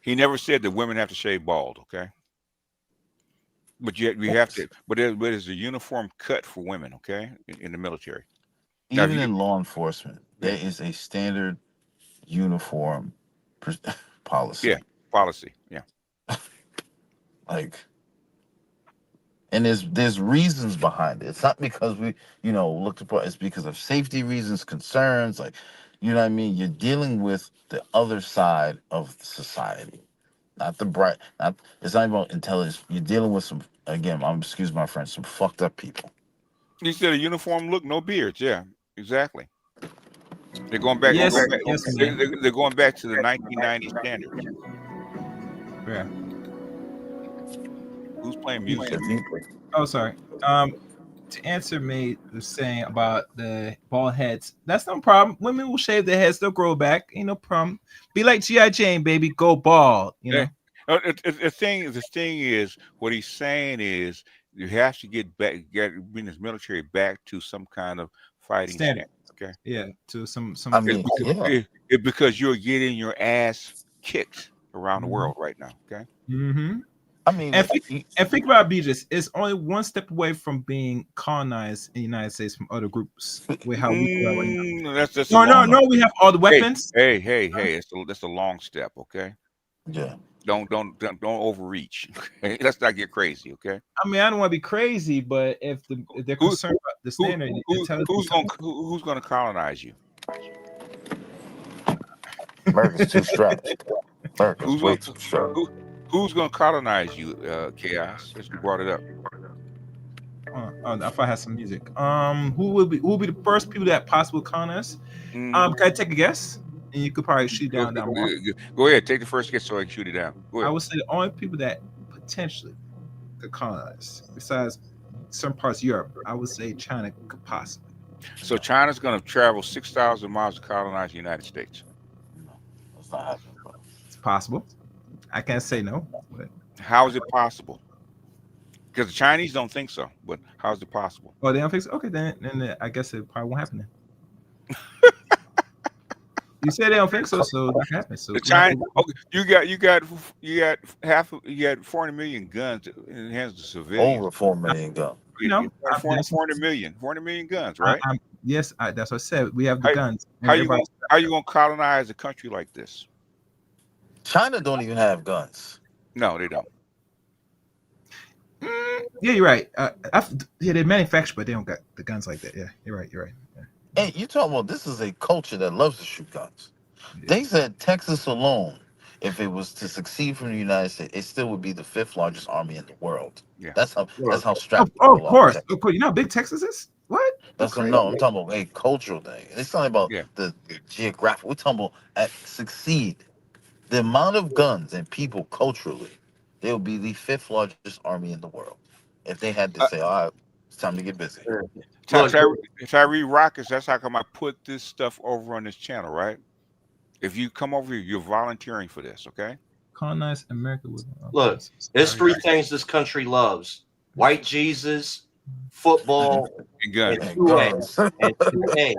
He never said that women have to shave bald, okay? But yet we have to. But there's a uniform cut for women, okay, in the military. Even in law enforcement, there is a standard uniform policy. Yeah, policy. Yeah. And there's reasons behind it. It's not because we, looked upon. It's because of safety reasons, concerns. You know what I mean? You're dealing with the other side of society, not the bright. It's not about intelligence. You're dealing with some. Again, excuse my French. Some fucked up people. You said a uniform look, no beards. Yeah, exactly. They're going back. They're going back to the 1990 standards. Yeah. Who's playing music? Oh, sorry. To answer Mey was saying about the bald heads, that's no problem. Women will shave their heads; they'll grow back. Ain't no problem. Be like G.I. Jane, baby. Go bald. You know. The thing is, what he's saying is, you have to bring this military back to some kind of fighting standard. Okay. Yeah. To some. I mean, because you're getting your ass kicked around the world right now. Okay. Mm-hmm. I mean, and think about BGS. It's only one step away from being colonized in the United States from other groups. With how we do right now. No. We have all the weapons. Hey. That's a long step. Okay. Yeah. Don't overreach. Okay? Let's not get crazy. Okay. I mean, I don't want to be crazy, but if they're concerned about the standard, who's going to colonize you? America's too strapped. America's way too strapped. Who's going to colonize you, Chaos? Since you brought it up. If I had some music. Who will be the first people that possibly colonize? Can I take a guess? And you could probably shoot down that one. Go ahead, take the first guess so I can shoot it down. Go ahead. I would say the only people that potentially could colonize, besides certain parts of Europe, I would say China could possibly. So China's going to travel 6,000 miles to colonize the United States. That's not happening, bro. It's possible. I can't say no. But how is it possible? Because the Chinese don't think so. But how is it possible? Oh, they don't think so. Okay, then I guess it probably won't happen then. You say they don't think so, so that happens. So the China, okay, you got 400 million guns in the hands of civilians. Over 4 million guns. No, 400 million guns, right? Yes, that's what I said. We have the guns. How you going to colonize a country like this? China don't even have guns. No, they don't. Yeah, you're right. Yeah, they manufacture, but they don't got the guns like that. Yeah, you're right. Yeah. Hey, you talking about this is a culture that loves to shoot guns. Yeah. They said Texas alone, if it was to succeed from the United States, it still would be the 5th largest army in the world. Yeah, that's how strapped. Of course. You know how big Texas is? What? That's no. I'm talking about a cultural thing. It's not about the geographic. We're talking about succeed. The amount of guns and people culturally, they will be the 5th largest army in the world if they had to say, "All right, it's time to get busy." Tyree Rockets, that's how come I put this stuff over on this channel, right? If you come over here, you're volunteering for this, okay? Colonize America with look. There's 3 things this country loves: white Jesus, football, and guns. And 2A.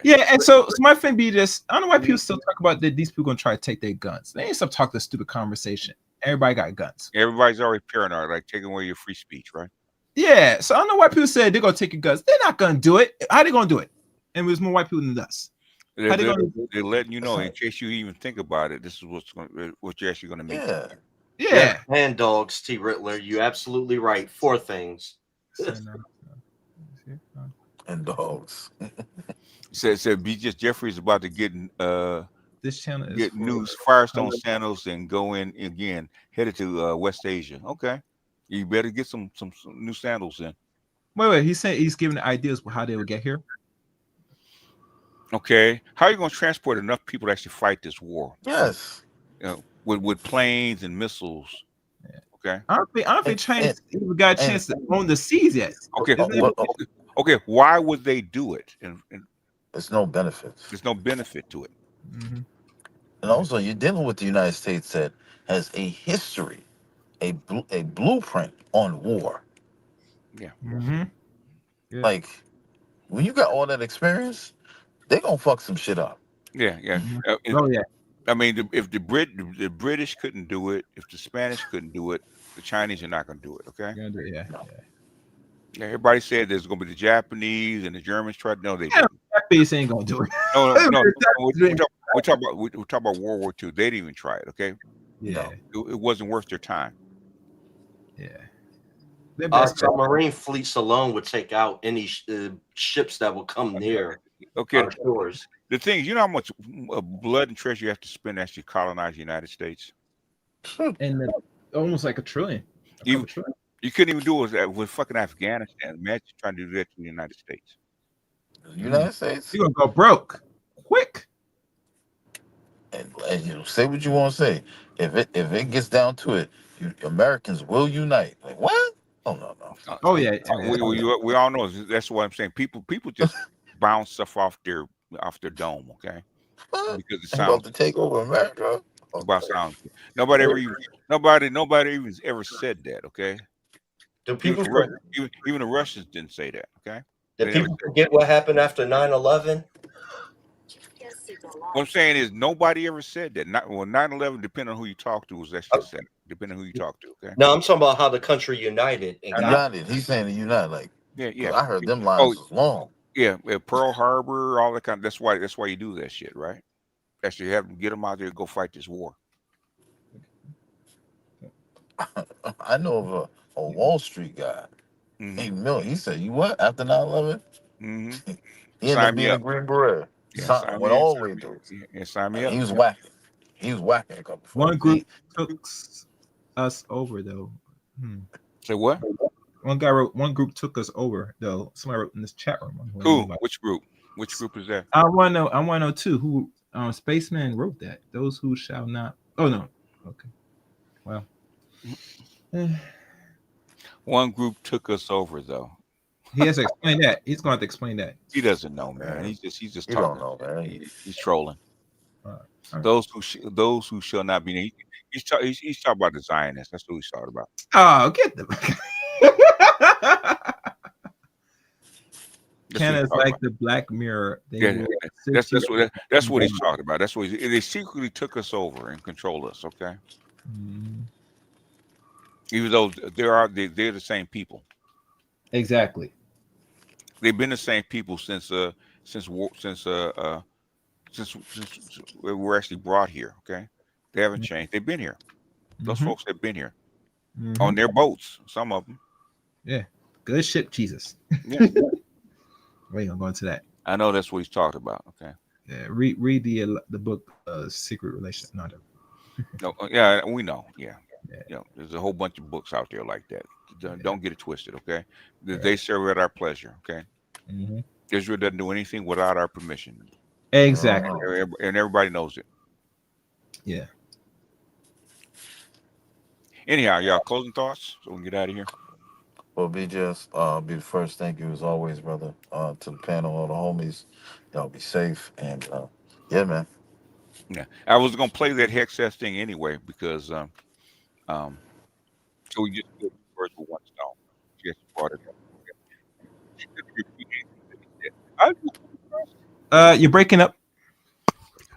Yeah. And so my thing be this: I don't know why people still talk about that. These people gonna try to take their guns. They ain't stop talking this stupid conversation. Everybody got guns. Everybody's already paranoid, like taking away your free speech, right? Yeah, so I don't know why people say they're gonna take your guns. They're not gonna do it. How they gonna do it? And there's more white people than us. They're letting you know in case you even think about it. This is what you're actually gonna meet. Yeah. And dogs, T. Rittler. You absolutely right. 4 things. And dogs. said B. Just Jeffrey's about to get this channel get news Firestone sandals and go in again, headed to West Asia. Okay. You better get some new sandals in. Wait. He said he's giving ideas for how they would get here. Okay. How are you going to transport enough people to actually fight this war? Yes. You know, with planes and missiles. Yeah. Okay. I don't think China even got a chance to own the seas yet. Okay. Okay. Why would they do it? And there's no benefit. There's no benefit to it. Mm-hmm. And also, you're dealing with the United States that has a history, a blueprint on war. Yeah. Mm-hmm. Like, when you got all that experience, they're gonna fuck some shit up. Yeah. Mm-hmm. I mean, if the British couldn't do it, if the Spanish couldn't do it, the Chinese are not gonna do it. Okay. Yeah. Everybody said there's gonna be the Japanese and the Germans tried. No, they Japanese ain't gonna do it. No. We're talking about World War II. They didn't even try it. Okay. Yeah. It wasn't worth their time. Yeah. Submarine fleets alone would take out any ships that will come near. Okay. Our shores. The thing is, you know how much blood and treasure you have to spend to actually colonize the United States? And almost like $1 trillion. You couldn't even do it with fucking Afghanistan. Imagine trying to do that to the United States. The United States? You're gonna go broke quick. And you know, say what you want to say. If it gets down to it, Americans will unite. Like what? Oh no. Oh yeah. We all know that's what I'm saying. People just bounce stuff off their dome, okay? Because it sounds about to take over America. About sounds. Nobody even ever said that, okay? Do people even the Russians didn't say that, okay? Did people forget what happened after 9/11? What I'm saying is nobody ever said that. 9/11, depending on who you talk to, was actually said. Depending on who you talk to, okay? No, I'm talking about how the country united. He's saying to unite, like yeah. I heard them lines was long. Yeah, Pearl Harbor, all that kind of. That's why you do that shit, right? Actually, have them get them out there to go fight this war. I know of a Wall Street guy. He said, "You what? After 9/11, he ended up being a Green Beret. Went all the way through. Yeah, sign me up. He was whacking. He was whacking a couple. One group took us over though. Say what? One guy wrote. One group took us over though. Somebody wrote in this chat room. Who? Which group? Which group is that? I want to know too. Who? Spaceman wrote that. Those who shall not. Oh no. Okay. Well. One group took us over though. He has to explain that. He's going to have to explain that. He doesn't know, man. He's just He talking. don't know, man. He's trolling. Right. Those who shall not be. He's talking about the Zionists. That's what he's talking about. Oh, get them. Canada's like the Black Mirror. That's what he's talking about. That's what they secretly took us over and control us. Okay. Even though they're the same people. Exactly. They've been the same people since we were actually brought here. Okay, they haven't changed. They've been here. Those folks have been here on their boats. Some of them. Yeah, good ship, Jesus. Yeah. We ain't gonna go into that. I know that's what he's talking about. Okay. Yeah, read the book, Secret Relation. No, yeah, we know. Yeah. You know, there's a whole bunch of books out there like that. Don't get it twisted. Okay. They serve at our pleasure. Okay. Israel doesn't do anything without our permission. Exactly. And everybody knows it. Yeah. Anyhow, y'all closing thoughts so we can get out of here. Well, BJS, be the first. Thank you as always, brother. To the panel, all the homies. Y'all be safe and yeah, man. Yeah, I was gonna play that Hexess thing anyway because so we just did first with one stone. She actually brought it up. You're breaking up.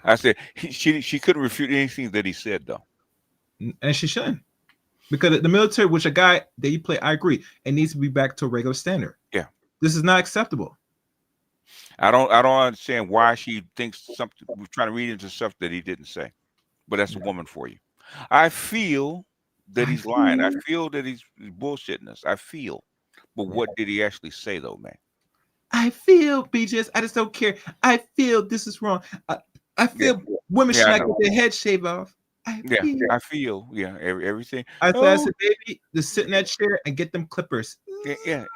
I said she couldn't refute anything that he said though, and she shouldn't. Because the military, which a guy that you play, I agree, it needs to be back to a regular standard. Yeah, this is not acceptable. I don't understand why she thinks something. We're trying to read into stuff that he didn't say, but that's a woman for you. I feel that he's lying. I feel that he's bullshitting us. I feel, but what did he actually say though, man? I feel, BJS. I just don't care. I feel this is wrong. I feel women should not get their head shaved off. I feel everything. I said, baby, just sit in that chair and get them clippers. Yeah.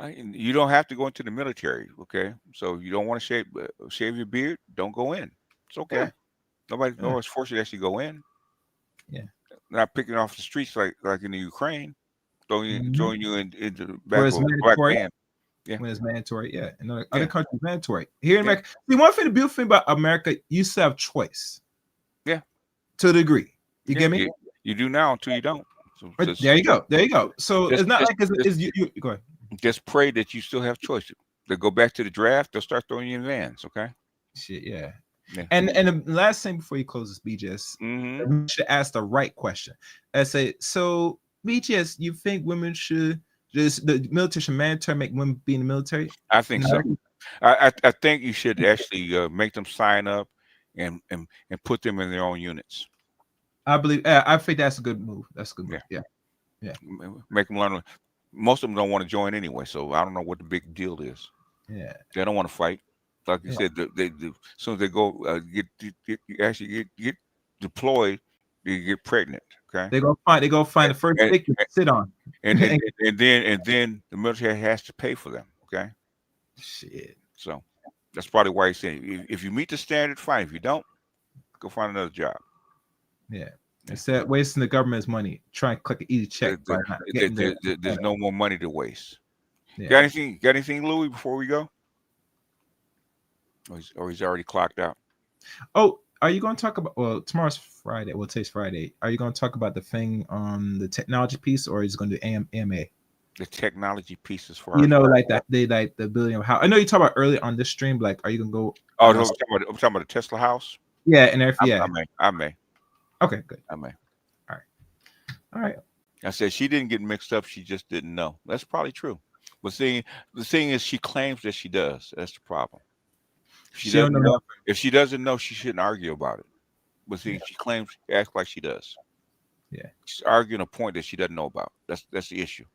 You don't have to go into the military, okay? So you don't want to shave your beard, don't go in. It's okay. Yeah. Nobody's forced you to actually go in. Yeah. Not picking off the streets like in the Ukraine, throwing you into the back of a black man. Yeah. When it's mandatory, yeah. In other countries, mandatory. Here in America, see, one thing, the beautiful thing about America, you still have choice. Yeah. To a degree. You get me? You do now until you don't. So there you go. There you go. So it's not like it's you go ahead. Just pray that you still have choices. They go back to the draft, they'll start throwing you in vans, okay? Shit, yeah. And the last thing before you close this, BJS, we should ask the right question. I say, so BJS, you think women should the military should mandatory make women be in the military? I think so. I think you should actually make them sign up and put them in their own units. I believe. I think that's a good move. That's a good move. Yeah. Make them learn. Most of them don't want to join anyway, so I don't know what the big deal is. Yeah. They don't want to fight. Like you said, they as soon as they go get deployed, they get pregnant. Okay. They go find the first dick to sit on. And then the military has to pay for them. Okay. Shit. So that's probably why he's saying if you meet the standard, fine. If you don't, go find another job. Yeah. Instead of wasting the government's money, try and click an easy check. There's no more money to waste. Yeah. Got anything, Louis, before we go? Or he's already clocked out. Oh, are you going to talk about? Well, tomorrow's Friday. Well, today's Friday. Are you going to talk about the thing on the technology piece, or is it going to do AMA? The technology pieces for like that. They like the building of how. I know you talked about earlier on this stream. Like, are you going to go? Oh, I'm talking about the Tesla house. Yeah, and everything. I may. Okay, good. I may. All right. I said she didn't get mixed up. She just didn't know. That's probably true. But the thing is, she claims that she does. That's the problem. If she doesn't know, she shouldn't argue about it. But see, she claims, acts like she does. Yeah. She's arguing a point that she doesn't know about. That's the issue.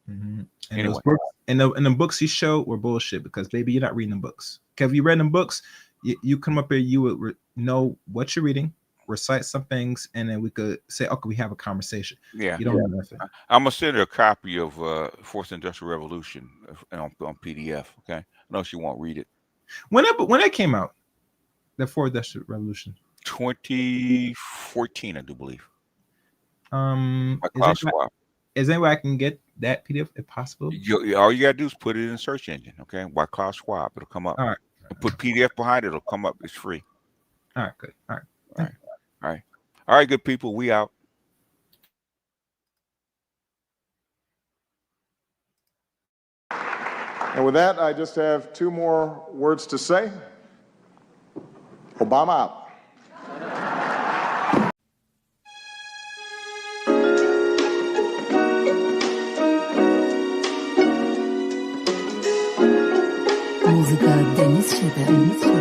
Mm-hmm. And anyway. Those books, and the books you showed were bullshit because, baby, you're not reading the books. Okay, if you read them books, you come up here, you would know what you're reading, recite some things, and then we could say, okay, we have a conversation. Yeah. You don't know nothing. I'm going to send her a copy of Fourth Industrial Revolution on PDF, okay? I know she won't read it. When that came out, the Fourth Industrial Revolution? 2014, I do believe. Is Is there any way I can get that PDF if possible? All you gotta do is put it in the search engine, okay? By Klaus Schwab, it'll come up. All right. Put PDF behind it, it'll come up. It's free. All right, good. All right. All right, good people. We out. And with that, I just have two more words to say. Obama out. Muzyka Denis Siebie.